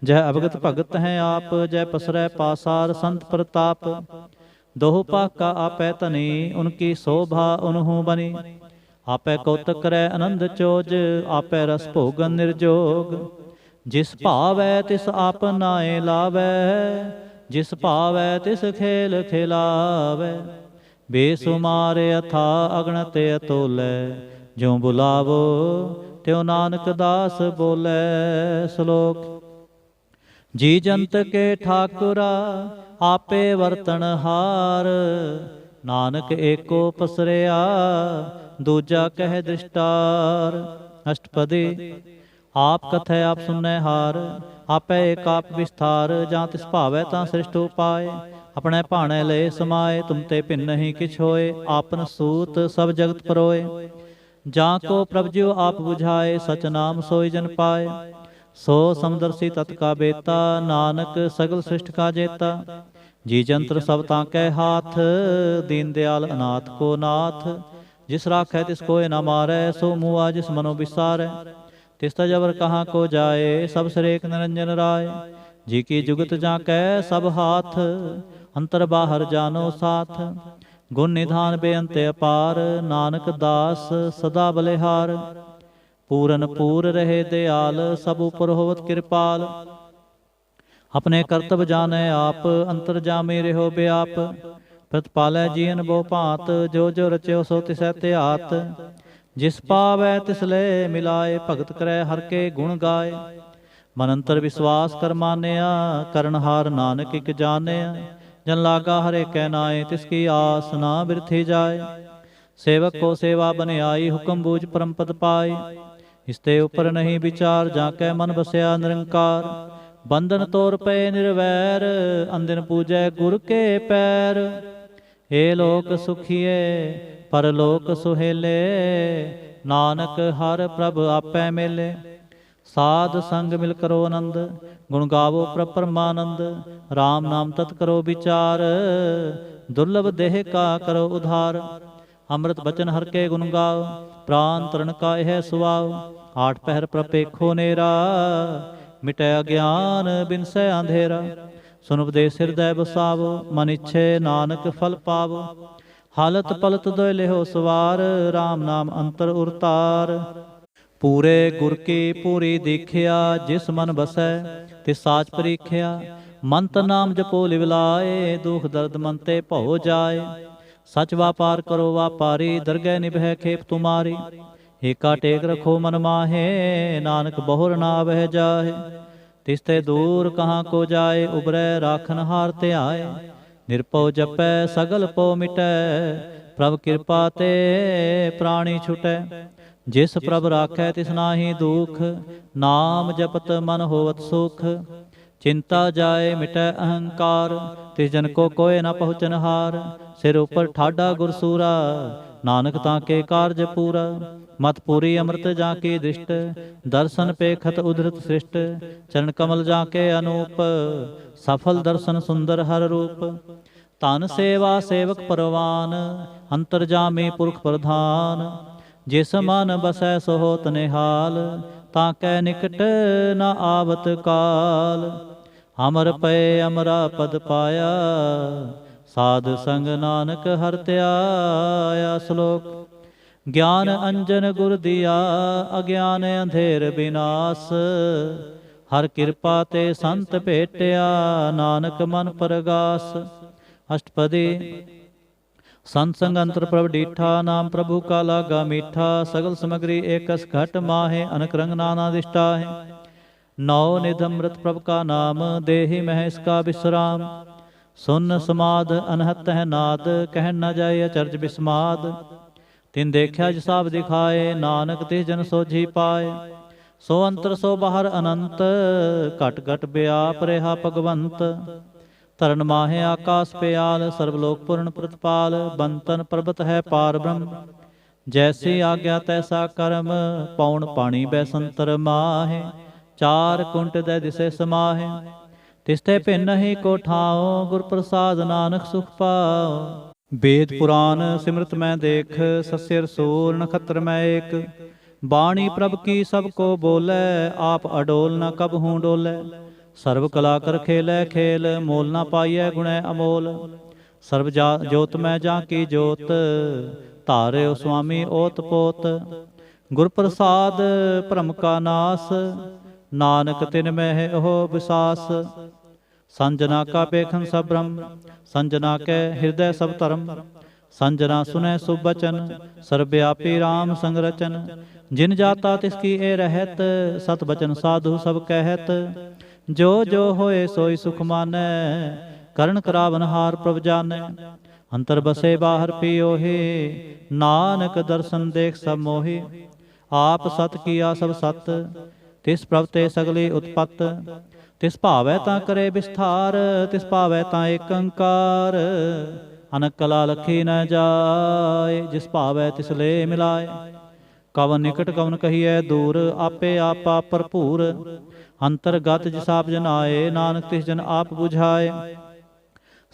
जह अवगत भगत हैं आप, जय पसरै पासार संत प्रताप। दोह पाका आपै धनी, उनकी शोभा उनहु बनी। आपै कौतक करै आनंद चोज, आपै रस भोगन निर्जोग। जिस भावै तिस आपनाए लावै, जिस भावै तिस खेल खिलावै। बेसुमार अथा अगणत अतोलै, ज्यों बुलावो त्यों नानक दास बोलै। श्लोक। जी जंत के ठाकुरा, आपे वर्तन हार। नानक एको पसरिया, दूजा कह दृष्टार। अष्टपदी। आप कथै आप सुनै हार, आपै एक आप विस्तार। जां तिस भावै तां सृष्ट उपाय, अपने भाणे ले समाए। तुम ते भिन्न नहीं किछ होए, आपन सूत सब जगत परोए। जां को प्रभ ज्यों आप बुझाए, सच नाम सोई जन पाए। सो समदर्शी तत् का बेता, नानक सगल सृष्ट का जेता। जी जंत्र सब ताकै हाथ, दीन दयाल अनाथ को नाथ। जिस राखै तिस कोय न मारै, सो मुआ जिस मनो बिसारै। तिस तजवर कहाँ को जाए, सब सरेक निरंजन राय। जी की जुगत जाकै सब हाथ, अंतर बाहर जानो साथ। गुण निधान बेअंत अपार, नानक दास सदा बलिहार। पूरन पूर रहे दयाल, सब उपर होवत कृपाल। अपने कर्तव्य जाने आप, अंतर जामे रहो व्याप। प्रतिपालै जीवन बहु भांत, जो जो रच्यो सो तिसै त्यात। जिस पावै तिस ले मिलाए, भगत करै हर के गुण गाए। मन अंतर विश्वास कर मानिया, करनहार नानक इक जानिया। जन लागा हरे कै नाए, तिसकी आस ना बिरथी जाए। सेवक को सेवा बनियाई, हुक्म बूझ परम पद पाई। इसते ऊपर नहीं विचार, जाकै मन बसया निरंकार। बंधन तोर पे निर्वैर, अंदिन पूजै गुर के पैर। हे लोक सुखिए परलोक सुहेले, नानक हर प्रभ आपै मेले। साध संग मिल करो आनंद, गुण गावो प्रभ परमानंद। राम नाम तत् करो विचार, दुर्लभ देह का करो उधार। अमृत बचन हर के गुण गाओ, प्राण तरण का यह सुवाओ। आठ पहर प्रपेखो नेरा, मिटै अज्ञान बिनसै अंधेरा। सुन उपदेश हृदय बसावो, मन इच्छे नानक फल पावो। ਹਾਲਤ ਪਲਤ ਦੋਇ ਲਿਹੋ ਸਵਾਰ, RAM ਨਾਮ ਅੰਤਰ ਉਰਤਾਰ। ਪੂਰੇ ਗੁਰ ਕੀ ਪੂਰੀ ਦੇਖਿਆ, ਜਿਸ ਮਨ ਬਸੈ ਤਿਸ ਸਾਚ ਪਰੀਖਿਆ। ਮੰਤ ਨਾਮ ਜਪੋ ਲਿਵ ਲਾਏ, ਦੁਖ ਦਰਦ ਮਨ ਤੇ ਭਉ ਜਾਏ। ਸਚ ਵਾਪਾਰ ਕਰੋ ਵਾਪਾਰੀ, ਦਰਗਹਿ ਨਿਭੈ ਖੇਪ ਤੁਮਾਰੀ। ਏਕਾ ਟੇਕ ਰਖੋ ਮਨ ਮਾਹੇ, ਨਾਨਕ ਬਹੁਰ ਨਾ ਬਹਿ ਜਾਹੇ। ਤਿਸ ਤੇ ਦੂਰ ਕਹਾਂ ਕੋ ਜਾਏ, ਉਬਰੈ ਰਾਖਨ ਹਾਰ ਧਿਆਏ। ਨਿਰਭਉ ਜਪੈ ਸਗਲ ਪਉ ਮਿਟੈ, ਪ੍ਰਭ ਕਿਰਪਾ ਤੇ ਪ੍ਰਾਣੀ ਛੁਟੈ। ਜਿਸ ਪ੍ਰਭ ਰਾਖੈ ਤਿਸ ਨਾਹੀ ਦੁਖ, ਨਾਮ ਜਪਤ ਮਨ ਹੋਵਤ ਸੁਖ। ਚਿੰਤਾ ਜਾਏ ਮਿਟੈ ਅਹੰਕਾਰ, ਤਿਸ ਜਨ ਕੋ ਕੋਇ ਨ ਪਹੁੰਚਨ ਹਾਰ। ਸਿਰ ਉਪਰ ਠਾਡਾ ਗੁਰਸੂਰਾ, ਨਾਨਕ ਤਾਂ ਕੇ ਕਾਰਜ ਪੂਰਾ। ਮਤ ਪੂਰੀ ਅੰਮ੍ਰਿਤ ਜਾਂ ਕੀ ਦ੍ਰਿਸ਼ਟ, ਦਰਸ਼ਨ ਪੇਖਤ ਉਧਰਤ ਸ੍ਰਿਸ਼ਟ। ਚਰਨ ਕਮਲ ਜਾਂ ਕੇ ਅਨੂਪ, ਸਫਲ ਦਰਸ਼ਨ ਸੁੰਦਰ ਹਰ ਰੂਪ। ਧਨ ਸੇਵਾ ਸੇਵਕ ਪਰਵਾਨ, ਅੰਤਰਜਾਮੀ ਪੁਰਖ ਪ੍ਰਧਾਨ। ਜਿਸ ਮਨ ਬਸੈ ਸੋ ਹੋਤ ਨਿਹਾਲ, ਤਾਂ ਕੈ ਨਿਕਟ ਨ ਆਵਤ ਕਾਲ। ਅਮਰ ਪਏ ਅਮਰਾ ਪਦ ਪਾਇਆ, ਸਾਧ ਸੰਗ ਨਾਨਕ ਹਰਿ ਧਿਆਇਆ। ਸ਼ਲੋਕ। ਗਿਆਨ ਅੰਜਨ ਗੁਰ ਦੀਆ, ਅਗਿਆਨ ਅੰਧੇਰ ਬਿਨਾਸ਼। ਹਰ ਕਿਰਪਾ ਤੇ ਸੰਤ ਭੇਟਿਆ, ਨਾਨਕ ਮਨ ਪਰਗਾਸ। ਅਸ਼ਟਪਦੀ। ਸੰਤ ਸੰਗ ਅੰਤਰ ਪ੍ਰਭ ਡੀਠਾ, ਨਾਮ ਪ੍ਰਭੂ ਕਾ ਲਾਗਾ ਮੀਠਾ। ਸਗਲ ਸਮਗਰੀ ਏਕਸ ਘਟ ਮਾਹੇ, ਅਨਕ ਰੰਗ ਨਾਨਾ ਦਿਸ਼ਟਾਹੇ। ਨੌ ਨਿਧ ਅੰਮ੍ਰਿਤ ਪ੍ਰਭ ਕਾ ਨਾਮ, ਦੇहि ਮਹਿ ਇਸਕਾ ਬਿਸਰਾਮ। ਸੁਨ ਸਮਾਦ ਅਨਹਤ ਹੈ ਨਾਦ, ਕਹਿਣ ਨ ਜਾਏ ਅਚਰਜ ਬਿਸਮਾਦ। ਤਿਨ ਦੇਖਿਆ ਜਿ ਸਾਬ ਦਿਖਾਏ, ਨਾਨਕ ਤਿਸ ਜਨ ਸੋਝੀ ਪਾਏ। ਸੋ ਅੰਤਰ ਸੋ ਬਾਹਰ ਅਨੰਤ, ਘਟ ਘਟ ਬਿਆਪ ਰਿਹਾ ਭਗਵੰਤ। ਧਰਨ ਮਾਹੇ ਆਕਾਸ ਪਿਆਲ, ਸਰਬ ਲੋਕ ਪੂਰਨ ਪ੍ਰਤਪਾਲ। ਬੰਤਨ ਪਰਬਤ ਹੈ ਪਾਰ ਬ੍ਰਹਮ, ਜੈਸੀ ਆਗਿਆ ਤੈਸਾ ਕਰਮ। ਪੌਣ ਪਾਣੀ ਬੈਸੰਤਰ ਮਾਹੇ, ਚਾਰ ਕੁੰਟ ਦੈ ਦਿਸੇ ਸਮਾਹੇ। ਤਿਸਤੇ ਭਿੰਨ ਹੀ ਕੋ ਠਾਓ, ਗੁਰ ਪ੍ਰਸਾਦ ਨਾਨਕ ਸੁਖ ਪਾਓ। ਵੇਦ ਪੁਰਾਨ ਸਿਮਰਤ ਮੈਂ ਦੇਖ, ਸੱਸੇ ਰਸੂਲ ਨਖਤਰ ਮੈਂ ਏਕ। ਬਾਣੀ ਪ੍ਰਭ ਕੀ ਸਭ ਕੋ ਬੋਲੇ, ਆਪ ਅਡੋਲ ਨ ਕਬਹੂ ਡੋਲੇ। ਸਰਬ ਕਲਾ ਕਰ ਖੇਲੇ ਖੇਲ, ਮੋਲ ਨਾ ਪਾਈਐ ਗੁਣੈ ਅਮੋਲ। ਸਰਬ ਜੋਤ ਮੈਂ ਜਾਂ ਕੀ ਜੋਤ, ਧਾਰਿਓ ਸੁਆਮੀ ਓਤ ਪੋਤ। ਗੁਰ ਪ੍ਰਸਾਦ ਭਰਮ ਕਾ ਨਾਸ, ਨਾਨਕ ਤਿਨ ਮਹਿ ਉਹ ਵਿਸਾਸ। ਸੰਜਨਾ ਕਾ ਪੇਖਨ ਸਭ ਬ੍ਰਹਮ, ਸੰਜਨਾ ਕੈ ਹਿਰਦੈ ਸਭ ਧਰਮ। ਸੰਜਨਾ ਸੁਨੈ ਸੁਭ ਬਚਨ, ਸਰਬਿਆਪੀ RAM ਸੰਗ ਰਚਨ। ਜਿਨ ਜਾਤਾ ਤਿਸ ਕੀ ਏ ਰਹਿਤ, ਸਤ ਬਚਨ ਸਾਧੂ ਸਭ ਕਹਿਤ। ਜੋ ਜੋ ਹੋਏ ਸੋਈ ਸੁਖ ਮਾਨੈ, ਕਰਨ ਕਰਾਵਨ ਹਾਰ ਪ੍ਰਭ ਜਾਨੈ। ਅੰਤਰ ਬਸੇ ਬਾਹਰ ਪਿਓਹੇ, ਨਾਨਕ ਦਰਸ਼ਨ ਦੇਖ ਸਭ ਮੋਹੇ। ਆਪ ਸਤ ਕੀਆ ਸਭ ਸਤ, ਤਿਸ ਪ੍ਰਭ ਤੇ ਸਗਲੀ ਉਤਪਤ। ਤਿਸ ਭਾਵੈ ਤਾਂ ਕਰੇ ਵਿਸਥਾਰ, ਤਿਸ ਭਾਵੈ ਤਾਂ ਏਕ ਓੰਕਾਰ। ਅਨਕ ਕਲਾ ਲਖੀ ਨ ਜਾਏ, ਜਿਸ ਭਾਵੈ ਤਿਸ ਲੈ ਮਿਲਾਏ। ਕਵਨ ਨਿਕਟ ਕਵਨ ਕਹੀਐ ਦੂਰ, ਆਪੇ ਆਪਾ ਭਰਪੂਰ। ਅੰਤਰਗਤ ਜਿਸ ਆਪ ਜਨਾਏ, ਨਾਨਕ ਤਿਸ ਜਨ ਆਪ ਬੁਝਾਏ।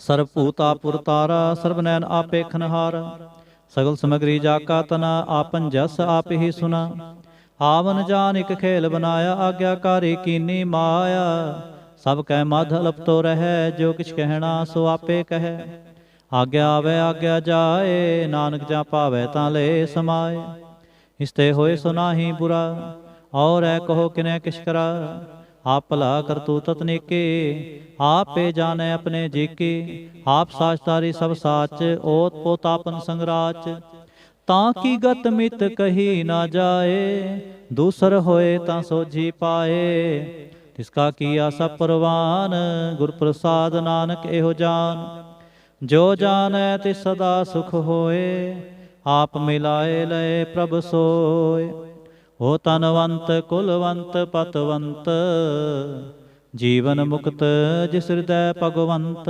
ਸਰਬ ਭੂਤ ਆਪੁਰ ਤਾਰਾ, ਸਰਬ ਨੈਣ ਆਪੇ ਖਨਹਾਰ। ਸਗਲ ਸਮਗਰੀ ਜਾ ਕਾ ਤਨਾ, ਆਪਨ ਜਸ ਆਪ ਹੀ ਸੁਨਾ। ਆਵਨ ਜਾਨ ਇਕ ਖੇਲ ਬਨਾਇਆ, ਆਗਿਆਕਾਰੀ ਕੀਨੀ ਮਾਇਆ। ਸਭ ਕੈ ਮਧ ਅਲਪਤੋ ਰਹੈ, ਜੋ ਕਿਛ ਕਹਿਣਾ ਸੋ ਆਪੇ ਕਹੈ। ਆਗਿਆ ਆਵੈ ਆਗਿਆ ਜਾਏ, ਨਾਨਕ ਜਾਂ ਭਾਵੈ ਤਾਂ ਲੈ ਸਮਾਏ। ਇਸਤੇ ਹੋਏ ਸੋ ਨਾਹੀ ਬੁਰਾ, ਔਰ ਐ ਕਹੋ ਕਿਨੈ ਕਿਛ ਕਰਾ। ਆਪ ਭਲਾ ਕਰਤੂ ਤਤਨੀਕੇ, ਆਪੇ ਜਾਣੈ ਆਪਣੇ ਜੀ ਕੀ। ਆਪ ਸਾਚਤਾਰੀ ਸਭ ਸਾਚ, ਓਤ ਪੋਤ ਆਪਨ ਸੰਗਰਾਚ। ਤਾਂ ਕੀ ਗਤ ਮਿਤ ਕਹੀ ਨਾ ਜਾਏ, ਦੂਸਰ ਹੋਏ ਤਾਂ ਸੋਝੀ ਪਾਏ। ਤਿਸ ਕਾ ਕੀਆ ਸਭ ਪਰਵਾਨ, ਗੁਰ ਪ੍ਰਸਾਦ ਨਾਨਕ ਇਹੋ ਜਾਨ। ਜੋ ਜਾਣੈ ਤਿਸ ਸਦਾ ਸੁਖ ਹੋਏ, ਆਪ ਮਿਲਾਏ ਲਏ ਪ੍ਰਭ ਸੋਏ। ਹੋ ਤਨਵੰਤ ਕੁਲਵੰਤ ਪਤਵੰਤ, ਜੀਵਨ ਮੁਕਤ ਜਿਸ ਹਿਰਦੈ ਭਗਵੰਤ।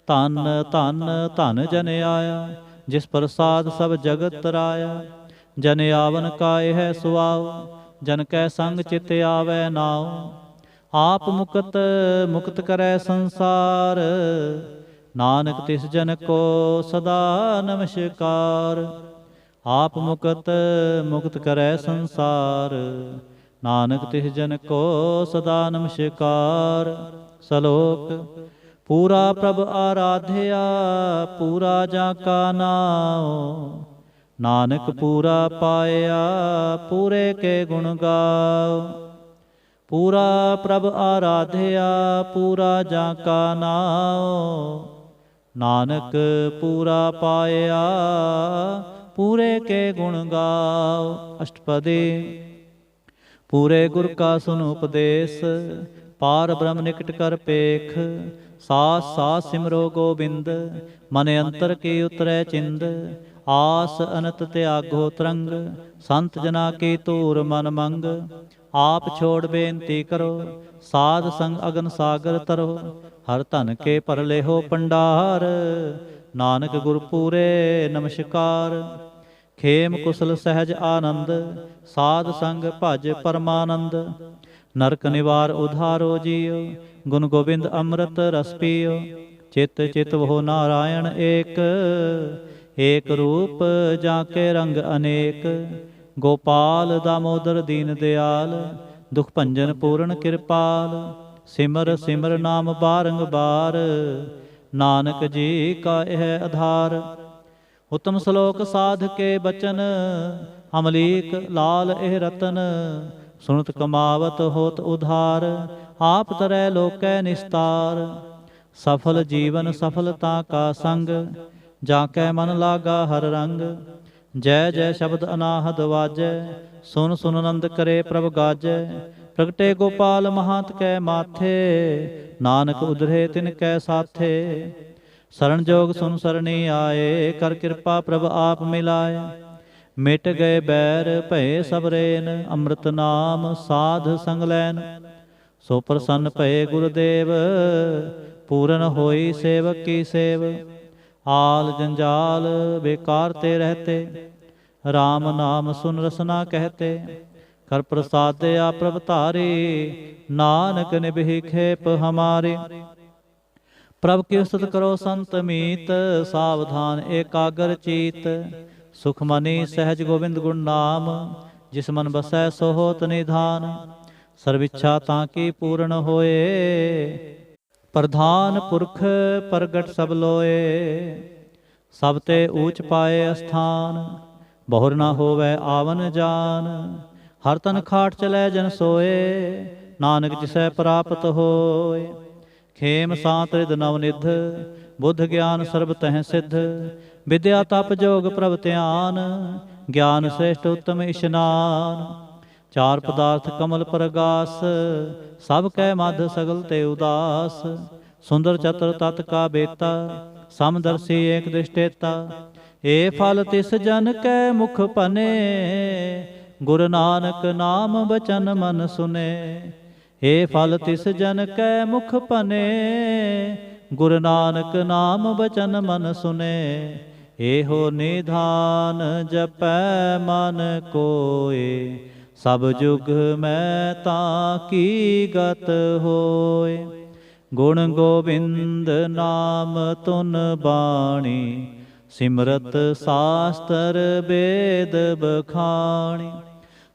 ਧਨ ਧਨ ਧਨ ਜਨ ਆਇਆ, ਜਿਸ ਪ੍ਰਸਾਦ ਸਭ ਜਗਤ ਤਰਾਇਆ। ਜਨ ਆਵਨ ਕਾ ਇਹ ਸੁਆਉ, ਜਨ ਕੈ ਸੰਗ ਚਿਤ ਆਵੈ ਨਾਉ। ਆਪ ਮੁਕਤ ਮੁਕਤ ਕਰੈ ਸੰਸਾਰ, ਨਾਨਕ ਤਿਸ ਜਨ ਕੋ ਸਦਾ ਨਮਸਕਾਰ। ਆਪ ਮੁਕਤ ਮੁਕਤ ਕਰੈ ਸੰਸਾਰ, ਨਾਨਕ ਤਿਸ ਜਨ ਕੋ ਸਦਾ ਨਮਸਕਾਰ। ਸਲੋਕ। पूरा प्रभ आराध्या पूरा जाका नाओ। नानक पूरा पाया पूरे के गुण गाओ। पूरा प्रभ आराध्या पूरा जाका नाओ। नानक पूरा पाया पूरे के गुण गाओ। अष्टपदी। पूरे गुर का सुन उपदेश पार ब्रह्म निकट कर पेख। सास सास सिमरो गोबिंद मन अंतर की उतरै चिंद। आस अनत त्यागो तरंग संत जना की तूर मन मंग। आप छोड़ बेनती करो साध संग अगन सागर तरो। हर धन के परले हो पंडार नानक गुरपूरे नमस्कार। खेम कुशल सहज आनंद साध संग भज परमानंद। नरक निवार उधारो जियो गुण गोबिंद अमृत रस पियो। चित चित वो नारायण एक एक रूप जाके रंग अनेक। गोपाल दामोदर दीन दयाल दुख भंजन पूर्ण कृपाल। सिमर सिमर नाम बारंबार नानक जी का यह आधार। उत्तम श्लोक साध के बचन अमलीक लाल एह रतन। सुनत कमावत होत उधार आप तरह लोकै निस्तार। सफल जीवन सफलता का संग जाकै मन लागा हर रंग। जय जय शब्द अनाहद वाजै सुन सुन नंद करे प्रभ गाजै। प्रगटे गोपाल महांत कै माथे नानक उधरे तिन कै साथे। शरण जोग सुन सरणी आए कर कृपा प्रभ आप मिलाए। मिट गए बैर भये सब रेन अमृत नाम साध संग लैन। सो प्रसन्न भये गुरुदेव पूरन होई सेवक की सेव। आल जंजाल बेकार ते रहते राम नाम सुन रसना कहते। कर प्रसाद आ प्रभ धारी नानक निभि खेप हमारी। प्रभ की स्तुत करो संत मीत सावधान एकाग्र चीत। सुखमनी सहज गोविंद गुण नाम जिस मन बसै सो होत निधान। सर्विच्छा ताकी पूर्ण होए प्रधान पुरख प्रगट सब लोए। सब ते ऊंच पाए अस्थान बहुर न होवै आवन जान। हर तन खाट चलै जन सोए नानक जिसै प्राप्त होए। खेम सांत रिद नवनिध बुद्ध ज्ञान सर्ब तह सिद्ध। विद्या तप जोग प्रभ ध्यान ज्ञान श्रेष्ठ उत्तम इशनान। चार पदार्थ कमल प्रगास सब कै मध सगल ते उदास। सुंदर चतुर तत् का बेता समदर्शी एक दृष्टेता। ए फल तिस जन कै मुख पने गुरु नानक नाम बचन मन सुने। ए फल तिस जन कै मुख पने गुरु नानक नाम बचन मन सुने। एहो निधान जपै मन कोय सब जुग मैं ताकी गत होय। गुण गोविंद नाम तुन बाणी सिमरत शास्त्र वेद बखाणी।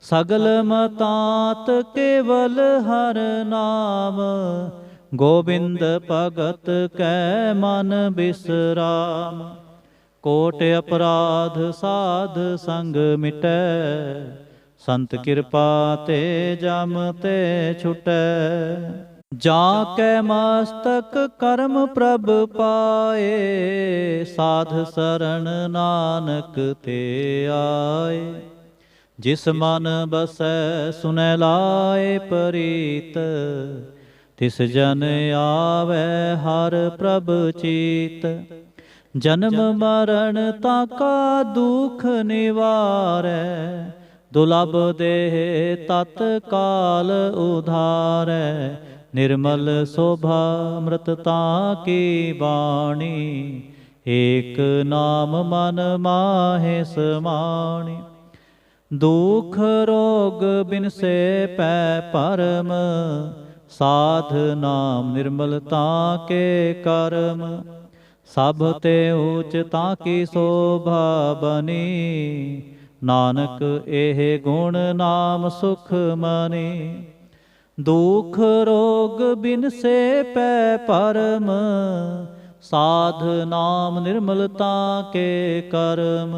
सगल मतात केवल हर नाम गोविंद भगत कै मन बिसराम। कोट अपराध साध संग मिटै संत कृपा ते जम ते छुटै। जाकै मस्तक कर्म प्रभ पाए साध शरण नानक ते आए। जिस मन बसै सुनै लाए प्रीत तिस जन आवे हर प्रभ चीत। जन्म मरण ताका दुख निवारै दुलभ देह तत्काल उधारै। निर्मल शोभा अमृतता की बाणी एक नाम मन माहे समाणी। दुख रोग बिन से पै परम साध नाम निर्मलता के कर्म। सब ते ऊच ताकी शोभा बनी नानक एह गुण नाम सुख मनी। ਦੁਖ ਰੋਗ ਬਿਨ ਸੇ ਪੈ ਪਰਮ, ਸਾਧ ਨਾਮ ਨਿਰਮਲਤਾ ਕੇ ਕਰਮ।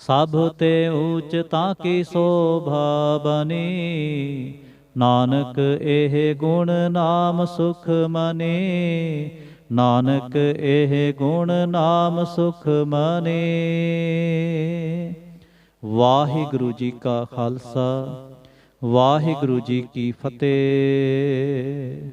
ਸਭ ਤੇ ਊਚ ਤਾਂ ਕੀ ਸੋਭਾ ਬਨੀ, ਨਾਨਕ ਇਹ ਗੁਣ ਨਾਮ ਸੁਖ ਮਨੀ। ਨਾਨਕ ਇਹ ਗੁਣ ਨਾਮ ਸੁਖ ਮਨੀ। ਵਾਹਿਗੁਰੂ ਜੀ ਕਾ ਖਾਲਸਾ, ਵਾਹਿਗੁਰੂ ਜੀ ਕੀ ਫਤਿਹ।